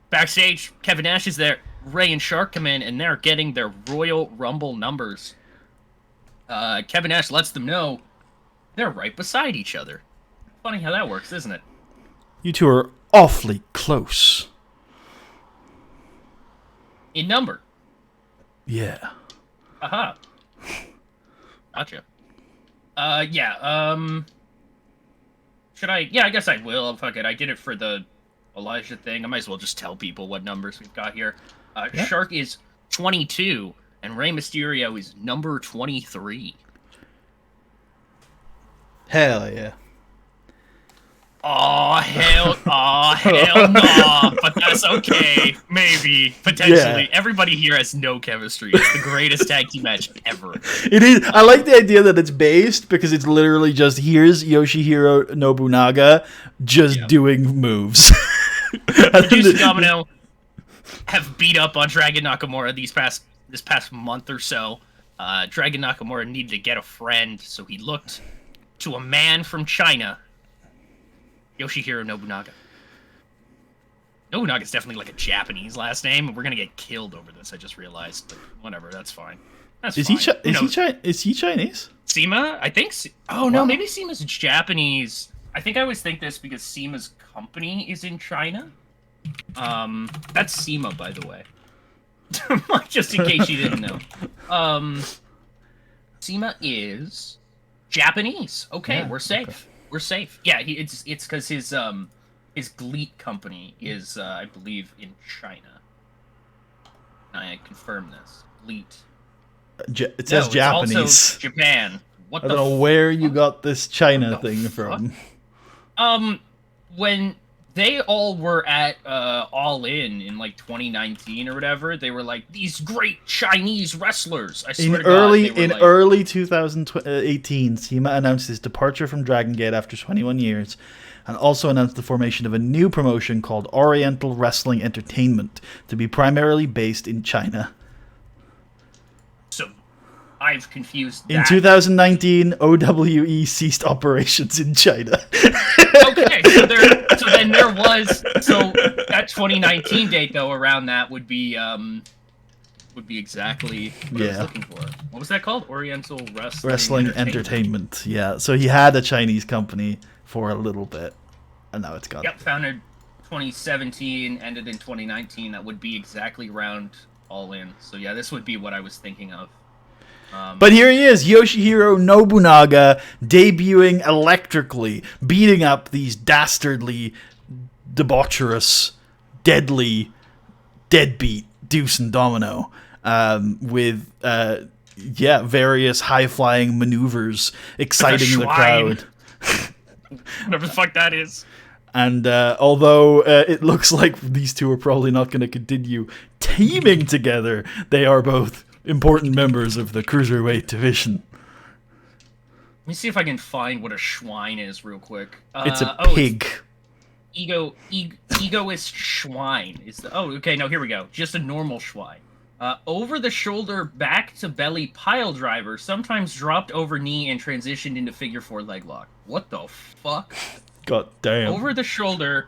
Backstage, Kevin Nash is there. Ray and Shark come in, and they're getting their Royal Rumble numbers. Kevin Nash lets them know they're right beside each other. Funny how that works, isn't it? You two are awfully close. In number. Yeah. Aha. Gotcha. Should I? Yeah, I guess I will. Fuck it. I did it for the Elijah thing. I might as well just tell people what numbers we've got here. Yeah. Shark is 22, and Rey Mysterio is number 23. Hell yeah. Oh hell no! But that's okay. Maybe potentially. Yeah. Everybody here has no chemistry. It's the greatest tag team match ever. It is. I like the idea that it's based because it's literally just here's Yoshihiro Nobunaga just doing moves. Juicy Domino have beat up on Dragon Nakamura this past month or so. Dragon Nakamura needed to get a friend, so he looked to a man from China, Yoshihiro Nobunaga. Nobunaga's definitely like a Japanese last name, and we're gonna get killed over this. I just realized, but whatever, that's fine. That's Is fine. Is he Chinese? Sema? I think. Oh no, maybe Sema's Japanese. I think I always think this because Sema's company is in China. That's Sema, by the way. Just in case you didn't know. Sema is Japanese. Okay, Yeah, we're safe. okay. We're safe. Yeah, it's because his GLEAT company is I believe in China. I confirm this. GLEAT. It says Japanese. It's also Japan. What I don't know where you got this China thing from. When they all were at All In like 2019 or whatever, they were like these great Chinese wrestlers. I swear to God, they were early 2018, Sema announced his departure from Dragon Gate after 21 years, and also announced the formation of a new promotion called Oriental Wrestling Entertainment to be primarily based in China. So I've confused that. In 2019, OWE ceased operations in China. Okay, so that 2019 date though around that would be exactly what I was looking for. What was that called? Oriental Wrestling Entertainment. Yeah, so he had a Chinese company for a little bit, and now it's gone. Yep, founded 2017, ended in 2019. That would be exactly around All In. So yeah, this would be what I was thinking of. But here he is, Yoshihiro Nobunaga, debuting electrically, beating up these dastardly, debaucherous, deadly, deadbeat Deuce and Domino, with various high-flying maneuvers, exciting the crowd. Whatever the fuck that is. And although it looks like these two are probably not going to continue teaming together, they are both important members of the Cruiserweight division. Let me see if I can find what a Schwein is real quick. It's a pig. Egoist Schwein is the. Oh, okay. No, here we go. Just a normal Schwein. Over the shoulder, back to belly pile driver, sometimes dropped over knee and transitioned into figure 4 leg lock. What the fuck? God damn. Over the shoulder,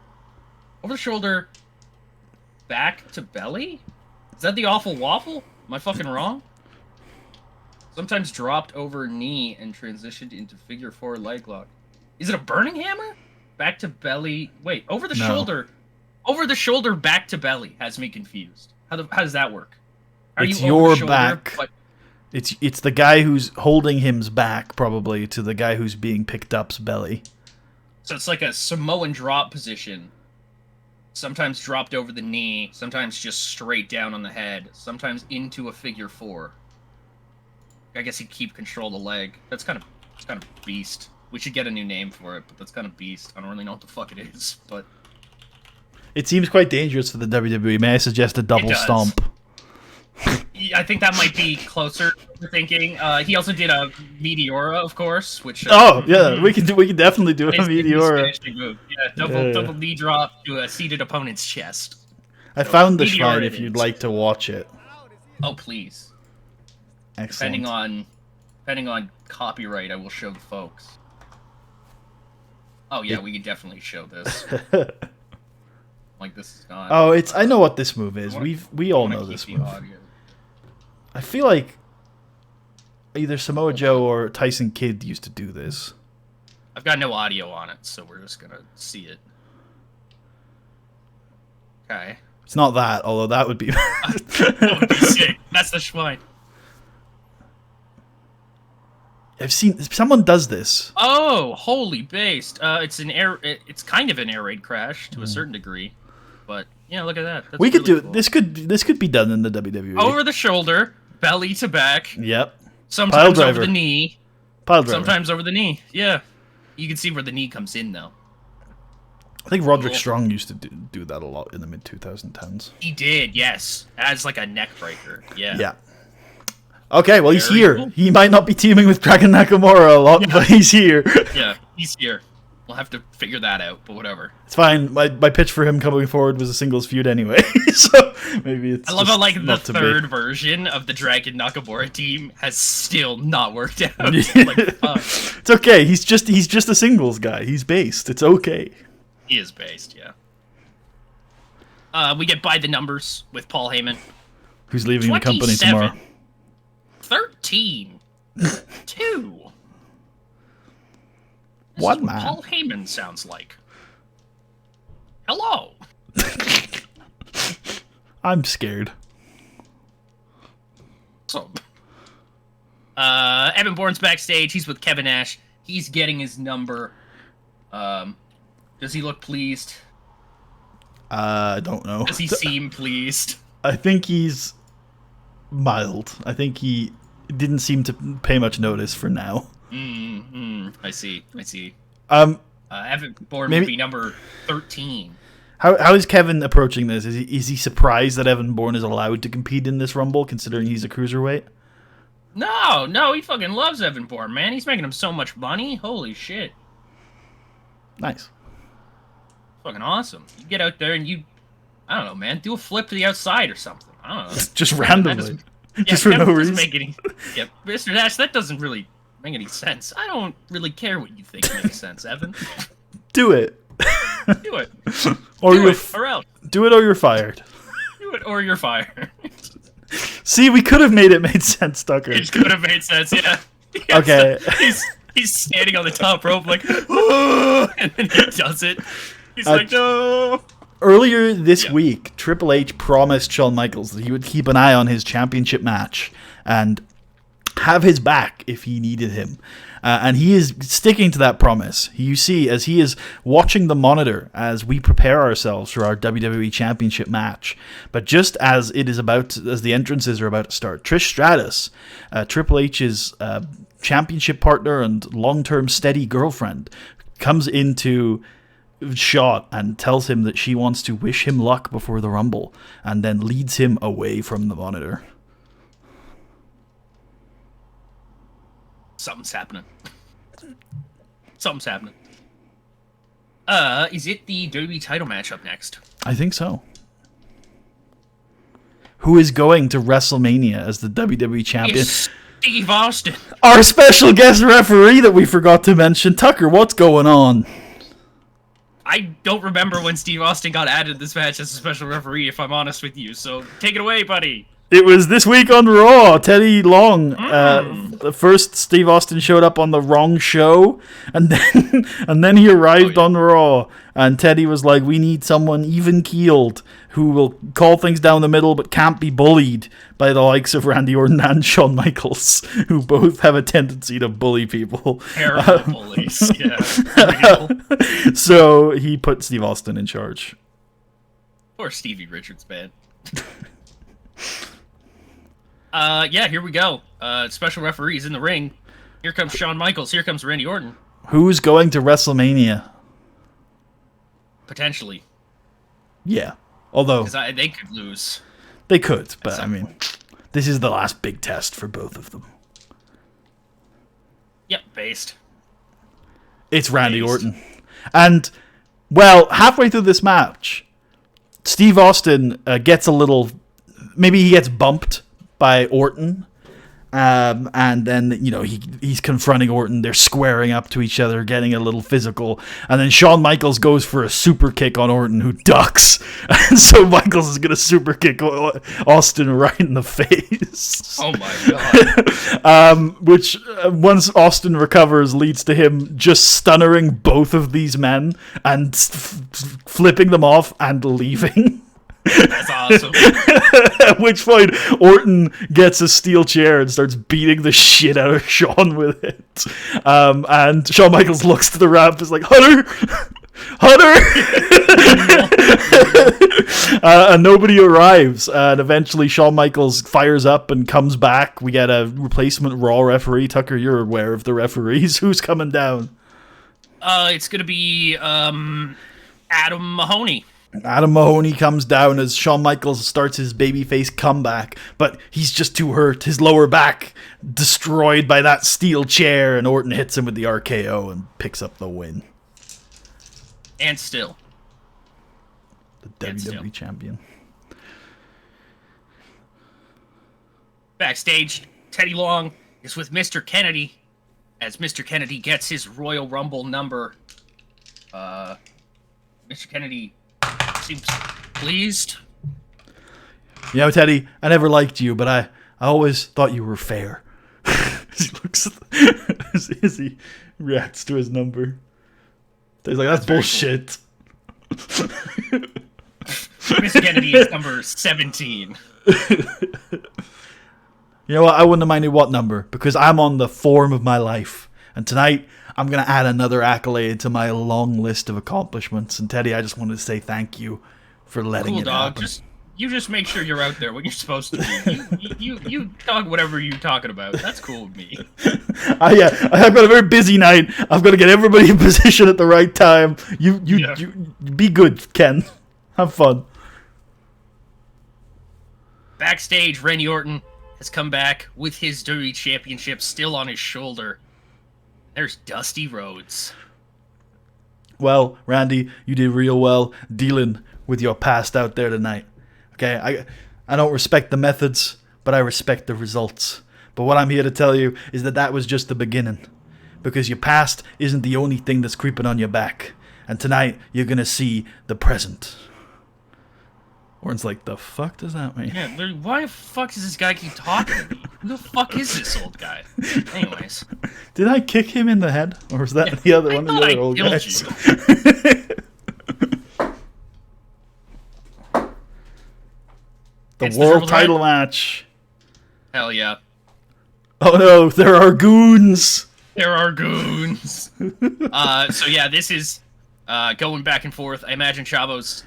back to belly? Is that the awful waffle? Am I fucking wrong? Sometimes dropped over knee and transitioned into figure 4 leg lock. Is it a burning hammer? Back to belly. Wait, over the shoulder. Over the shoulder, back to belly has me confused. How does that work? It's your back. But... It's the guy who's holding him's back, probably, to the guy who's being picked up's belly. So it's like a Samoan drop position. Sometimes dropped over the knee, sometimes just straight down on the head, sometimes into a figure 4. I guess he'd keep control of the leg. It's kind of beast. We should get a new name for it, but that's kind of beast. I don't really know what the fuck it is, but it seems quite dangerous for the WWE. May I suggest a double stomp? I think that might be closer to thinking. He also did a Meteora, of course, which we can definitely do a Meteora. Yeah, double knee drop to a seated opponent's chest. I found the shrine if you'd like to watch it. Oh, please. Excellent. Depending on copyright, I will show the folks. Oh yeah, we could definitely show this. Like this is not. Oh, it's. I know what this move is. We all know this move. Audio. I feel like either Samoa Joe or Tyson Kidd used to do this. I've got no audio on it, so we're just gonna see it. Okay. It's not that, although that would be. That would be sick. That's the Schwein. I've seen someone does this. Oh, holy based. It's kind of an air raid crash to a certain degree, but yeah, look at that. That's We could really do cool. this could be done in the WWE. Over the shoulder, belly to back. Yep. Sometimes over the knee. Pile driver. Sometimes over the knee. Yeah. You can see where the knee comes in though. I think Roderick Strong used to do that a lot in the mid 2010s. He did, yes. As like a neck breaker. Yeah. Yeah. Okay, well, he's Very here. cool. He might not be teaming with Dragon Nakamura a lot, but he's here. Yeah, he's here. We'll have to figure that out, but whatever. It's fine. My pitch for him coming forward was a singles feud anyway, so maybe it's. I love how like the not to be. third version of the Dragon Nakamura team has still not worked out. Like, fuck. It's okay. He's just a singles guy. He's based. It's okay. He is based, yeah. We get by the numbers with Paul Heyman. Who's leaving the company tomorrow? 13. 2. What man? Paul Heyman sounds like. Hello. I'm scared. So, Evan Bourne's backstage. He's with Kevin Nash. He's getting his number. Does he look pleased? I don't know. Does he seem pleased? I think he's mild. I think he didn't seem to pay much notice for now. I see. Evan Bourne will be number 13. How is Kevin approaching this? Is he surprised that Evan Bourne is allowed to compete in this Rumble, considering he's a cruiserweight? No, he fucking loves Evan Bourne, man. He's making him so much money. Holy shit. Nice. Fucking awesome. You get out there and I don't know, man, do a flip to the outside or something. I don't know. Just randomly. Yeah, Just for no reason. Yeah, Mr. Nash, that doesn't really make any sense. I don't really care what you think makes sense, Evan. Do it. Do it. Or do you're it, or else. Do it or you're fired. Do it or you're fired. See, we could have made sense, Tucker. It could have made sense, yeah. Okay. He's standing on the top rope like, oh, and then he does it. He's like, no. Earlier this week, Triple H promised Shawn Michaels that he would keep an eye on his championship match and have his back if he needed him. And he is sticking to that promise. You see, as he is watching the monitor as we prepare ourselves for our WWE Championship match. But just as as the entrances are about to start, Trish Stratus, Triple H's championship partner and long-term steady girlfriend, comes into shot and tells him that she wants to wish him luck before the Rumble, and then leads him away from the monitor. Something's happening. Is it the WWE title match up next? I think so. Who is going to WrestleMania as the WWE champion? It's Steve Austin. Our special guest referee that we forgot to mention. Tucker, what's going on? I don't remember when Steve Austin got added to this match as a special referee, if I'm honest with you. So take it away, buddy. It was this week on Raw. Teddy Long. First, Steve Austin showed up on the wrong show, and then he arrived on Raw. And Teddy was like, "We need someone even-keeled who will call things down the middle, but can't be bullied by the likes of Randy Orton and Shawn Michaels, who both have a tendency to bully people." Terrible bullies. Yeah. So he put Steve Austin in charge. Or Stevie Richards, man. Here we go. Special referees in the ring. Here comes Shawn Michaels. Here comes Randy Orton. Who's going to WrestleMania? Potentially. Yeah. Although Because they could lose. they could, but I mean, this is the last big test for both of them. Yep, based. It's Randy Orton. And, well, halfway through this match, Steve Austin gets a little... Maybe he gets bumped by Orton. And then, he's confronting Orton. They're squaring up to each other, getting a little physical. And then Shawn Michaels goes for a super kick on Orton, who ducks. And so Michaels is going to super kick Austin right in the face. Oh my god. Which, once Austin recovers, leads to him just stunnering both of these men and flipping them off and leaving. That's awesome. At which point, Orton gets a steel chair and starts beating the shit out of Shawn with it. And Shawn Michaels looks to the ramp, is like, Hunter! And nobody arrives. And eventually, Shawn Michaels fires up and comes back. We get a replacement Raw referee. Tucker, you're aware of the referees. Who's coming down? It's going to be Adam Mahoney. Adam Mahoney comes down as Shawn Michaels starts his babyface comeback, but he's just too hurt. His lower back destroyed by that steel chair, and Orton hits him with the RKO and picks up the win. And still. The WWE champion. Backstage, Teddy Long is with Mr. Kennedy as Mr. Kennedy gets his Royal Rumble number. Mr. Kennedy seems pleased. Teddy, I never liked you, but I always thought you were fair. He looks as he reacts to his number. He's like, that's bullshit. Mr. Kennedy is number 17. You know what? I wouldn't have minded what number, because I'm on the form of my life. And tonight, I'm going to add another accolade to my long list of accomplishments. And Teddy, I just wanted to say thank you for letting it happen. You just make sure you're out there when you're supposed to be. You talk whatever you're talking about. That's cool with me. I've got a very busy night. I've got to get everybody in position at the right time. You be good, Ken. Have fun. Backstage, Randy Orton has come back with his WWE Championship still on his shoulder. There's Dusty Rhodes. Well, Randy, you did real well dealing with your past out there tonight. Okay, I don't respect the methods, but I respect the results. But what I'm here to tell you is that was just the beginning. Because your past isn't the only thing that's creeping on your back. And tonight, you're going to see the present. Orton's like, the fuck does that mean? Yeah, why the fuck does this guy keep talking to me? Who the fuck is this old guy? Anyways. Did I kick him in the head? Or was that the other one of the other old guys? The world title match. Hell yeah. Oh no, there are goons. There are goons. So yeah, this is going back and forth. I imagine Chavo's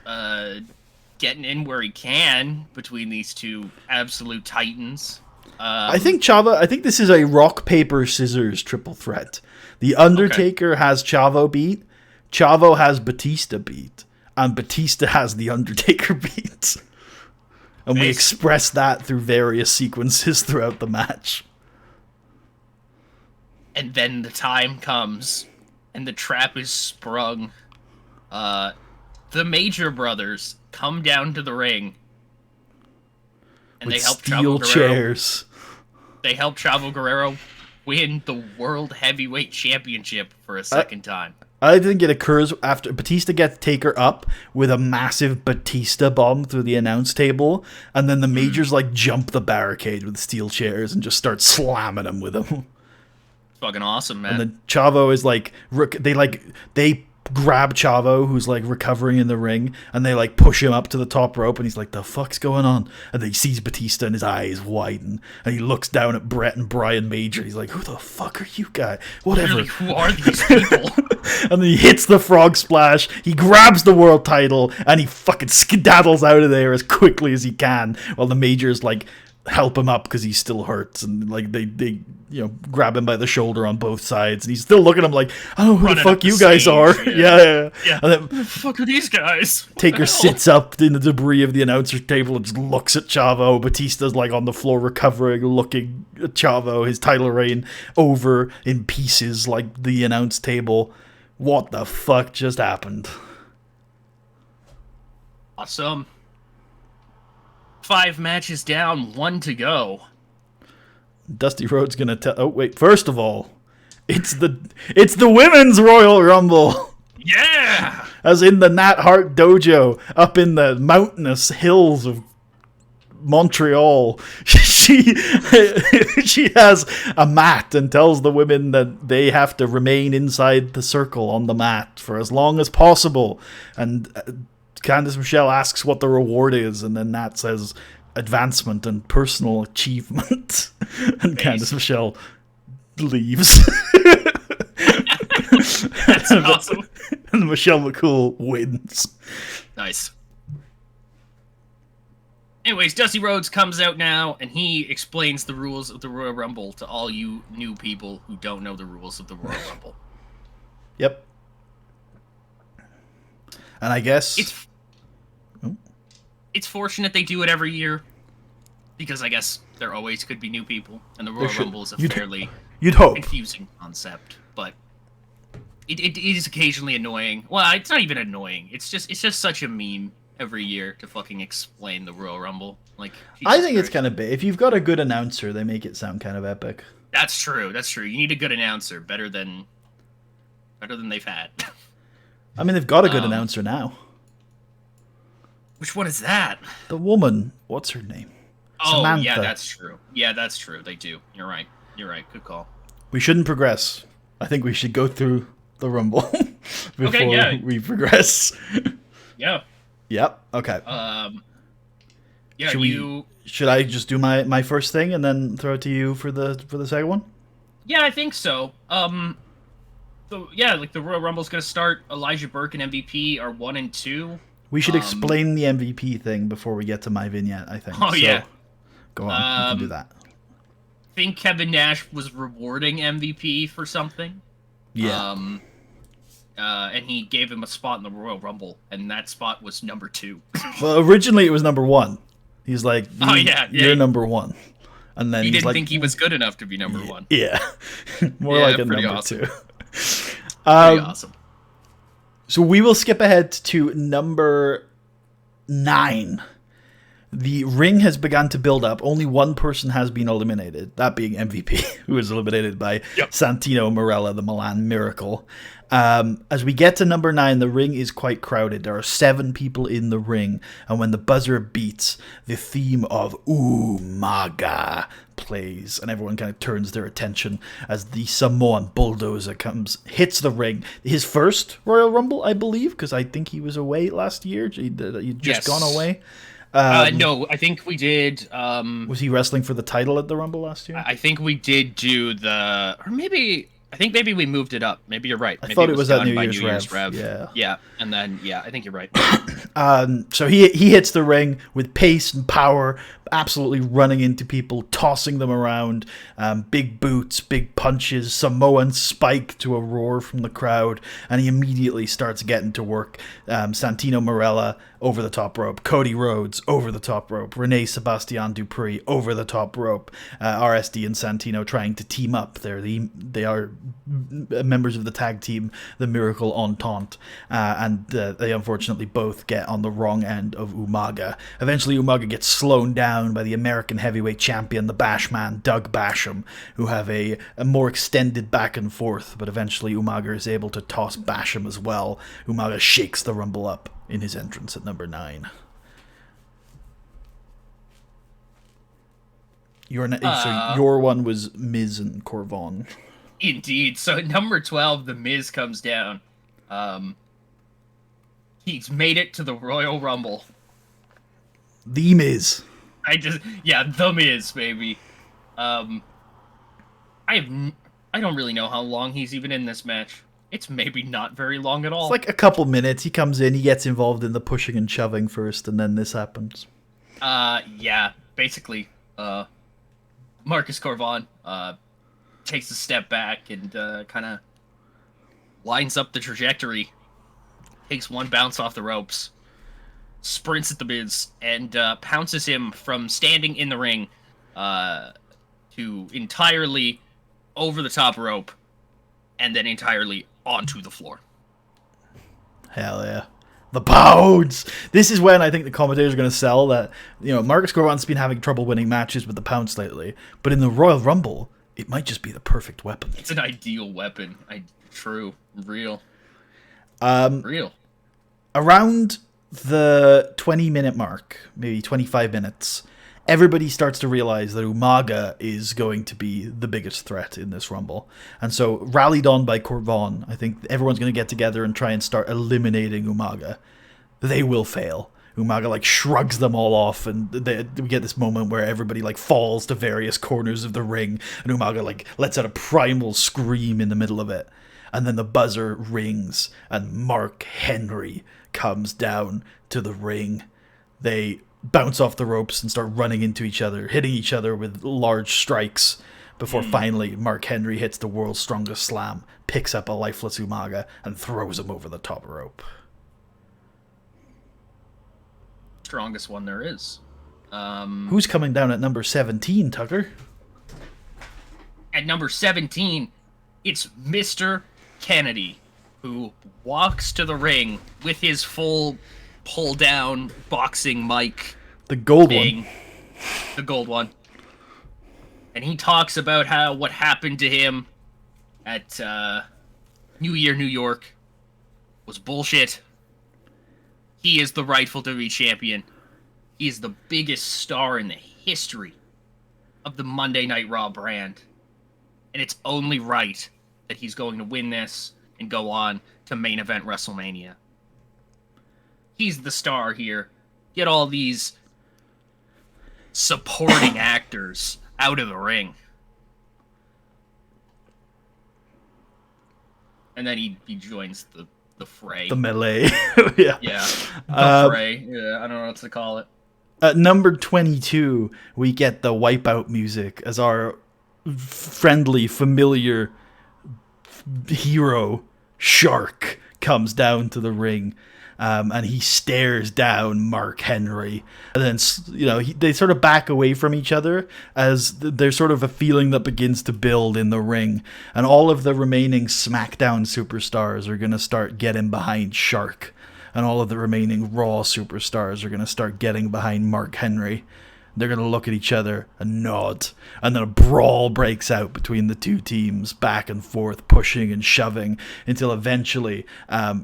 getting in where he can between these two absolute titans. I think this is a rock, paper, scissors triple threat. The Undertaker has Chavo beat, Chavo has Batista beat, and Batista has the Undertaker beat. And we express that through various sequences throughout the match. And then the time comes, and the trap is sprung. The Major Brothers come down to the ring, and with they help steel Chavo Guerrero. chairs. They help Chavo Guerrero win the World Heavyweight Championship for a second time. I think it occurs after Batista gets Taker up with a massive Batista bomb through the announce table, and then the Majors jump the barricade with steel chairs and just start slamming him with them. It's fucking awesome, man. And then Chavo is they grab Chavo, who's recovering in the ring, and they push him up to the top rope, and he's like, the fuck's going on? And then he sees Batista and his eyes widen, and he looks down at Brett and Brian Major. He's like, who the fuck are you guys? Whatever. Really, who are these people? And then he hits the frog splash, he grabs the world title, and he fucking skedaddles out of there as quickly as he can, while the Majors help him up because he still hurts, and they grab him by the shoulder on both sides, and he's still looking at him like, I don't know who the fuck you guys are. Yeah. And then, who the fuck are these guys? Taker sits up in the debris of the announcer's table and just looks at Chavo. Batista's on the floor recovering, looking at Chavo, his title reign over in pieces like the announce table. What the fuck just happened? Awesome. 5 matches down, 1 to go. Dusty Rhodes gonna tell. Oh wait! First of all, it's the women's Royal Rumble, Yeah. as in the Nat Hart dojo up in the mountainous hills of Montreal. She has a mat and tells the women that they have to remain inside the circle on the mat for as long as possible. And Candice Michelle asks what the reward is, and then Nat says advancement and personal achievement. And Candice Michelle leaves. That's awesome. And Michelle McCool wins. Nice. Anyways, Dusty Rhodes comes out now, and he explains the rules of the Royal Rumble to all you new people who don't know the rules of the Royal Rumble. Yep. And I guess it's fortunate they do it every year, because I guess there always could be new people, and the Royal Rumble is a fairly you'd hope confusing concept, but it is occasionally annoying. Well, it's not even annoying. It's just such a meme every year to fucking explain the Royal Rumble. Like, I think it's kind of big. If you've got a good announcer, they make it sound kind of epic. That's true. That's true. You need a good announcer, better than they've had. I mean, they've got a good announcer now. Which one is that? The woman. What's her name? Oh, Samantha. yeah, that's true. Yeah, that's true. They do. You're right. Good call. We shouldn't progress. I think we should go through the Rumble before we progress. Yeah. Yep. Okay. Yeah. Should I just do my first thing and then throw it to you for the second one? Yeah, I think so. The Royal Rumble's gonna start. Elijah Burke and MVP are 1 and 2. We should explain the MVP thing before we get to my vignette, I think. Oh, yeah. Go on. You can do that. I think Kevin Nash was rewarding MVP for something. Yeah. And he gave him a spot in the Royal Rumble, and that spot was number 2. Well, originally it was number 1. He's like, you're number 1. And then he didn't think he was good enough to be number 1. Yeah. More like a number awesome. 2. Pretty awesome. So we will skip ahead to number 9. The ring has begun to build up. Only one person has been eliminated, that being MVP, who was eliminated by Santino Marella, the Milan Miracle. As we get to number 9, the ring is quite crowded. There are 7 people in the ring, and when the buzzer beats, the theme of Umaga plays, and everyone kind of turns their attention as the Samoan Bulldozer hits the ring. His first Royal Rumble, I believe, because I think he was away last year. He'd just gone away. No, I think we did. Was he wrestling for the title at the Rumble last year? I think we did do I think maybe we moved it up. Maybe you're right. Maybe I thought it was at New Year's Year's Rev. Yeah. And then, I think you're right. So he hits the ring with pace and power, absolutely running into people, tossing them around. Big boots, big punches, Samoan spike to a roar from the crowd, and he immediately starts getting to work. Santino Marella over the top rope, Cody Rhodes over the top rope, Renee Sebastian Dupree over the top rope, RSD and Santino trying to team up. They are members of the tag team, the Miracle Entente, and they unfortunately both get on the wrong end of Umaga. Eventually Umaga gets slowed down by the American heavyweight champion, the Bashman, Doug Basham, who have a more extended back and forth, but eventually Umaga is able to toss Basham as well. Umaga shakes the Rumble up in his entrance at number 9. So your one was Miz and Corvon. Indeed. So at number 12, the Miz comes down. He's made it to the Royal Rumble. The Miz. The Miz, baby. I don't really know how long he's even in this match. It's maybe not very long at all. It's like a couple minutes. He comes in, he gets involved in the pushing and shoving first, and then this happens. Basically, Marcus Corvon takes a step back and kind of lines up the trajectory, takes one bounce off the ropes, sprints at the Miz, and pounces him from standing in the ring to entirely over the top rope and then entirely onto the floor. Hell yeah. The pounds. This is when I think the commentators are going to sell that, Marcus Gorban's been having trouble winning matches with the pounds lately, but in the Royal Rumble, it might just be the perfect weapon. It's an ideal weapon. True. Real. Real. Around the 20-minute mark, maybe 25 minutes, everybody starts to realize that Umaga is going to be the biggest threat in this Rumble. And so, rallied on by Kurt Vaughn, I think everyone's going to get together and try and start eliminating Umaga. They will fail. Umaga, shrugs them all off, and we get this moment where everybody, falls to various corners of the ring, and Umaga, lets out a primal scream in the middle of it. And then the buzzer rings, and Mark Henry comes down to the ring. They bounce off the ropes and start running into each other, hitting each other with large strikes, before finally Mark Henry hits the world's strongest slam, picks up a lifeless Umaga, and throws him over the top rope. Strongest one there is. Who's coming down at number 17, Tucker? At number 17, it's Mr. Kennedy, who walks to the ring with his full pull-down boxing mic. The gold thing. one. The gold one. And he talks about what happened to him at New Year, New York was bullshit. He is the rightful WWE champion. He is the biggest star in the history of the Monday Night Raw brand. And it's only right that he's going to win this and go on to main event WrestleMania. He's the star here. Get all these supporting actors out of the ring. And then he joins the fray. The melee. Yeah. Yeah. The fray. Yeah, I don't know what to call it. At number 22, we get the Wipeout music as our friendly, familiar hero, Shark, comes down to the ring. And he stares down Mark Henry. And then, they sort of back away from each other as there's sort of a feeling that begins to build in the ring. And all of the remaining SmackDown superstars are going to start getting behind Shark. And all of the remaining Raw superstars are going to start getting behind Mark Henry. They're going to look at each other and nod. And then a brawl breaks out between the two teams, back and forth, pushing and shoving, until eventually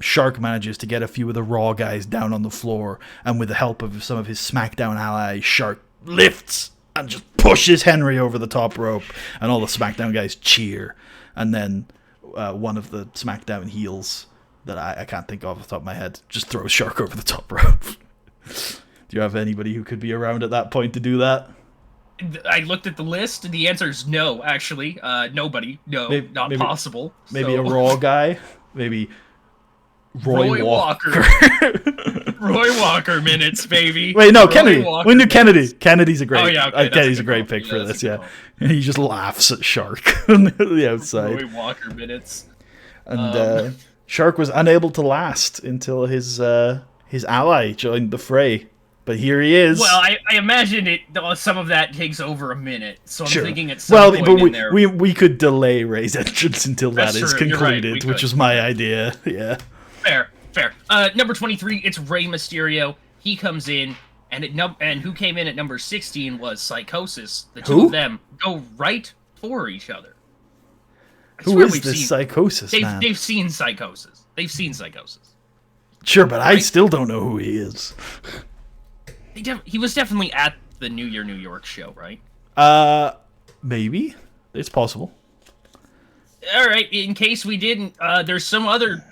Shark manages to get a few of the Raw guys down on the floor. And with the help of some of his SmackDown allies, Shark lifts and just pushes Henry over the top rope. And all the SmackDown guys cheer. And then one of the SmackDown heels that I can't think of off the top of my head just throws Shark over the top rope. Do you have anybody who could be around at that point to do that? I looked at the list, and the answer is no, actually. Nobody. No, not possible. Maybe a Raw guy? Maybe Roy Walker. Roy Walker minutes, baby. Wait, no, Roy Kennedy. Walker We knew minutes. Kennedy. Kennedy's a great. Oh, yeah, okay, Kennedy's a great call. pick for this, a yeah. call. And he just laughs at Shark on the outside. Roy Walker minutes. And Shark was unable to last until his ally joined the fray. But here he is. Well, I imagine some of that takes over a minute, so I'm thinking at some point but in there. we could delay Ray's entrance until That's that is true, you're right, concluded, we which could. was my idea. Yeah. Fair. Number 23, it's Rey Mysterio. He comes in, and who came in at number 16 was Psychosis. The two of them go right for each other. Who is this Psychosis man? They've seen Psychosis. Sure, but I still don't know who he is. He was definitely at the New Year, New York show, right? Maybe. It's possible. All right, in case we didn't, there's some other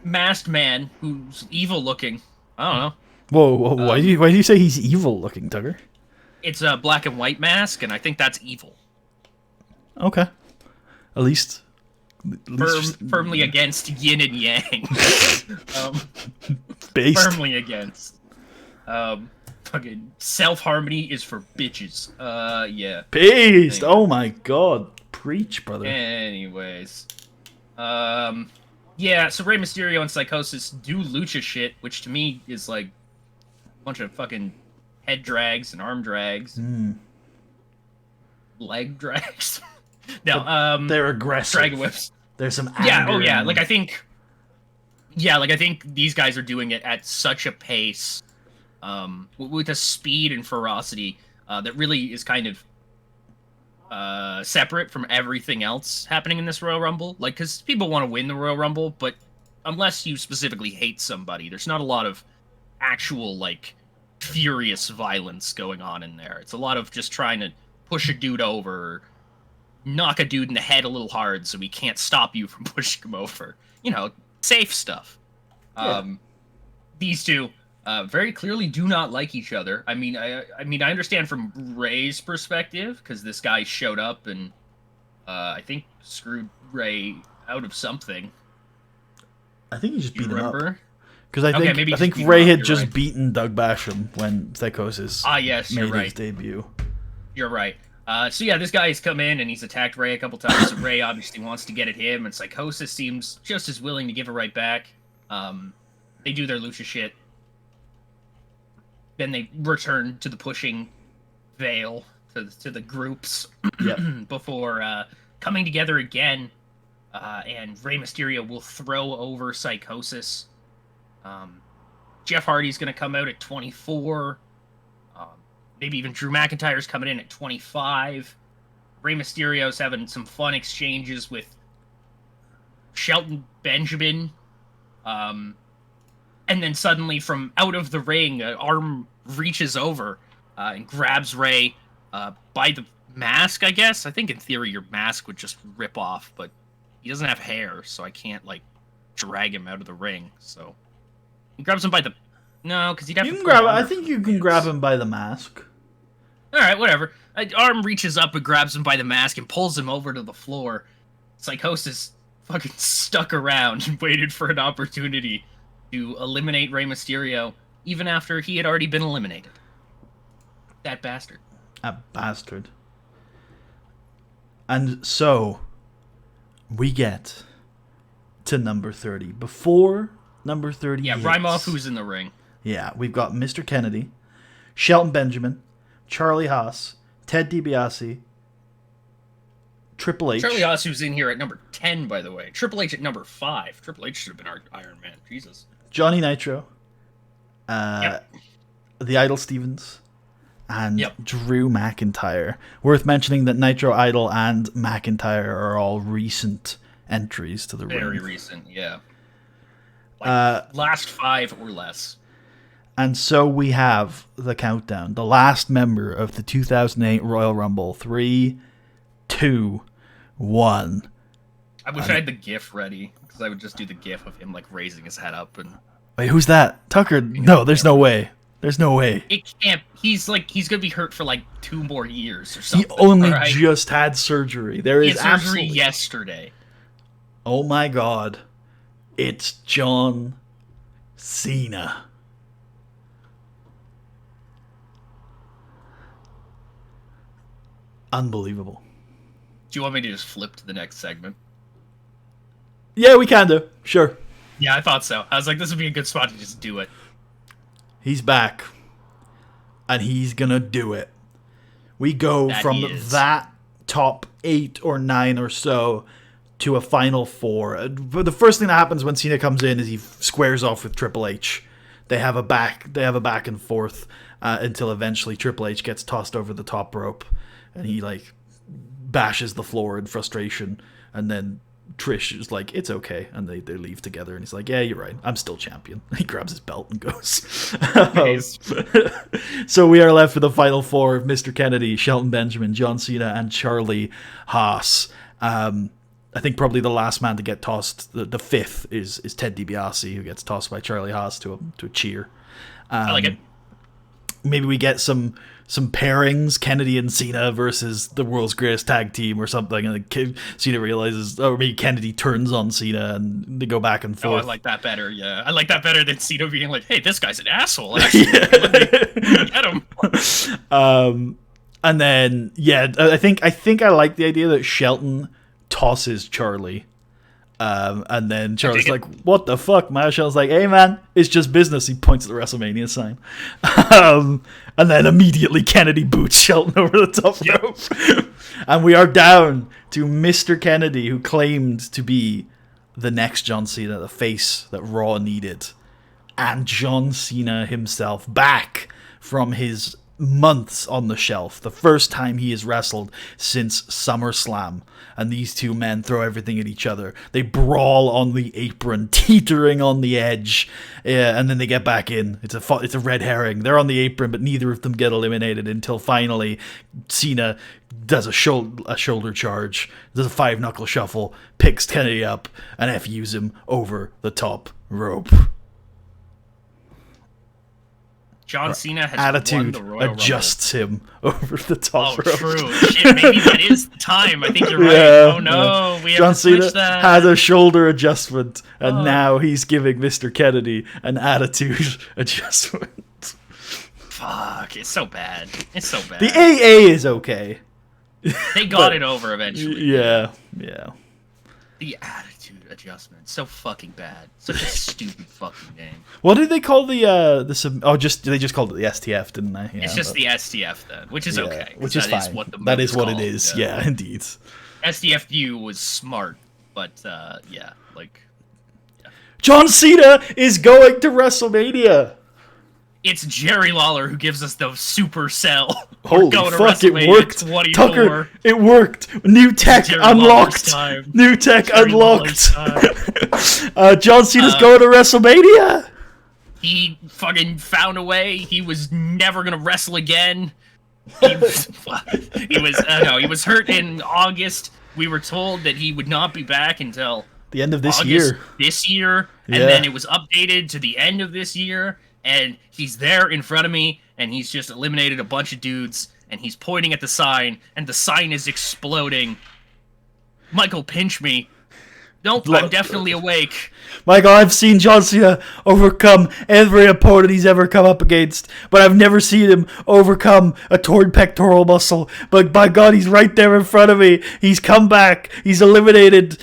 masked man who's evil looking. I don't know. Whoa, why do you say he's evil looking, Tugger? It's a black and white mask, and I think that's evil. Okay. At least firmly against yin and yang. Based. Firmly against. Fucking self-harmony is for bitches. Yeah. Based! Oh my god. Preach, brother. Anyways. Yeah, so Rey Mysterio and Psychosis do lucha shit, which to me is like a bunch of fucking head drags and arm drags. Leg drags. No, they're aggressive. Dragon whips. There's some Yeah, anger oh yeah, in like them. I think Yeah, like I think these guys are doing it at such a pace, with a speed and ferocity that really is kind of separate from everything else happening in this Royal Rumble. Like, because people want to win the Royal Rumble, but unless you specifically hate somebody, there's not a lot of actual like furious violence going on in there. It's a lot of just trying to push a dude over, or knock a dude in the head a little hard so he can't stop you from pushing him over. Safe stuff. Yeah. These two very clearly do not like each other. I mean, I understand from Ray's perspective because this guy showed up and I think screwed Ray out of something. I think he just beat him up. Because Maybe I think Ray had just beaten Doug Basham when Psychosis made his debut. You're right. So yeah, this guy has come in and he's attacked Ray a couple times. So Ray obviously wants to get at him, and Psychosis seems just as willing to give it right back. They do their lucha shit. Then they return to the pushing veil to the groups before coming together again. And Rey Mysterio will throw over Psychosis. Jeff Hardy's going to come out at 24. Maybe even Drew McIntyre's coming in at 25. Rey Mysterio's having some fun exchanges with Shelton Benjamin. And then suddenly from out of the ring, an arm reaches over and grabs Rey by the mask, I guess. I think in theory your mask would just rip off, but he doesn't have hair, so I can't, drag him out of the ring. So he grabs him by the... No, because he'd have to... I think you can grab him by the mask. Alright, whatever. Arm reaches up and grabs him by the mask and pulls him over to the floor. Psychosis fucking stuck around and waited for an opportunity to eliminate Rey Mysterio, even after he had already been eliminated. That bastard. That bastard. And so, we get to number 30. Before number 30 Yeah, rhyme off who's in the ring. Yeah, we've got Mr. Kennedy, Shelton Benjamin, Charlie Haas, Ted DiBiase, Triple H. Charlie Haas, who's in here at number 10, by the way. Triple H at number 5. Triple H should have been our Iron Man. Jesus. Johnny Nitro, the Idol Stevens, and Drew McIntyre. Worth mentioning that Nitro, Idol, and McIntyre are all recent entries to the ring. Very recent, yeah. Last 5 or less. And so we have the countdown. The last member of the 2008 Royal Rumble. 3, 2, 1. I wish I had the GIF ready, because I would just do the GIF of him raising his head up and... Wait, who's that? Tucker? No, there's no way. There's no way. It can't. He's gonna be hurt for 2 more years or something. He only just had surgery. There is surgery yesterday. Oh my god. It's John Cena. Unbelievable. Do you want me to just flip to the next segment? Yeah, we can do. Sure. Yeah, I thought so. I was like, this would be a good spot to just do it. He's back. And he's gonna do it. We go from that top 8 or 9 or so to a final 4. But the first thing that happens when Cena comes in is he squares off with Triple H. They have a back and forth until eventually Triple H gets tossed over the top rope. And he bashes the floor in frustration, and then Trish is like, it's okay, and they leave together, and he's like, yeah, you're right, I'm still champion. He grabs his belt and goes. So we are left with the final 4 of Mr. Kennedy, Shelton Benjamin, John Cena, and Charlie Haas. I think probably the last man to get tossed, the 5th, is Ted DiBiase, who gets tossed by Charlie Haas to a cheer. I like it. Maybe we get some pairings, Kennedy and Cena versus the world's greatest tag team or something, and Cena realizes, or maybe Kennedy turns on Cena and they go back and forth. Oh, I like that better, yeah. I like that better than Cena being like, hey, this guy's an asshole, actually. Let me get him. And then, I think I like the idea that Shelton tosses Charlie. And then Charlie's like, what the fuck, man? Shelton's like, hey, man, it's just business. He points at the WrestleMania sign. And then immediately Kennedy boots Shelton over the top rope. And we are down to Mr. Kennedy, who claimed to be the next John Cena, the face that Raw needed, and John Cena himself back from his months on the shelf. The first time he has wrestled since SummerSlam. And these two men throw everything at each other. They brawl on the apron, teetering on the edge, and then they get back in. It's a red herring. They're on the apron, but neither of them get eliminated until finally Cena does a shoulder charge, does a 5-knuckle shuffle, picks Kennedy up, and FUs him over the top rope. John Cena has attitude won the Royal adjusts Rumble. him over the top rope. Oh, true. Shit, maybe that is the time. I think you're right. Yeah, Oh no, we John have to Cena switch that. had a shoulder adjustment, and now he's giving Mr. Kennedy an attitude adjustment. Fuck, it's so bad. It's so bad. The AA is okay. They got it over eventually. Yeah. The attitude adjustment, so fucking bad. Such a stupid fucking name. What did they call they just called it the STF, didn't they? Yeah, it's just the STF then, which is okay. Which is fine. That is what it is. Yeah, indeed. STFU was smart, but John Cena is going to WrestleMania. It's Jerry Lawler who gives us the super cell. Holy fuck, it worked. 24. Tucker, it worked. New tech unlocked. New tech unlocked. John Cena's going to WrestleMania. He fucking found a way. He was never going to wrestle again. He was hurt in August. We were told that he would not be back until the end of this August year. This year. And then it was updated to the end of this year. And he's there in front of me, and he's just eliminated a bunch of dudes, and he's pointing at the sign, and the sign is exploding. Michael, pinch me. Nope, I'm definitely awake. Michael, I've seen John Cena overcome every opponent he's ever come up against, but I've never seen him overcome a torn pectoral muscle. But by God, he's right there in front of me. He's come back. He's eliminated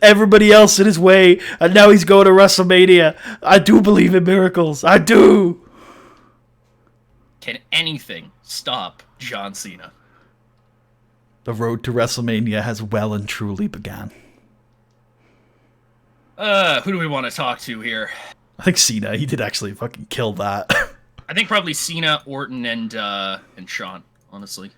everybody else in his way, and now he's going to WrestleMania. I do believe in miracles. I do. Can anything stop John Cena? The road to WrestleMania has well and truly begun. Who do we want to talk to here? I think Cena. He did actually fucking kill that. I think probably Cena, Orton, and Shawn, honestly.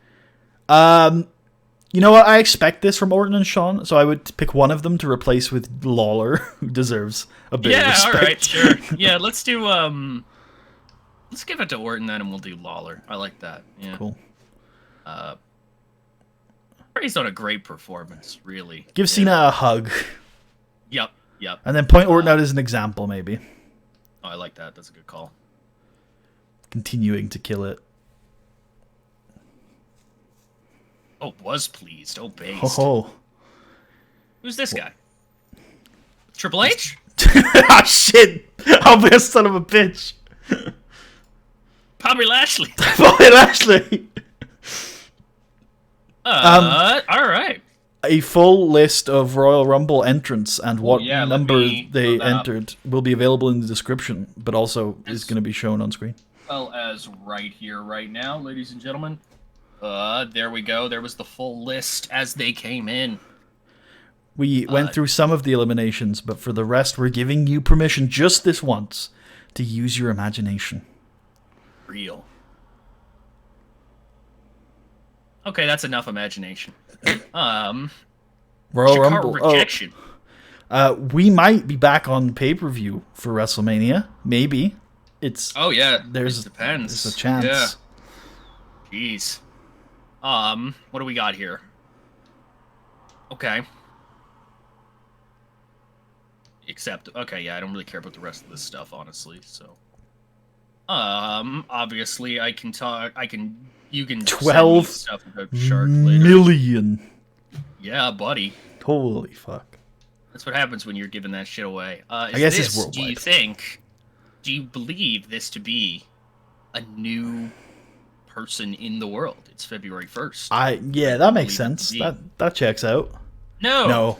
You know what? I expect this from Orton and Shawn, so I would pick one of them to replace with Lawler, who deserves a bit of respect. Yeah, alright, sure. Yeah, let's do, let's give it to Orton then, and we'll do Lawler. I like that. Yeah. Cool. He's done a great performance, really. Give Cena a hug. Yep. And then point Orton out as an example, maybe. Oh, I like that. That's a good call. Continuing to kill it. Oh, was pleased. Oh, based. Oh. Who's this guy? Triple H? Ah, shit! I'll be a son of a bitch. Bobby Lashley. Bobby Lashley. Alright. A full list of Royal Rumble entrants and what number they entered will be available in the description, but also is going to be shown on screen. Well as right here, right now, ladies and gentlemen. There we go. There was the full list as they came in. We went through some of the eliminations, but for the rest, we're giving you permission just this once to use your imagination. Real. Okay, that's enough imagination. Royal Rumble. Rejection. We might be back on pay-per-view for WrestleMania. Maybe. It's. Oh yeah. It depends. There's a chance. Yeah. Jeez. What do we got here? Okay. Okay, yeah, I don't really care about the rest of this stuff, honestly, so. Obviously, you can 12 send me stuff about Shark later. million. Yeah, buddy. Holy fuck. That's what happens when you're giving that shit away. I guess it's worldwide. Do you believe this to be a new person in the world? It's February 1st. Yeah, that makes sense. That checks out. No.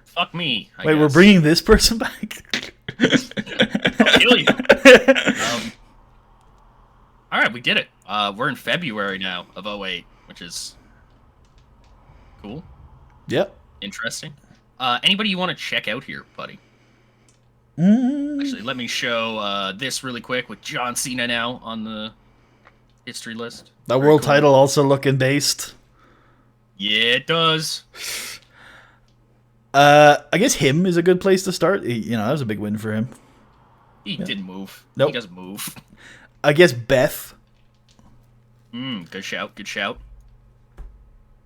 Fuck me. I guess. We're bringing this person back? I'll kill you. Alright, we did it. We're in February now of 08, which is cool. Yep. Interesting. Anybody you want to check out here, buddy? Actually, let me show this really quick with John Cena now on the history list. That Very world cool. title also looking based. Yeah, it does. I guess him is a good place to start. That was a big win for him. He didn't move. Nope. He doesn't move. I guess Beth. Good shout. Good shout.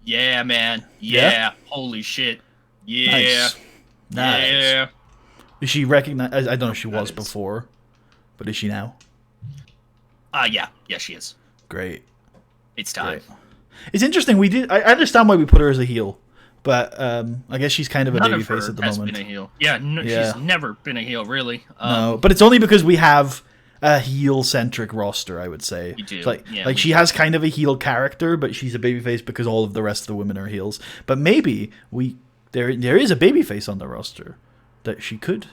Yeah, man. Yeah. Holy shit. Yeah. Nice. Yeah. Is she recognized? I don't know if she was is. before, but is she now? Yeah. Yeah, she is. Great. It's time. Great. It's interesting. I understand why we put her as a heel, but I guess she's kind of a None of babyface her at the has moment. been a heel. Yeah, Yeah. she's never been a heel, really. No, but it's only because we have a heel-centric roster, I would say. We do. It's like, Yeah, like we she has kind of a heel character, but she's a babyface because all of the rest of the women are heels. But maybe there is a babyface on the roster that she could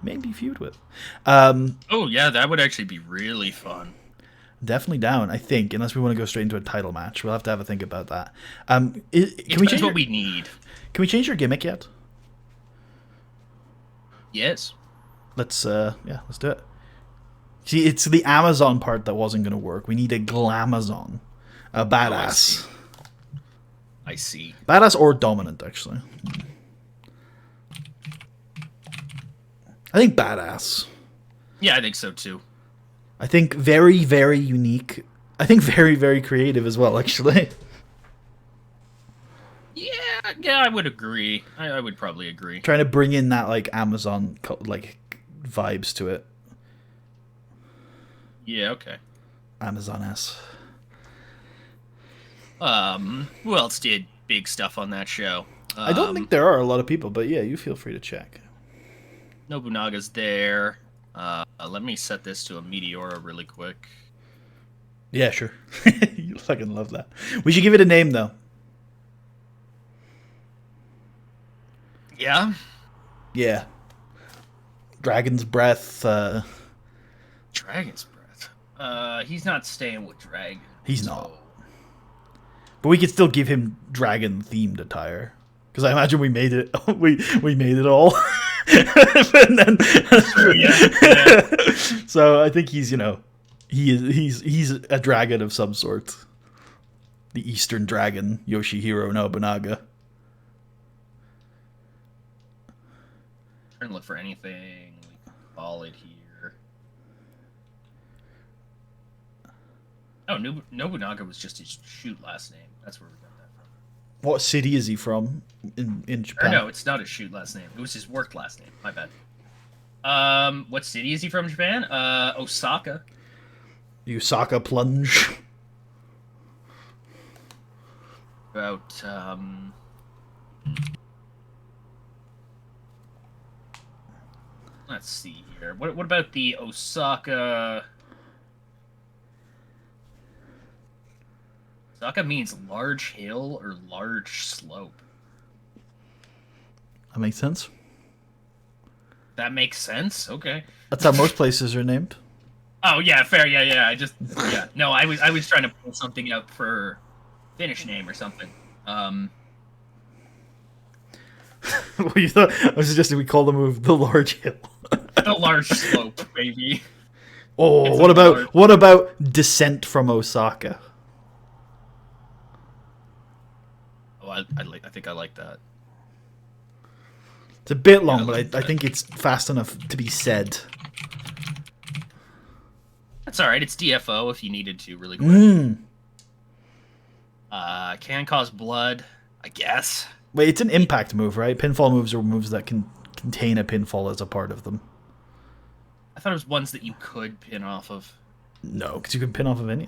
maybe feud with. Oh, yeah, that would actually be really fun. Definitely down, I think, unless we want to go straight into a title match. We'll have to have a think about that. Can we change what we need. Can we change your gimmick yet? Yes. Let's do it. See, it's the Amazon part that wasn't going to work. We need a glamazon, a badass. I see. Badass or dominant, actually. I think badass. Yeah, I think so too. I think very, very unique. I think very, very creative as well, actually. Yeah, I would agree. I would probably agree. Trying to bring in that like Amazon like vibes to it. Yeah, okay. Amazon-esque. Who else did big stuff on that show? I don't think there are a lot of people, but yeah, you feel free to check. Nobunaga's there. Let me set this to a Meteora really quick. Yeah, sure. You fucking love that. We should give it a name, though. Yeah? Yeah. Dragon's Breath. Dragon's Breath. He's not staying with Dragon. He's not. But we could still give him dragon-themed attire. Because I imagine we made it. we made it all. And then, Yeah. So I think he's he's a dragon of some sort. The Eastern Dragon, Yoshihiro Nobunaga. Trying to look for anything we can call it here. Oh, Nobunaga was just his shoot last name. That's where we got that from. What city is he from in Or Japan? no, it's not his shoot last name. It was his work last name. My bad. What city is he from, Japan? Osaka. The Osaka Plunge. About, let's see here. What about the Osaka... Osaka means large hill or large slope. That makes sense. That makes sense? Okay. That's how most places are named. Oh, yeah, fair. Yeah. Yeah. No, I was trying to pull something out for Finnish name or something. What you thought? I was suggesting we call the move the Large Hill. The large slope, baby. Oh, It's what about Descent from Osaka? Oh, I think I like that. It's a bit long, Yeah, but I think it's fast enough to be said. That's all right. It's DFO if you needed to really quick. Can cause blood, I guess. Wait, it's an impact move, right? Pinfall moves are moves that can contain a pinfall as a part of them. I thought it was ones that you could pin off of. No, because you can pin off of any.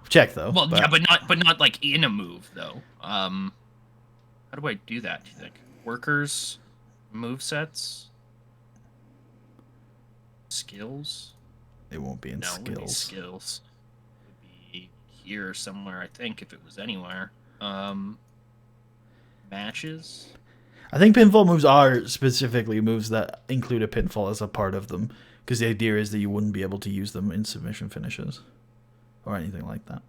Check though. Well, yeah, but not like in a move though. How do I do that? Do you think workers, move sets, skills? It won't be in No, it would be skills. skills. It would be here somewhere, I think, if it was anywhere. Matches. I think pinfall moves are specifically moves that include a pinfall as a part of them, because the idea is that you wouldn't be able to use them in submission finishes or anything like that.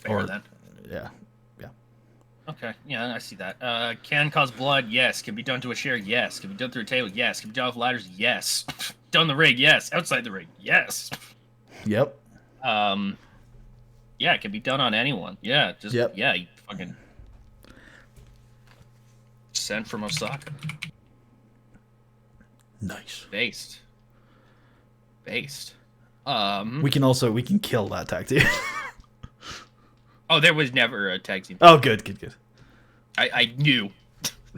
Fair Or- then. Yeah. Okay, yeah, I see that. Can cause blood? Yes. Can be done to a chair? Yes. Can be done through a table? Yes. Can be done with ladders? Yes. Done the ring? Yes. Outside the ring? Yes. Yep. Um, yeah, it can be done on anyone. Yeah, just Yep. yeah, you fucking sent from Osaka. Nice. Based. We can kill that tag team. Oh, there was never a tag team. Oh, good. I knew.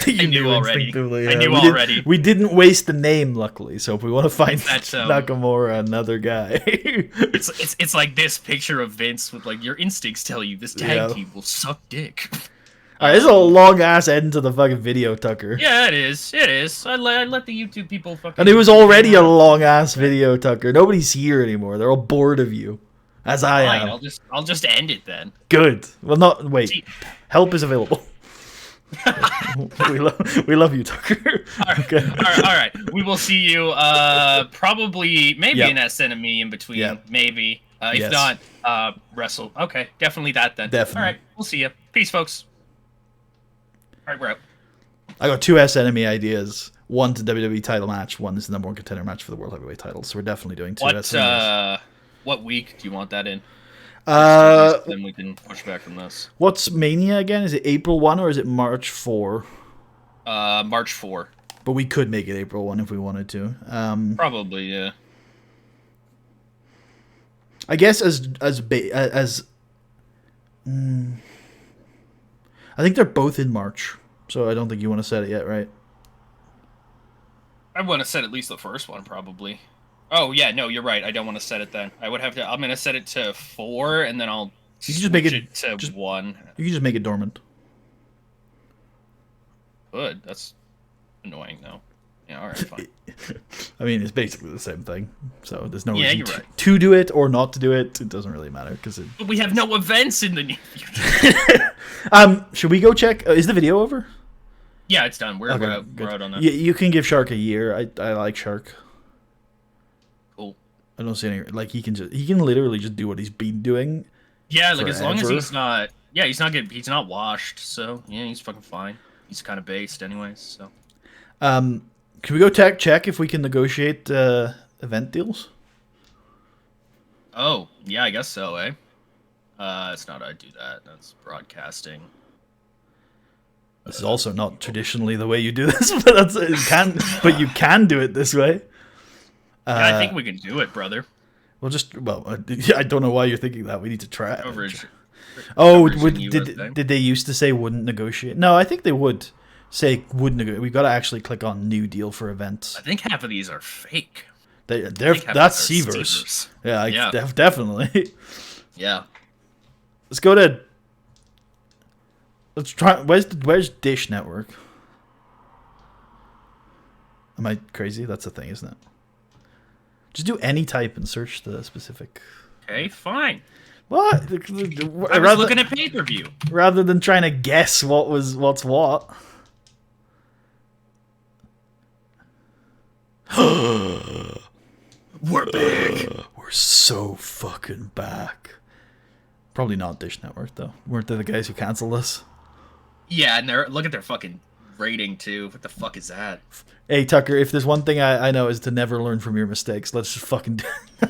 You I knew already. instinctively, I knew we already. We didn't waste the name, luckily. So if we want to find That's, Nakamura another guy, It's like this picture of Vince with like your instincts tell you this tag team will suck dick. All right, this is a long ass end to the fucking video, Tucker. Yeah, it is. It is. I let the YouTube people fucking. And it was already a long ass video, Tucker. Nobody's here anymore. They're all bored of you, as I am. I'll just end it then. Good. Well, not wait. See- Help is available. we love you, Tucker. Okay. All right. We will see you. Probably maybe Yep. an SNME in between. Yep. Maybe. If Yes. not, wrestle. Okay, definitely that then. Definitely. All right. We'll see you. Peace, folks. All right, we're out. I got 2 enemy ideas. One's a WWE title match. One is the number 1 contender match for the World Heavyweight title. So we're definitely doing 2 SNMEs. What week do you want that in? Then we can push back from this. What's Mania again? Is it April 1 or is it March 4? March 4. But we could make it April 1 if we wanted to. Probably, yeah. I guess I think they're both in March. So I don't think you want to set it yet, right? I want to set at least the first one, probably. Oh, yeah, no, you're right. I don't want to set it then. I'm going to set it to 4, and then I'll You can just make switch to 1. You can just make it dormant. Good. That's annoying, though. Yeah, all right, fine. I mean, it's basically the same thing. So there's no Yeah, reason you're right. to do it or not to do it. It doesn't really matter because it. But we have no events in the near future. Should we go check? Is the video over? Yeah, it's done. We're Okay, out good. on that. You can give Shark a year. I like Shark. Cool. I don't see any like he can literally just do what he's been doing. Yeah, like as long as forever. he's not he's not washed, so yeah, he's fucking fine. He's kind of based anyways, so. Can we go check if we can negotiate event deals? Oh, yeah, I guess so, eh? It's not how I do that. That's broadcasting. This is also not traditionally the way you do this, but but you can do it this way. Yeah, I think we can do it, brother. I don't know why you're thinking that. We need to try. Coverage. Oh, coverage in USA. did they used to say wouldn't negotiate? No, I think they would say would negotiate. We got to actually click on new deal for events. I think half of these are fake. That's Seavers. Yeah, definitely. Yeah. Let's go to. Let's try. Where's Dish Network? Am I crazy? That's a thing, isn't it? Just do any type and search the specific. Okay, fine. What? I was looking at pay-per-view. Rather than trying to guess what's what. We're back. We're so fucking back. Probably not Dish Network though. Weren't they the guys who canceled us? Yeah, and look at their fucking rating too. What the fuck is that? Hey Tucker, if there's one thing I know is to never learn from your mistakes. Let's just fucking Run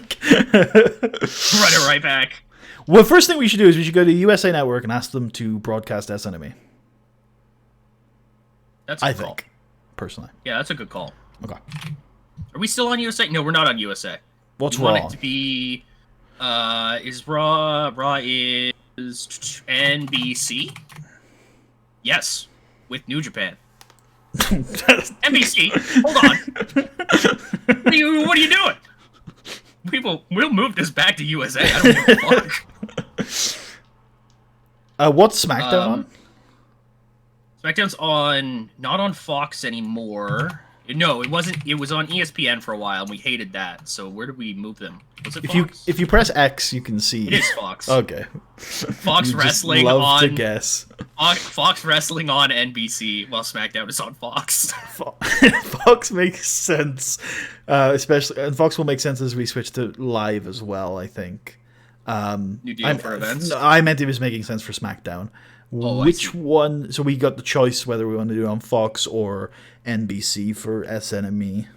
it right back. Well, first thing we should do is we should go to USA Network and ask them to broadcast SNME. That's a I good call. think, personally. Yeah, that's a good call. Okay. Are we still on USA? No, we're not on USA. What's we want wrong? it to be is Raw is NBC? Yes, with New Japan. NBC, hold on. What are you doing? We'll move this back to USA. I don't give a fuck. What's SmackDown on? SmackDown's not on Fox anymore. No, it wasn't. It was on ESPN for a while, and we hated that. So where did we move them? Was it Fox? If you press X, you can see. It is Fox. Okay. Fox You Wrestling just love on to guess. Fox Wrestling on NBC, while SmackDown is on Fox. Fox makes sense, especially, and Fox will make sense as we switch to live as well. I think. New deal for events. No, I meant it was making sense for SmackDown. Oh, I Which see. one? So we got the choice whether we want to do it on Fox or NBC for SNME.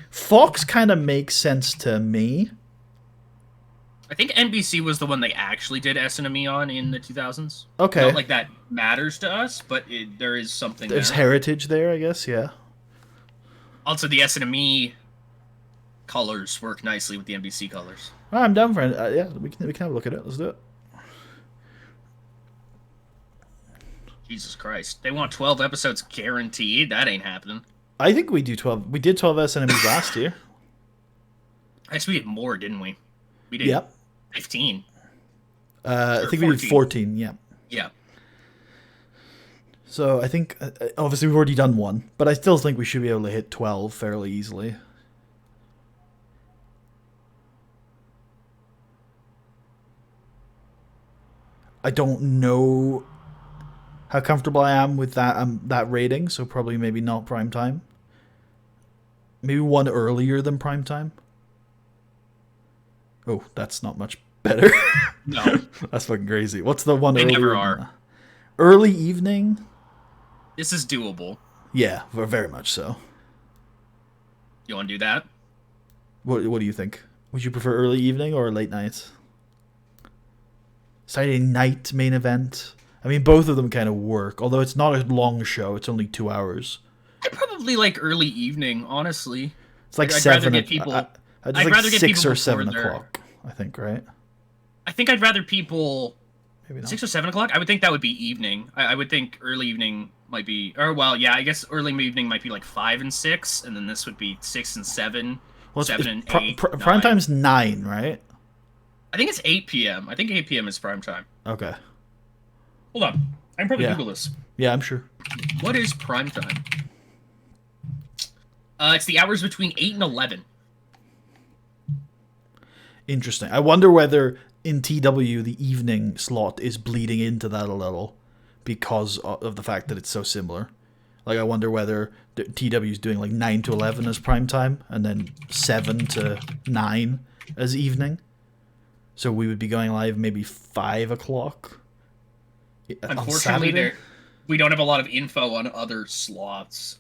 Fox kind of makes sense to me. I think NBC was the one they actually did S&ME on in the 2000s. Okay. Not like that matters to us, but there is something There's there. heritage there, I guess, yeah. Also, the S&ME colors work nicely with the NBC colors. Oh, I'm down for it. Yeah, we can have a look at it. Let's do it. Jesus Christ. They want 12 episodes guaranteed? That ain't happening. I think we do 12. We did 12 SNMEs last year. Actually, we did more, didn't we? We did Yep. 15. I think we did 14, yeah. Yeah. So I think, obviously, we've already done one, but I still think we should be able to hit 12 fairly easily. I don't know how comfortable I am with that rating, so probably maybe not prime time. Maybe one earlier than prime time. Oh, that's not much better. No. That's fucking crazy. What's the one They earlier? never are. Early evening? This is doable. Yeah, very much so. You want to do that? What do you think? Would you prefer early evening or late night? Saturday night main event? I mean, both of them kind of work, although it's not a long show. It's only 2 hours. I probably like early evening, honestly. It's like I'd 7. rather get people. I'd I'd like rather get 6 people or 7 before they're- o'clock, I think, right? I think I'd rather people Maybe not. 6 or 7 o'clock. I would think that would be evening. I would think early evening might be, or well, yeah, I guess early evening might be like 5 and 6, and then this would be 6 and 7, Well, 7 and 8. prime 9. time's 9, right? I think it's 8 p.m. I think 8 p.m. is prime time. Okay. Hold on, I can probably Yeah. Google this. Yeah, I'm sure. What is prime time? It's the hours between 8 and 11. Interesting. I wonder whether in TW the evening slot is bleeding into that a little because of the fact that it's so similar. Like, I wonder whether the TW is doing like 9 to 11 as prime time and then 7 to 9 as evening. So we would be going live maybe 5 o'clock. On Unfortunately, Saturday? we don't have a lot of info on other slots.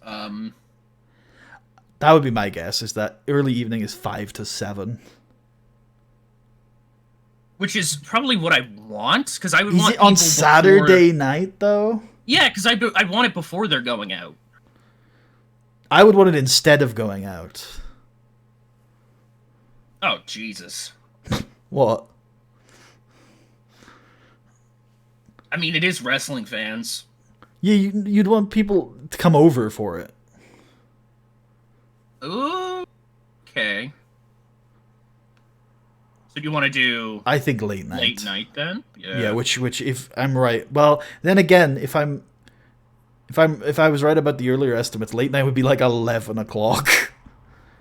That would be my guess, is that early evening is 5 to 7. Which is probably what I want, because I would Is want it on people Saturday before... night, though? Yeah, because I want it before they're going out. I would want it instead of going out. Oh, Jesus. What? I mean, it is wrestling fans. Yeah, you'd want people to come over for it. Okay. So do you want to do I think late night. late night then? Yeah, which if I'm right, well, then again, if I was right about the earlier estimates, late night would be like 11 o'clock.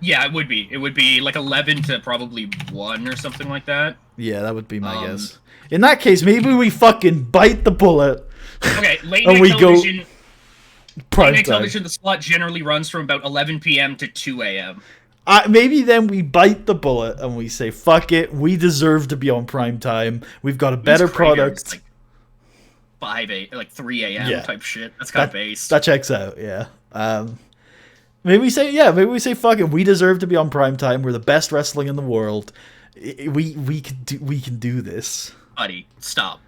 Yeah, it would be. It would be like 11 to probably 1 or something like that. Yeah, that would be my guess. In that case, maybe we fucking bite the bullet. Okay, late And night we go television. prime Late night time. television, the slot generally runs from about 11 p.m. to 2 a.m. Maybe then we bite the bullet and we say, fuck it, we deserve to be on prime time. We've got a better It's crazy, product. it's like 3 a.m. Yeah. type shit. That's kind of base. That checks out, yeah. Maybe we say, fuck it, we deserve to be on prime time. We're the best wrestling in the world. We can do this. Buddy, stop.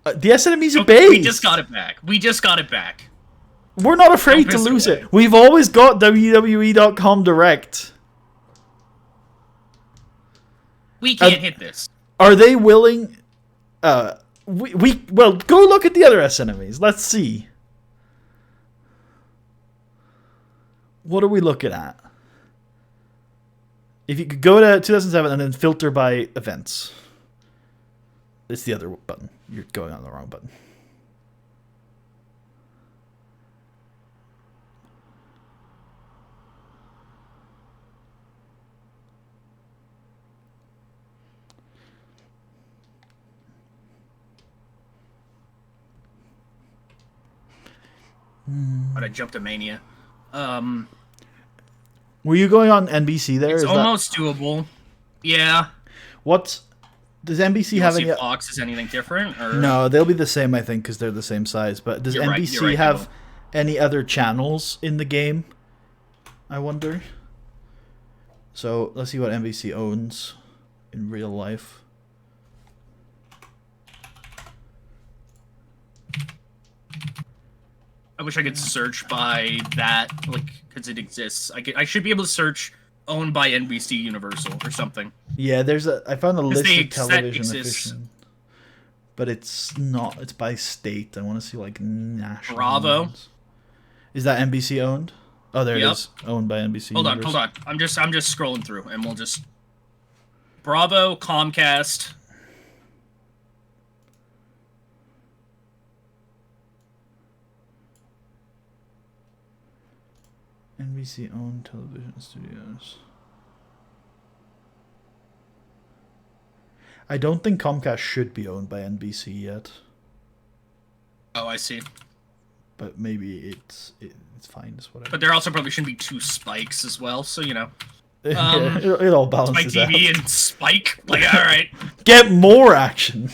The SNME's are Okay, base. we just got it back. We're not afraid to piss lose away. it. We've always got WWE.com direct. We can't hit this. Are they willing? Well, go look at the other SNMEs. Let's see. What are we looking at? If you could go to 2007 and then filter by events. It's the other button. You're going on the wrong button. But I jumped to Mania. Were you going on NBC there? It's Is that- almost doable. Yeah. What's Does NBC You have see any? if Fox is anything different? Or? No, they'll be the same, I think, because they're the same size. But does You're right, NBC you're right, have any other channels in the game? I wonder. So let's see what NBC owns in real life. I wish I could search by that, like, because it exists. I should be able to search owned by NBC Universal or something. Yeah, I found a list of that television exists. officials, but it's not. It's by state. I want to see like national. Bravo. ones. Is that NBC owned? Oh, there it Yep. is. Owned by NBC. Hold Universal. on. I'm just scrolling through, and we'll just Bravo, Comcast. NBC owned television studios. I don't think Comcast should be owned by NBC yet, Oh, I see. but maybe it's fine. It's whatever. But there also probably shouldn't be two Spikes as well, so you know. Yeah, it all Spike balances out. TV and Spike. Like, all right. Get more action.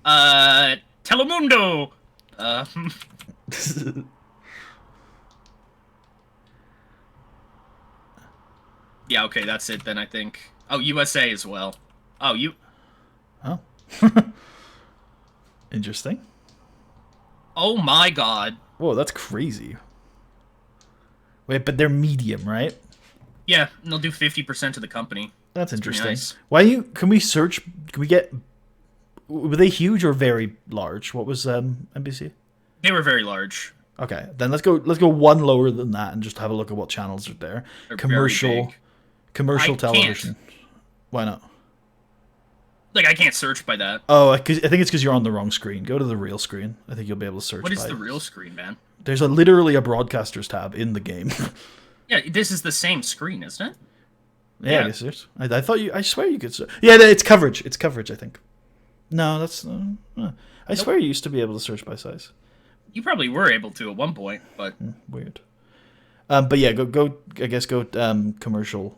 Telemundo. Yeah, okay, that's it then, I think. Oh, USA as well. Oh, you... Oh. Interesting. Oh my god. Whoa, that's crazy. Wait, but they're medium, right? Yeah, and they'll do 50% of the company. That's pretty interesting. nice. Can we search, can we get, were they huge or very large? What was NBC? They were very large. Okay, then let's go one lower than that and just have a look at what channels are there. They're very Commercial big. I television. Why not? Like, I can't search by that. Oh, I think it's because you're on the wrong screen. Go to the real screen. I think you'll be able to search. What is by the real screen, man? There's literally a broadcasters tab in the game. Yeah, this is the same screen, isn't it? Yeah, Yeah. I guess it is. I thought you. I swear you could. Yeah, it's coverage. It's coverage. I think. No, that's. I swear you used to be able to search by size. You probably were able to at one point, but... Weird. But yeah, go. I guess go commercial.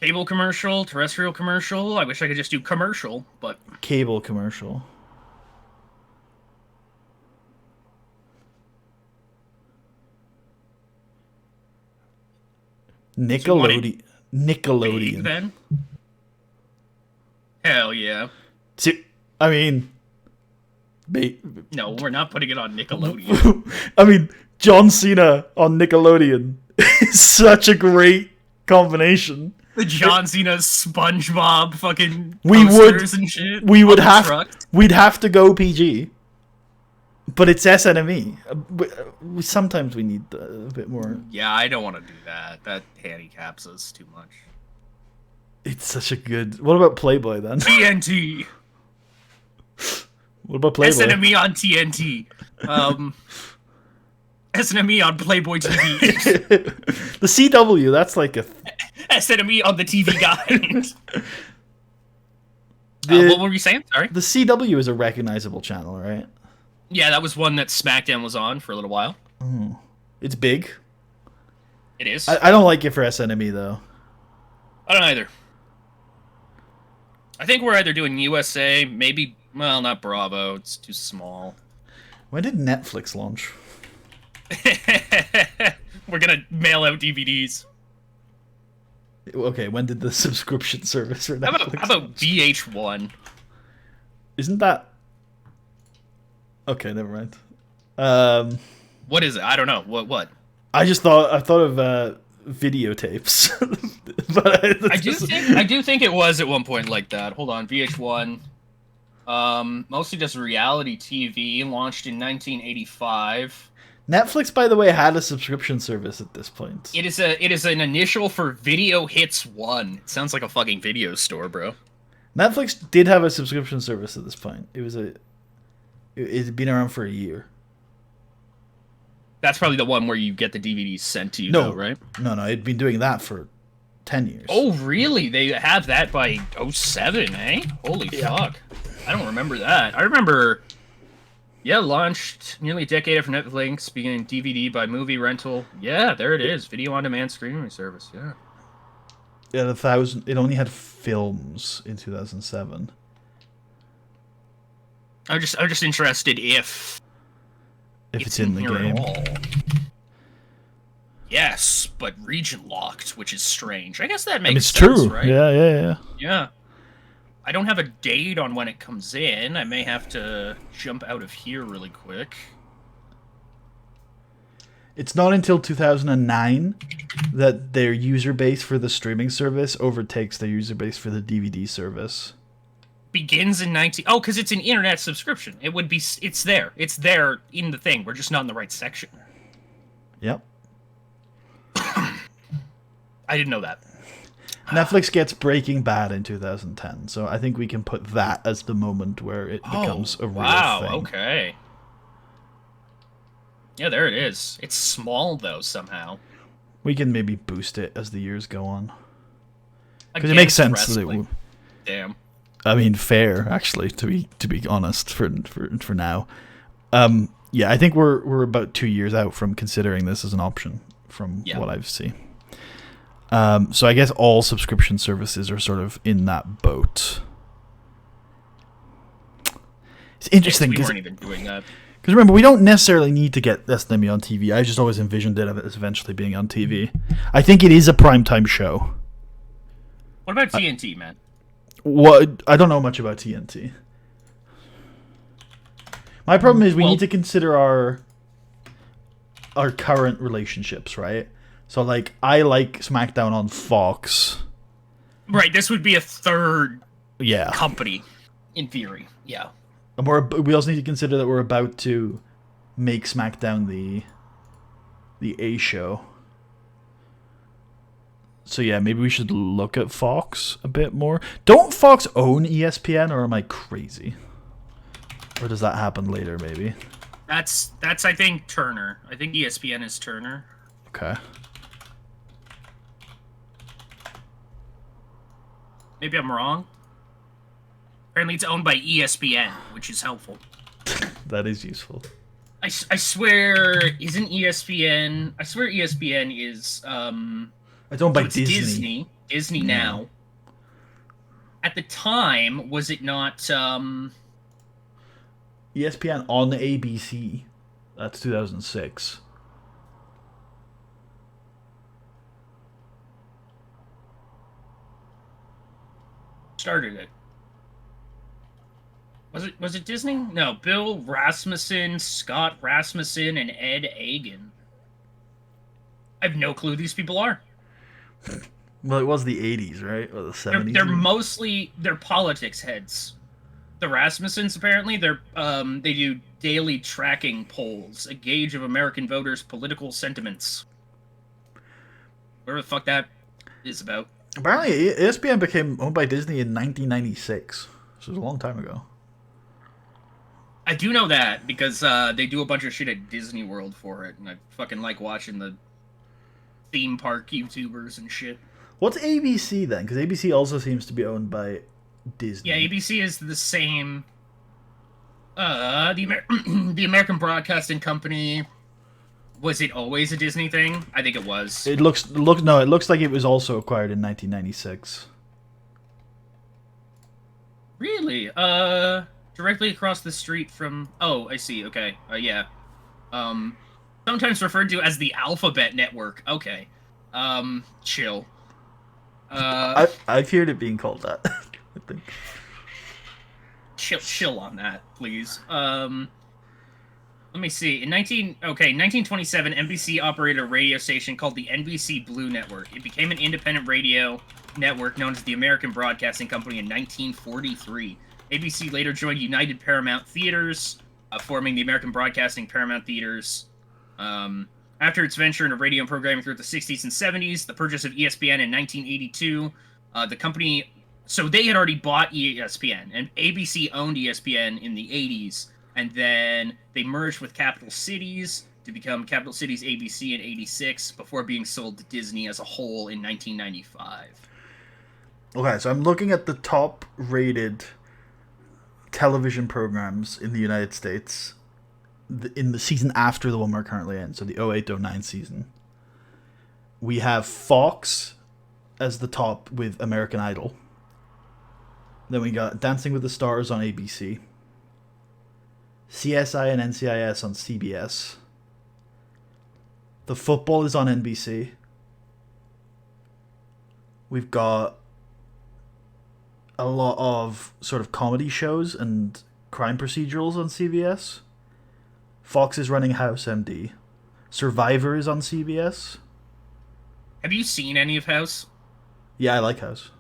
Cable commercial, terrestrial commercial. I wish I could just do commercial, but... Cable commercial. Nickelodeon. Big, then? Hell yeah. See, I mean, No, we're not putting it on Nickelodeon. I mean, John Cena on Nickelodeon is such a great combination. The John Cena SpongeBob fucking We posters and shit. We'd on the truck. have to go PG, but it's SNME. Sometimes we need a bit more. Yeah, I don't want to do that. That handicaps us too much. It's such a good. What about Playboy then? TNT. What about Playboy? SNME on TNT. SNME on Playboy TV. The CW. That's like a. SNME on the TV Guide. What were you saying? Sorry. The CW is a recognizable channel, right? Yeah, that was one that SmackDown was on for a little while. It's big. It is. I don't like it for SNME though. I don't either. I think we're either doing USA, maybe, well, not Bravo. It's too small. When did Netflix launch? We're gonna mail out DVDs. Okay, when did the subscription service for Netflix? How about VH1? Isn't that? Okay, never mind. What is it? I don't know. What? I thought of videotapes, but I do think it was at one point like that. Hold on, VH1. Mostly just reality TV. Launched in 1985. Netflix, by the way, had a subscription service at this point. It is an initial for Video Hits 1. It sounds like a fucking video store, bro. Netflix did have a subscription service at this point. It had been around for a year. That's probably the one where you get the DVDs sent to you, No, though, right? No, it'd been doing that for 10 years. Oh, really? They have that by 07, eh? Holy fuck. I don't remember that. I remember... Yeah, launched nearly a decade after Netflix, beginning DVD by movie rental. Yeah, there it is. Video on demand streaming service, yeah. It had 1,000. It only had films in 2007. I'm just interested if It's in the here game. at all. Yes, but region locked, which is strange. I guess that makes It's sense, true. right? Yeah. Yeah. I don't have a date on when it comes in. I may have to jump out of here really quick. It's not until 2009 that their user base for the streaming service overtakes their user base for the DVD service. Begins in 19... Oh, because it's an internet subscription. It would be... It's there. It's there in the thing. We're just not in the right section. Yep. I didn't know that. Netflix gets Breaking Bad in 2010, so I think we can put that as the moment where it becomes a real thing. Wow, okay. Yeah, there it is. It's small, though, somehow. We can maybe boost it as the years go on. Because it makes sense that it would... Damn. I mean, fair, actually, to be honest, for now. Yeah, I think we're about 2 years out from considering this as an option, from what I've seen. So I guess all subscription services are sort of in that boat. It's interesting we weren't even doing that. Because remember, we don't necessarily need to get SNME on TV. I just always envisioned it as eventually being on TV. I think it is a primetime show. What about TNT, man? What? I don't know much about TNT. My problem is we need to consider our current relationships, right? So, like, I like SmackDown on Fox. Right, this would be a third Yeah. company, in theory. Yeah. And we also need to consider that we're about to make SmackDown the A show. So yeah, maybe we should look at Fox a bit more. Don't Fox own ESPN, or am I crazy? Or does that happen later, maybe? That's I think Turner. I think ESPN is Turner. Okay. Maybe I'm wrong. Apparently it's owned by ESPN, which is helpful. That is useful. I swear, isn't ESPN... I swear ESPN is... It's owned by Disney. Disney now. At the time, was it not... ESPN on ABC. That's 2006. Started it. Was it Disney? No, Bill Rasmussen, Scott Rasmussen, and Ed Agen. I have no clue who these people are. Well, it was the 80s, right? Or the 70s? They're politics heads. The Rasmussens, apparently, they do daily tracking polls, a gauge of American voters' political sentiments. Whatever the fuck that is about. Apparently, ESPN became owned by Disney in 1996. This was a long time ago. I do know that because they do a bunch of shit at Disney World for it, and I fucking like watching the theme park YouTubers and shit. What's ABC then? Because ABC also seems to be owned by Disney. Yeah, ABC is the same. The American Broadcasting Company. Was it always a Disney thing? I think it was. It looks like it was also acquired in 1996. Really? Directly across the street from... Oh, I see. Okay. Yeah. Sometimes referred to as the Alphabet Network. Okay. Chill. I've heard it being called that. I think. Chill on that, please. Let me see. In 1927, NBC operated a radio station called the NBC Blue Network. It became an independent radio network known as the American Broadcasting Company in 1943. ABC later joined United Paramount Theaters, forming the American Broadcasting Paramount Theaters. After its venture into radio and programming throughout the 60s and 70s, the purchase of ESPN in 1982, the company... So they had already bought ESPN, and ABC owned ESPN in the 80s, and then they merged with Capital Cities to become Capital Cities ABC in 86, before being sold to Disney as a whole in 1995. Okay, so I'm looking at the top-rated television programs in the United States in the season after the one we're currently in, so the 08-09 season. We have Fox as the top with American Idol. Then we got Dancing with the Stars on ABC. CSI and NCIS on CBS. The football is on NBC. We've got a lot of sort of comedy shows and crime procedurals on CBS. Fox is running House MD. Survivor is on CBS. Have you seen any of House? Yeah, I like House.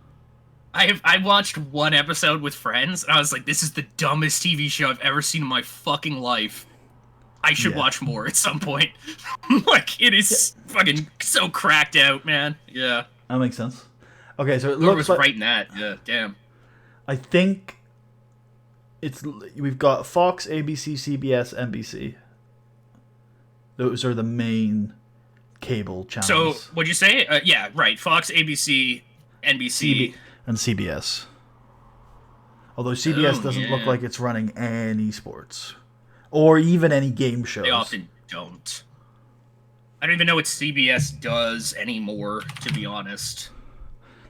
I watched one episode with friends, and I was like, this is the dumbest TV show I've ever seen in my fucking life. I should watch more at some point. Like, it is fucking so cracked out, man. Yeah. That makes sense. Okay, so it Whoever looks was like... writing that, yeah, damn. I think we've got Fox, ABC, CBS, NBC. Those are the main cable channels. So, what'd you say? Yeah, right. Fox, ABC, NBC. And CBS. Although CBS doesn't look like it's running any sports. Or even any game shows. They often don't. I don't even know what CBS does anymore, to be honest.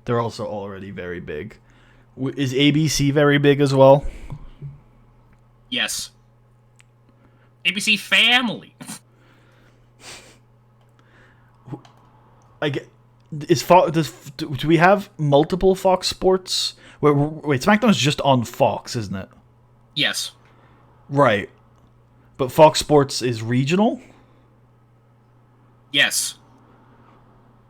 They're also already very big. Is ABC very big as well? Yes. ABC Family. I get... do we have multiple Fox Sports? Wait, SmackDown is just on Fox, isn't it? Yes. Right. But Fox Sports is regional? Yes.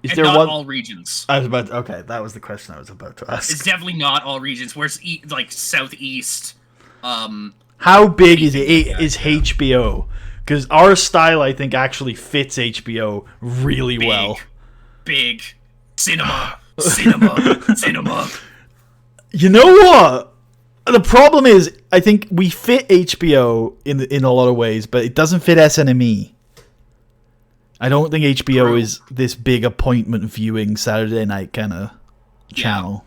Is and there not one... all regions. Okay, that was the question I was about to ask. It's definitely not all regions. Where's like Southeast? How big is HBO? Because our style, I think, actually fits HBO really well. Big cinema. Cinema. You know what? The problem is, I think we fit HBO in a lot of ways, but it doesn't fit SNME. I don't think HBO is this big appointment viewing Saturday night kind of channel.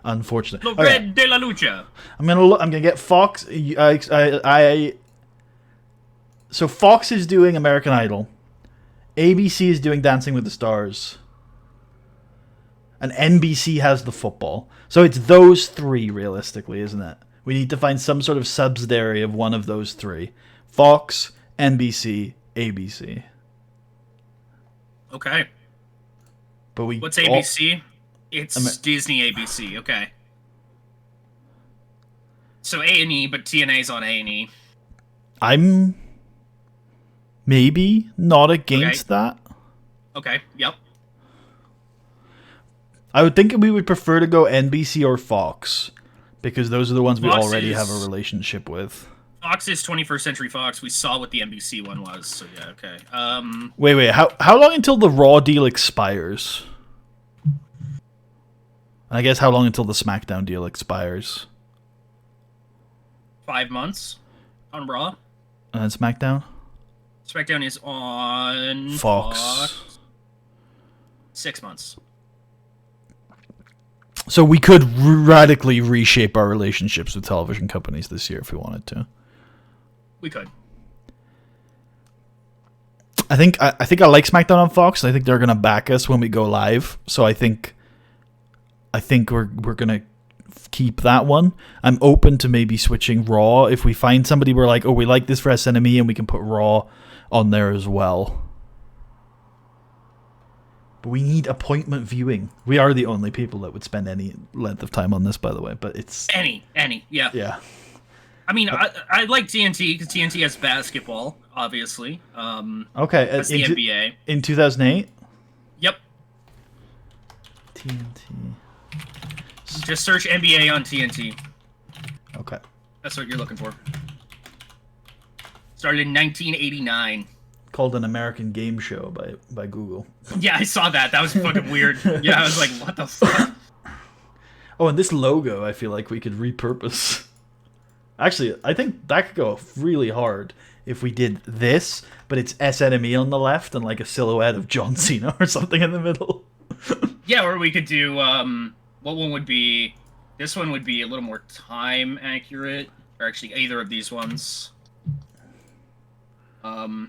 Unfortunately. Lo Red de la Lucha. I'm gonna get Fox. So Fox is doing American Idol. ABC is doing Dancing with the Stars. And NBC has the football. So it's those three, realistically, isn't it? We need to find some sort of subsidiary of one of those three. Fox, NBC, ABC. Okay. But what's ABC? It's Disney ABC. Okay. So A&E, but TNA's on A&E. I'm maybe not against that. Okay. Yep. I would think we would prefer to go NBC or Fox, because those are the ones we already have a relationship with. Fox is 21st Century Fox. We saw what the NBC one was, so yeah, okay. Wait. How long until the Raw deal expires? I guess how long until the SmackDown deal expires? 5 months on Raw. And then SmackDown? SmackDown is on Fox. 6 months. So we could radically reshape our relationships with television companies this year if we wanted to. We could. I think I like SmackDown on Fox. I think they're gonna back us when we go live. So I think we're gonna keep that one. I'm open to maybe switching Raw if we find somebody we're like, oh, we like this for SNME, and we can put Raw on there as well. But we need appointment viewing. We are the only people that would spend any length of time on this, by the way. But it's any, yeah. Yeah. I mean, I like TNT because TNT has basketball, obviously. Okay. That's the NBA. In 2008? Yep. TNT. Just search NBA on TNT. Okay. That's what you're looking for. Started in 1989. Called An American Game Show by Google. Yeah, I saw that. That was fucking weird. Yeah, I was like, what the fuck? Oh, and this logo, I feel like we could repurpose. Actually, I think that could go really hard if we did this, but it's SNME on the left and like a silhouette of John Cena or something in the middle. Yeah, or we could do, what one would be, this one would be a little more time accurate, or actually either of these ones.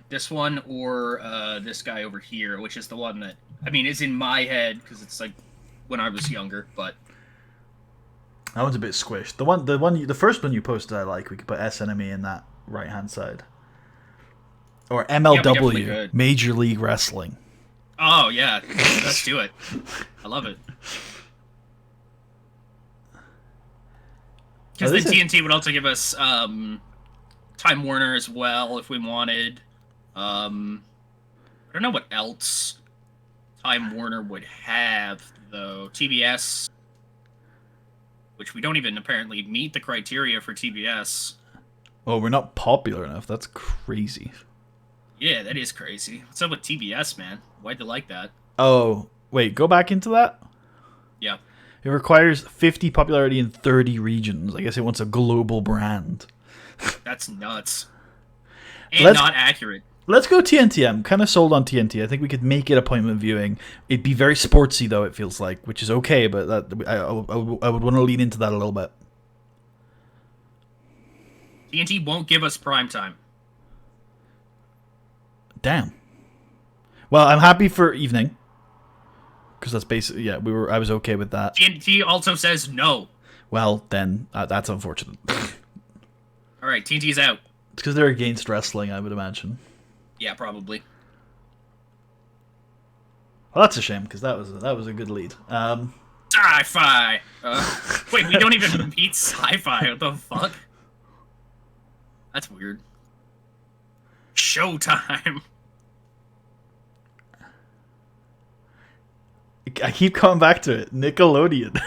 This one or this guy over here, which is the one that is in my head because it's like when I was younger, but that one's a bit squished. The first one you posted, I like. We could put SNME in that right hand side, or MLW, could. Major League Wrestling. Oh yeah, let's do it. I love it. Because then TNT would also give us Time Warner as well if we wanted. I don't know what else Time Warner would have though. TBS, which we don't even apparently meet the criteria for TBS. Oh, we're not popular enough. That's crazy. Yeah, that is crazy. What's up with TBS, man? Why'd they like that? Oh, wait, go back into that? Yeah. It requires 50 popularity in 30 regions. I guess it wants a global brand. That's nuts. And not accurate. Let's go TNT. I'm kind of sold on TNT. I think we could make it appointment viewing. It'd be very sportsy, though, it feels like, which is okay, but I would want to lean into that a little bit. TNT won't give us prime time. Damn. Well, I'm happy for evening. Because that's basically, yeah, I was okay with that. TNT also says no. Well, then, that's unfortunate. Alright, TNT's out. It's because they're against wrestling, I would imagine. Yeah, probably. Well, that's a shame, because that was a good lead. Sci-fi! Wait, we don't even beat sci-fi, what the fuck? That's weird. Showtime! I keep coming back to it. Nickelodeon.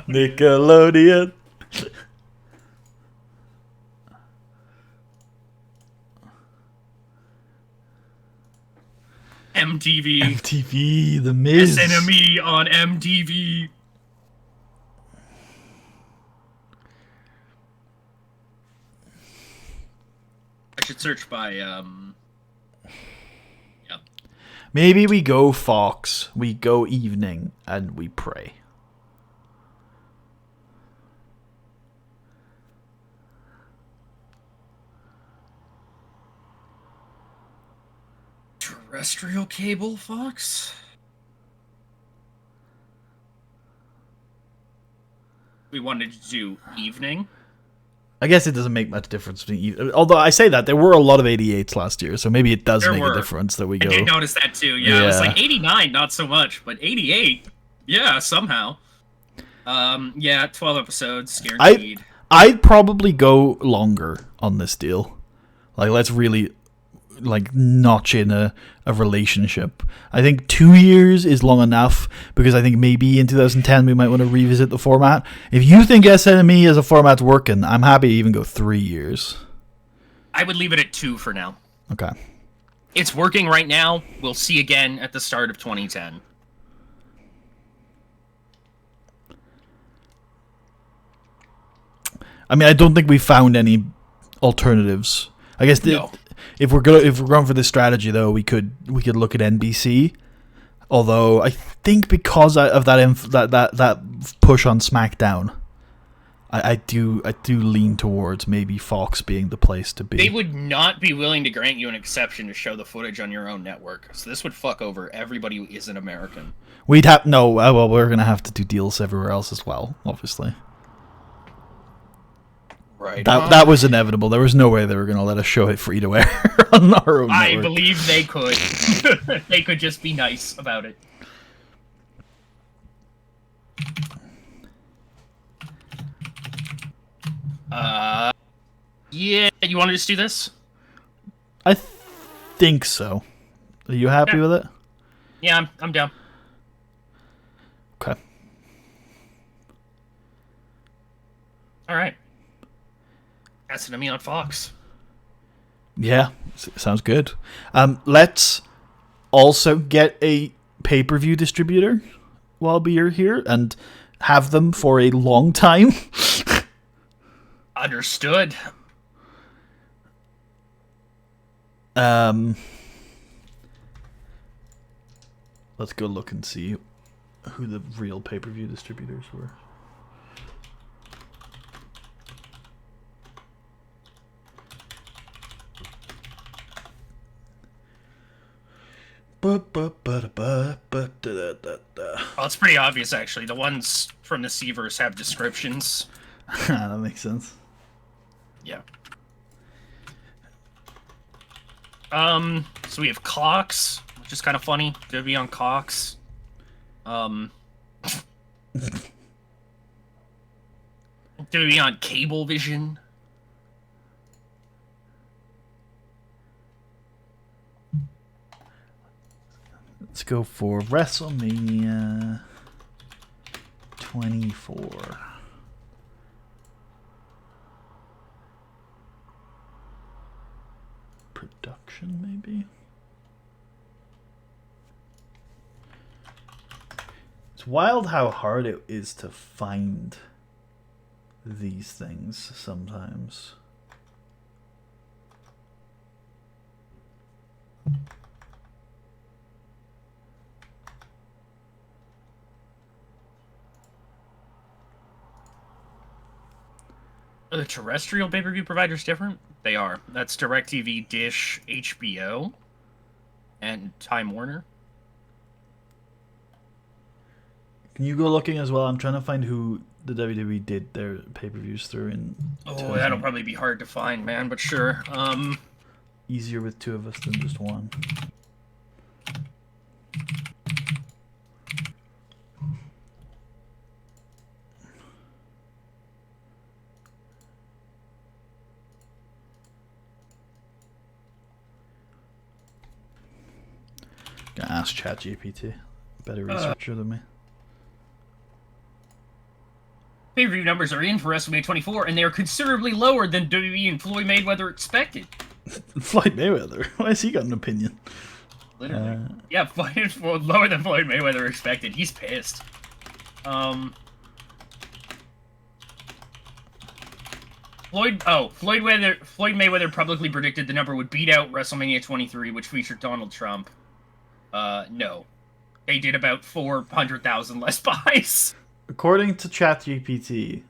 Nickelodeon. MTV. MTV, The Miz. SNME on MTV. I should search by, yeah. Maybe we go Fox, we go evening, and we pray. Terrestrial cable, Fox? We wanted to do evening. I guess it doesn't make much difference between. Although I say that there were a lot of 88s last year, so maybe it does make a difference that we go. I did notice that too. Yeah, it was like 89, not so much, but 88, yeah, somehow. Yeah, 12 episodes guaranteed. I'd probably go longer on this deal. Like, let's really notch in a relationship. I think 2 years is long enough because I think maybe in 2010 we might want to revisit the format. If you think SNME as a format's working, I'm happy to even go 3 years. I would leave it at 2 for now. Okay. It's working right now. We'll see again at the start of 2010. I mean, I don't think we found any alternatives. I guess No. If we're going for this strategy, though, we could look at NBC. Although I think because of that push on SmackDown, I do lean towards maybe Fox being the place to be. They would not be willing to grant you an exception to show the footage on your own network. So this would fuck over everybody who isn't American. We'd have no. Well, we're gonna have to do deals everywhere else as well, obviously. Right. That was inevitable. There was no way they were going to let us show it free to air on our own network. I believe they could. They could just be nice about it. Yeah, you want to just do this? I think so. Are you happy with it? Yeah, I'm down. Okay. All right. SNME on Fox. Yeah, sounds good. Let's also get a pay-per-view distributor while we're here and have them for a long time. Understood. Let's go look and see who the real pay-per-view distributors were. Well, it's pretty obvious, actually. The ones from the Seaverse have descriptions. That makes sense. Yeah. So we have Cox, which is kind of funny. Gonna be on Cox. Gonna be on Cablevision. Let's go for WrestleMania 24. Production, maybe? It's wild how hard it is to find these things sometimes. Are the terrestrial pay-per-view providers different? They are. That's DirecTV, Dish, HBO, and Time Warner. Can you go looking as well? I'm trying to find who the WWE did their pay-per-views through in. Oh, that'll probably be hard to find, man, but sure. Easier with two of us than just one. Gonna ask ChatGPT. Better researcher than me. Pay-per-view numbers are in for WrestleMania 24, and they are considerably lower than WWE and Floyd Mayweather expected. Floyd Mayweather? Why has he got an opinion? Literally. Yeah, Floyd is lower than Floyd Mayweather expected. He's pissed. Floyd Mayweather publicly predicted the number would beat out WrestleMania 23, which featured Donald Trump. No. They did about 400,000 less buys. According to ChatGPT,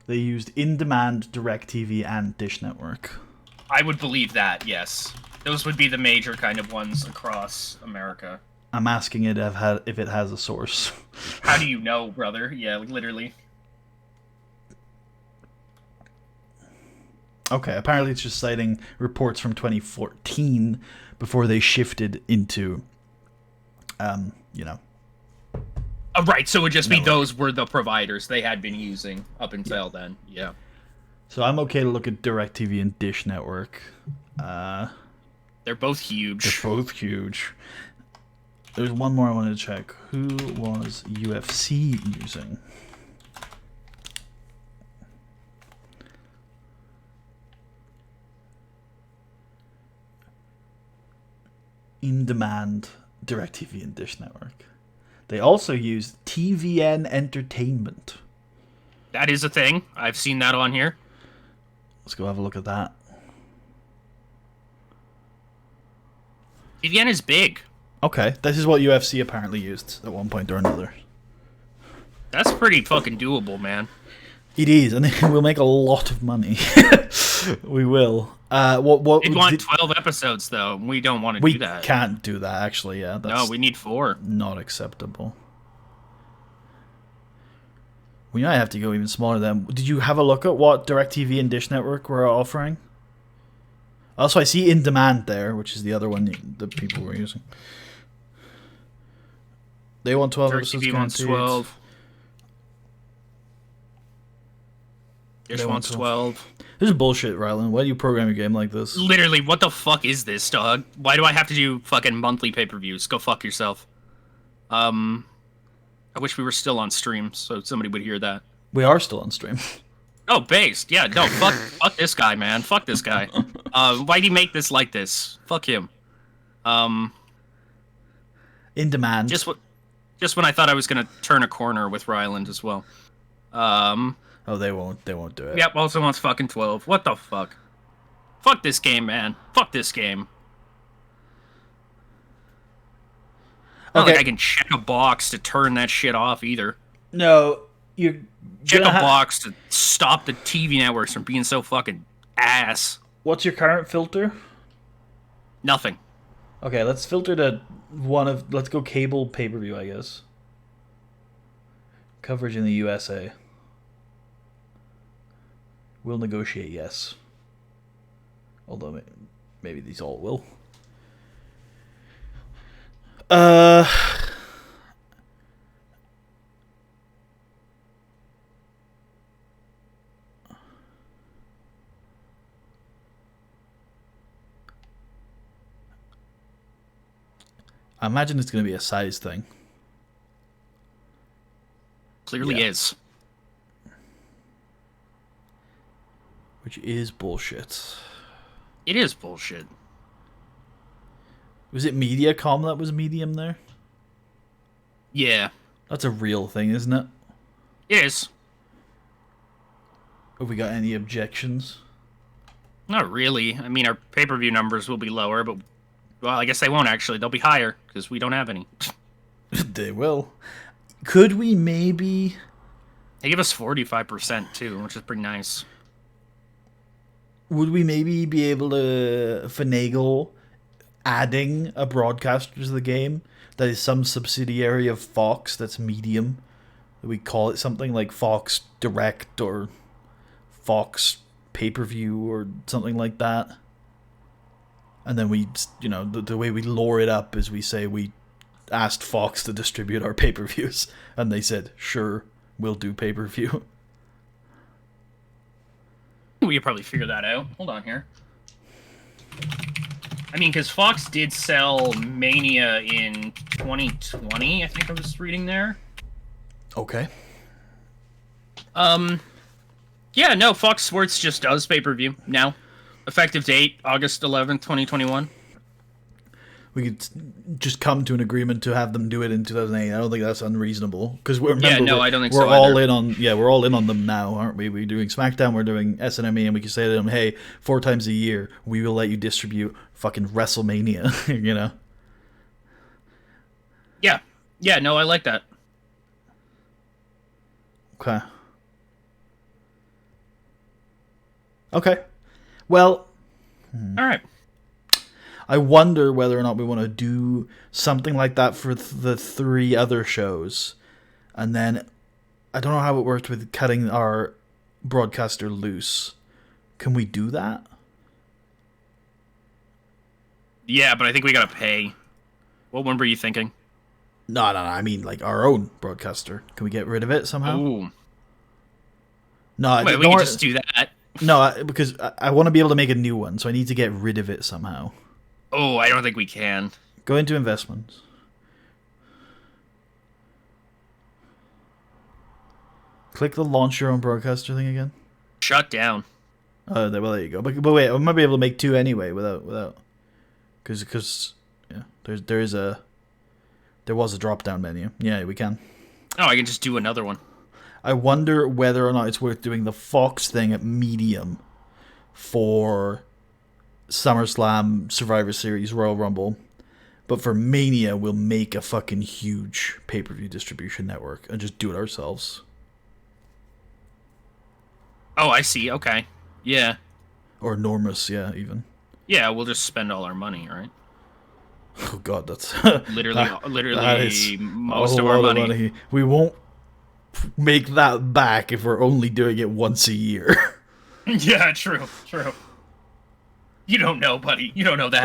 they used in-demand DirecTV and Dish Network. I would believe that, yes. Those would be the major kind of ones across America. I'm asking it if it has a source. How do you know, brother? Yeah, literally. Okay, apparently it's just citing reports from 2014 before they shifted into, you know. Right, so it would just be those were the providers they had been using up until then. Yeah. So I'm okay to look at DirecTV and Dish Network. They're both huge. They're both huge. There's one more I wanted to check. Who was UFC using? In-demand DirecTV and Dish Network. They also used TVN Entertainment. That is a thing. I've seen that on here. Let's go have a look at that. TVN is big. Okay, this is what UFC apparently used at one point or another. That's pretty fucking doable, man. It is, and we'll make a lot of money. We will. What? We'd want 12 episodes, though. We don't want to do that. We can't do that, actually. Yeah, that's no, we need 4. Not acceptable. We might have to go even smaller then. Did you have a look at what DirecTV and Dish Network were offering? Also, I see In Demand there, which is the other one that people were using. They want 12 episodes. DirecTV wants 12. Dish wants 12. This is bullshit, Rylan. Why do you program a game like this? Literally, what the fuck is this, dog? Why do I have to do fucking monthly pay-per-views? Go fuck yourself. I wish we were still on stream, so somebody would hear that. We are still on stream. Oh, based. Yeah, no, fuck this guy, man. Fuck this guy. Why'd he make this like this? Fuck him. In Demand. Just when I thought I was gonna turn a corner with Ryland as well. Oh, they won't do it. Yep, also wants fucking 12. What the fuck? Fuck this game, man. Fuck this game. Not like I can check a box to turn that shit off either. No, you check a box to stop the TV networks from being so fucking ass. What's your current filter? Nothing. Okay, let's filter to let's go cable pay-per-view, I guess. Coverage in the USA. We'll negotiate, yes. Although maybe these all will. I imagine it's going to be a size thing. Clearly is. Which is bullshit. It is bullshit. Was it Mediacom that was medium there? Yeah. That's a real thing, isn't it? It is. Have we got any objections? Not really. I mean, our pay-per-view numbers will be lower, but... Well, I guess they won't, actually. They'll be higher, because we don't have any. They will. Could we maybe... They give us 45%, too, which is pretty nice. Would we maybe be able to finagle adding a broadcaster to the game that is some subsidiary of Fox that's medium? We call it something like Fox Direct or Fox Pay-Per-View or something like that. And then we, the way we lure it up is we say we asked Fox to distribute our pay-per-views. And they said, sure, we'll do pay-per-view. We could probably figure that out. Hold on here. I mean, because Fox did sell Mania in 2020, I think I was reading there. Okay. Yeah, no, Fox Sports just does pay-per-view now. Effective date, August 11th, 2021. We could just come to an agreement to have them do it in 2008. I don't think that's unreasonable because I don't think we're all in on. Yeah, we're all in on them now, aren't we? We're doing SmackDown, we're doing SNME, and we can say to them, "Hey, 4 times a year, we will let you distribute fucking WrestleMania." you know? Yeah. No, I like that. Okay. Well. All right. I wonder whether or not we want to do something like that for the 3 other shows. And then, I don't know how it worked with cutting our broadcaster loose. Can we do that? Yeah, but I think we gotta pay. What one were you thinking? No, I mean, like, our own broadcaster. Can we get rid of it somehow? Ooh. No, we can just do that. No, because I want to be able to make a new one, so I need to get rid of it somehow. Oh, I don't think we can. Go into investments. Click the launch your own broadcaster thing again. Shut down. Well, there you go. But wait, I might be able to make 2 anyway without, because there was a drop down menu. Yeah, we can. Oh, I can just do another one. I wonder whether or not it's worth doing the Fox thing at medium for SummerSlam, Survivor Series, Royal Rumble. But for Mania, we'll make a fucking huge pay-per-view distribution network and just do it ourselves. Oh, I see. Okay. Yeah. Or enormous, yeah, even. Yeah, we'll just spend all our money, right? Oh god, that's literally that is most of our money. We won't make that back if we're only doing it once a year. Yeah, true. You don't know, buddy. You don't know that.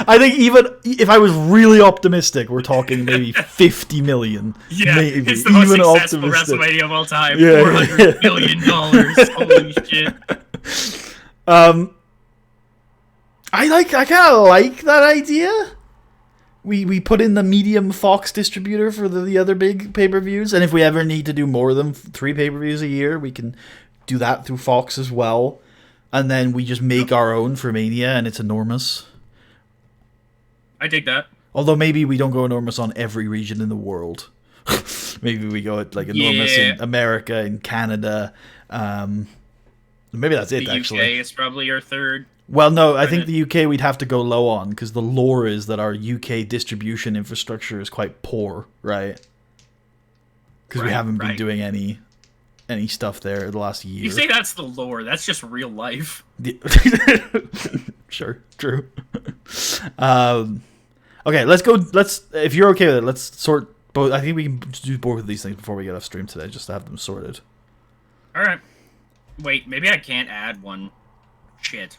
I think even if I was really optimistic, we're talking maybe 50 million. Yeah, maybe. It's the most successful WrestleMania of all time. Yeah, $400 million. Holy shit. I kind of like that idea. We put in the medium Fox distributor for the other big pay-per-views, and if we ever need to do more than 3 pay-per-views a year, we can do that through Fox as well. And then we just make our own for Mania, and it's enormous. I dig that. Although maybe we don't go enormous on every region in the world. Maybe we go like enormous in America, in Canada. Maybe that's it, actually. The UK is probably our third. Well, no, I think the UK we'd have to go low on, because the lore is that our UK distribution infrastructure is quite poor, right? Because we haven't been doing any stuff there the last year. You say that's the lore. That's just real life. Sure, true. Okay, let's go. If you're okay with it, let's sort both. I think we can do both of these things before we get off stream today, just to have them sorted. All right. Wait, maybe I can't add one. Shit.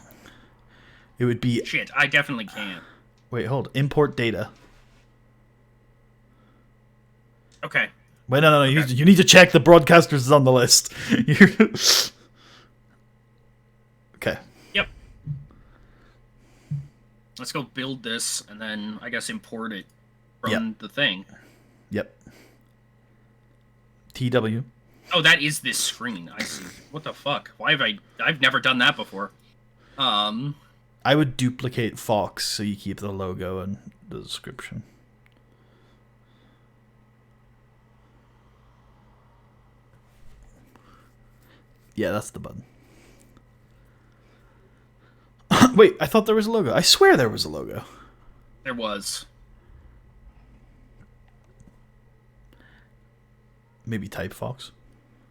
It would be... Shit, I definitely can't. Wait, hold. Import data. Okay. Wait, no. Okay. You need to check the broadcasters is on the list. Okay. Yep. Let's go build this, and then, I guess, import it from the thing. Yep. TEW. Oh, that is this screen. I see. What the fuck? Why have I've never done that before. I would duplicate Fox so you keep the logo and the description. Yeah, that's the button. Wait, I thought there was a logo. I swear there was a logo. There was. Maybe type Fox.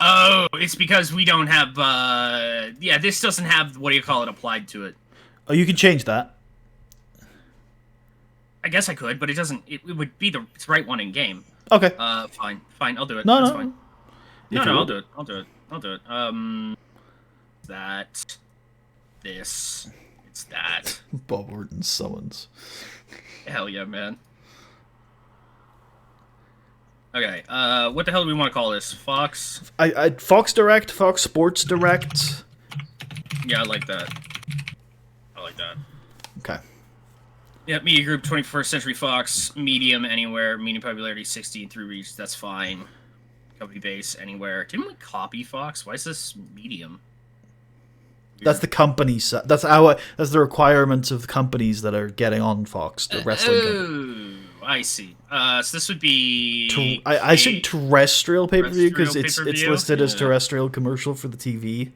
Oh, it's because we don't have, yeah, this doesn't have, what do you call it, applied to it. Oh, you can change that. I guess I could, but it doesn't, it would be the right one in game. Okay. Fine, I'll do it. No, That's no. fine. No, I'll do it. This, it's that. Bob Orton summons. Hell yeah, man. Okay, what the hell do we want to call this? Fox? I Fox Direct, Fox Sports Direct. Yeah, I like that. Okay. Yeah, media group, 21st Century Fox, medium anywhere, medium popularity, 63 reach, that's fine. Company base anywhere. Didn't we copy Fox? Why is this medium? Weird. That's the company. That's the requirements of the companies that are getting on Fox, the wrestling company. I see. So this would be... I should terrestrial pay-per-view because it's pay-per-view? listed as terrestrial commercial for the TV.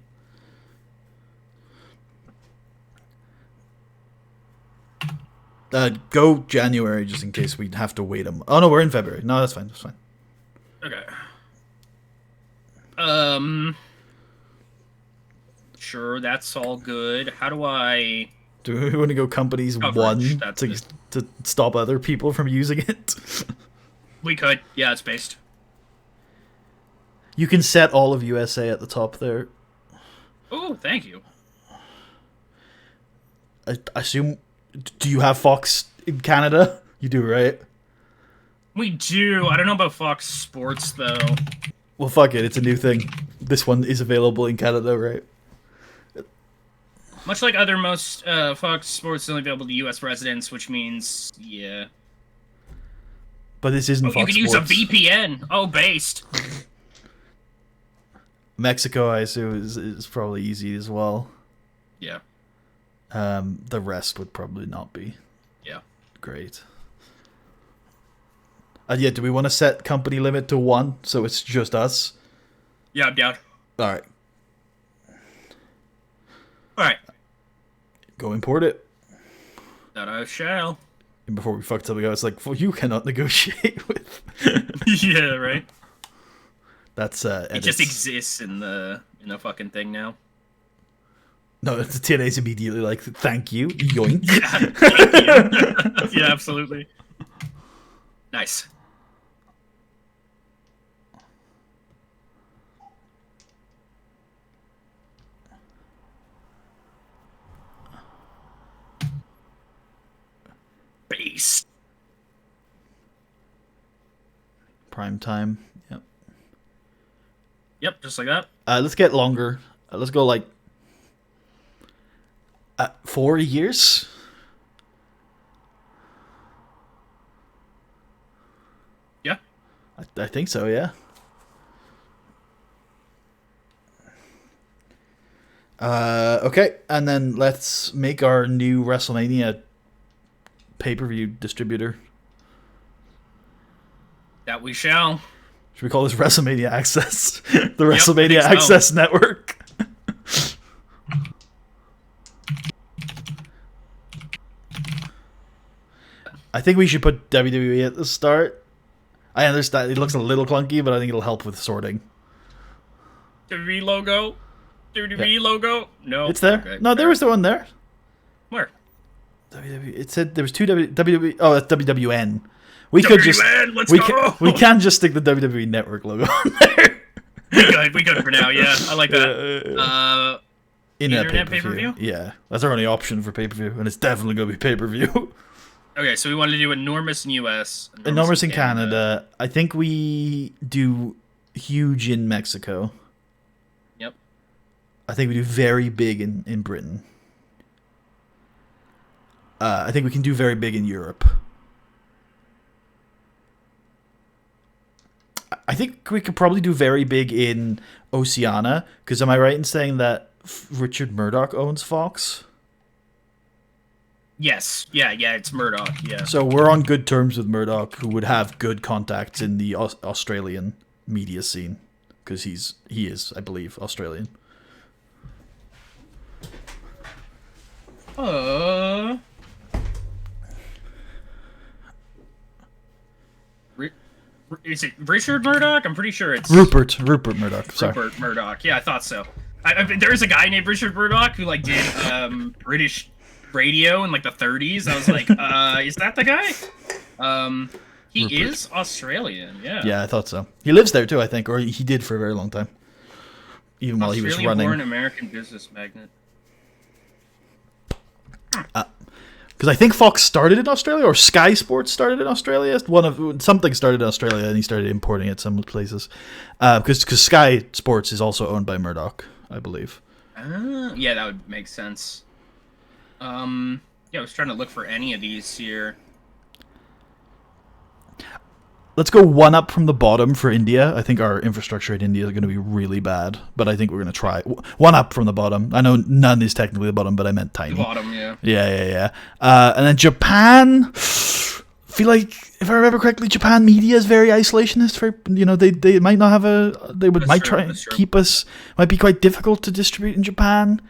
Go January just in case we have to wait Oh no, we're in February. No, that's fine. That's fine. Okay. Sure, that's all good. How do I... Do we want to go companies Coverage, one to stop other people from using it? We could. Yeah, it's based. You can set all of USA at the top there. Oh, thank you. I assume... Do you have Fox in Canada? You do, right? We do. I don't know about Fox Sports, though. Well, fuck it. It's a new thing. This one is available in Canada, right? Much like other most Fox Sports is only available to U.S. residents, which means, yeah. But this isn't Fox you can Sports. use a VPN. Oh, based. Mexico, I assume, is probably easy as well. Yeah. The rest would probably not be. Yeah. Great. Yeah, do we want to set company limit to 1 so it's just us? Yeah, I'm down. Alright. Alright. Go import it. That I shall. And before we fuck something else, it's like, well, you cannot negotiate with. Yeah, right? That's It just exists in the fucking thing now. No, the TNA's immediately like, thank you, yoink. Yeah, thank you. Yeah, absolutely. Nice. Base. Prime time. Yep. Yep, just like that. Let's get longer. Let's go like 4 years. Yeah. I think so. Yeah. Okay, and then let's make our new WrestleMania pay-per-view distributor. That we shall. Should we call this WrestleMania Access? The WrestleMania Access Network. I think we should put WWE at the start. I understand it looks a little clunky, but I think it'll help with sorting. WWE logo? WWE logo? No. It's there. Okay, No, there was the one there. Where? WWE. It said there was two WWE. Oh, that's WWN. We could just let's go. we can just stick the WWE Network logo on there. We good for now. Yeah, I like that. Internet pay-per-view. Yeah, that's our only option for pay-per-view, and it's definitely gonna be pay-per-view. Okay, so we wanted to do enormous in US, enormous in Canada. I think we do huge in Mexico. Yep. I think we do very big in Britain. I think we can do very big in Europe. I think we could probably do very big in Oceania, because am I right in saying that Richard Murdoch owns Fox? Yes. Yeah, it's Murdoch, yeah. So we're on good terms with Murdoch, who would have good contacts in the Australian media scene, because he is, I believe, Australian. Is it Richard Murdoch? I'm pretty sure it's Rupert Murdoch. Sorry. Rupert Murdoch. Yeah, I thought so. There is a guy named Richard Murdoch who like did British radio in like the 30s. I was like, is that the guy? He Rupert. is Australian. Yeah. Yeah, I thought so. He lives there too, I think, or he did for a very long time. Even while he was running. Australian-born American business magnate. Because I think Fox started in Australia, or Sky Sports started in Australia. Something started in Australia, and he started importing it some places. Because Sky Sports is also owned by Murdoch, I believe. Yeah, that would make sense. Yeah, I was trying to look for any of these here. Let's go one up from the bottom for India. I think our infrastructure in India is going to be really bad, but I think we're going to try one up from the bottom. I know none is technically the bottom, but I meant tiny. The bottom, yeah. Yeah. And then Japan. I feel like, if I remember correctly, Japan media is very isolationist. They might not have might try and keep us. Might be quite difficult to distribute in Japan.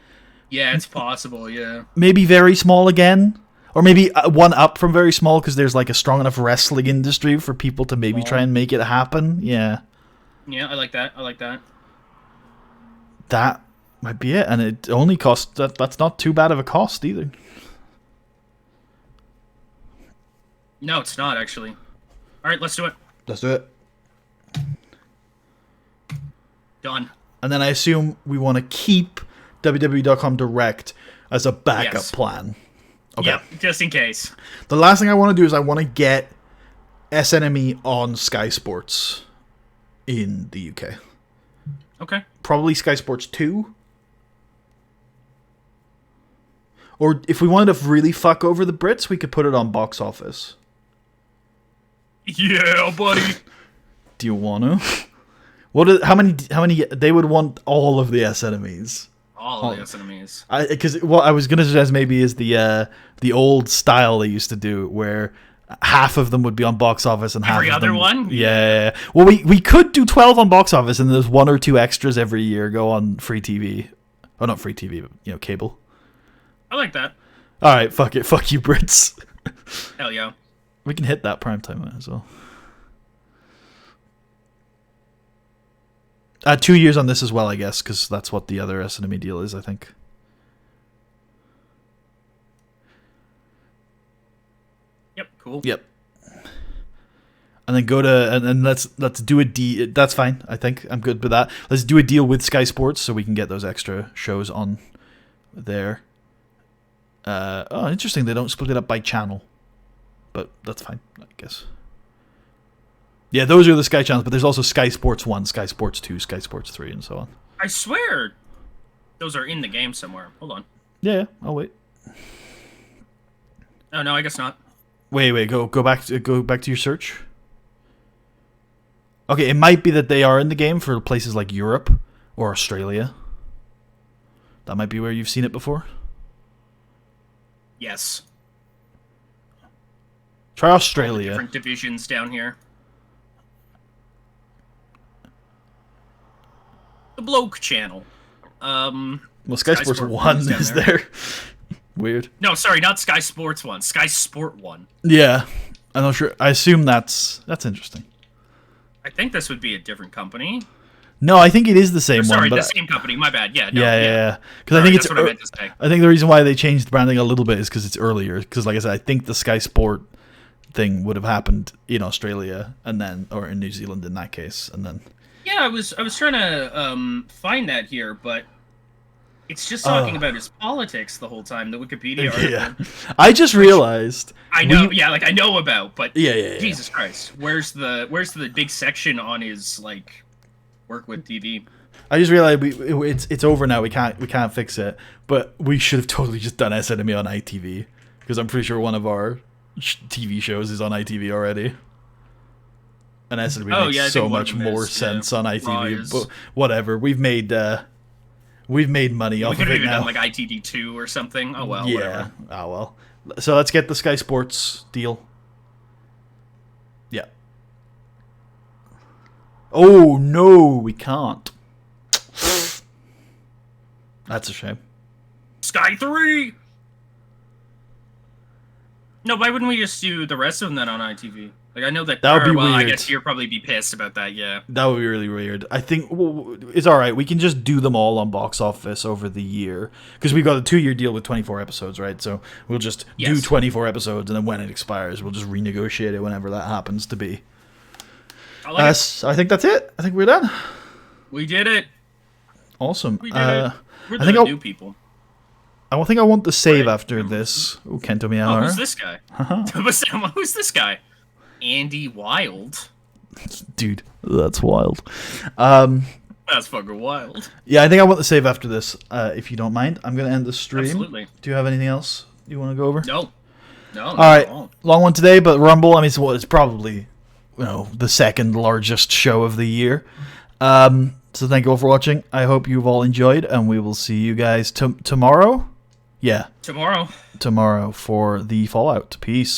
Yeah, it's possible. Yeah. Maybe very small again. Or maybe one up from very small, because there's like a strong enough wrestling industry for people to maybe try and make it happen. Yeah. Yeah, I like that. That might be it. And it only costs... That's not too bad of a cost either. No, it's not, actually. All right, let's do it. Let's do it. Done. And then I assume we want to keep www.com Direct as a backup plan. Okay. Yep, just in case. The last thing I want to do is I want to get SNME on Sky Sports in the UK. Okay. Probably Sky Sports 2. Or if we wanted to really fuck over the Brits, we could put it on Box Office. Yeah, buddy. Do you want to? How many? They would want all of the SNMEs. All of the SNMEs. Because what I was going to suggest maybe is the old style they used to do, where half of them would be on Box Office and every half other of them, one. Yeah. Well, we could do 12 on Box Office, and there's 1 or 2 extras every year go on free TV. Oh, not free TV, but cable. I like that. All right, fuck it, fuck you, Brits. Hell yeah. We can hit that primetime as well. 2 years on this as well, I guess, because that's what the other SNME deal is, I think. Yep, cool. Yep. And then go to and let's do a deal. That's fine. I think I'm good with that. Let's do a deal with Sky Sports so we can get those extra shows on there. Interesting. They don't split it up by channel, but that's fine, I guess. Yeah, those are the Sky channels, but there's also Sky Sports 1, Sky Sports 2, Sky Sports 3, and so on. I swear those are in the game somewhere. Hold on. Yeah, I'll wait. Oh, no, I guess not. Wait, go back to your search. Okay, it might be that they are in the game for places like Europe or Australia. That might be where you've seen it before. Yes. Try Australia. Different divisions down here. The Bloke channel. Well, Sky Sports 1 is there. Weird. No, sorry, not Sky Sports 1. Sky Sport 1. Yeah. I'm not sure. I assume that's interesting. I think this would be a different company. No, I think it is the same Sorry, one. But the same company. My bad. Yeah. No, yeah. Because I Sorry, think it's. that's what I meant to say. I think the reason why they changed the branding a little bit is because it's earlier. Because, like I said, I think the Sky Sport thing would have happened in Australia or in New Zealand in that case, and then. Yeah, I was trying to find that here, but it's just talking about his politics the whole time. The Wikipedia article. Yeah, I just realized. I know, I know about, but yeah. Jesus Christ, where's the big section on his like work with TV? I just realized it's over now. We can't fix it, but we should have totally just done S Enemy on ITV because I'm pretty sure one of our TV shows is on ITV already. And S Enemy makes so much more sense on ITV, but whatever. We've made money off of it now. We could have even done like ITV2 or something. Oh well, whatever. Oh well. So let's get the Sky Sports deal. Yeah. Oh no, we can't. That's a shame. Sky 3. No, why wouldn't we just do the rest of them then on ITV? Like I know that would be weird. I guess you'll probably be pissed about that. Yeah, that would be really weird. I think it's all right. We can just do them all on box office over the year because we've got a 2-year deal with 24 episodes, right? So we'll just do 24 episodes, and then when it expires, we'll just renegotiate it whenever that happens to be. I think that's it. I think we're done. We did it. Awesome. We did it. We're the new people. I think I want the save after this. Ooh, Kento Miyahara. Oh, who's this guy? Who's this guy? Andy Wild. Dude, that's wild. That's fucking wild. Yeah, I think I want the save after this. If you don't mind, I'm going to end the stream. Absolutely. Do you have anything else you want to go over? No. All right. Long one today, but Rumble, I mean, it's probably the second largest show of the year. So thank you all for watching. I hope you've all enjoyed, and we will see you guys tomorrow. Yeah. Tomorrow for the Fallout. Peace.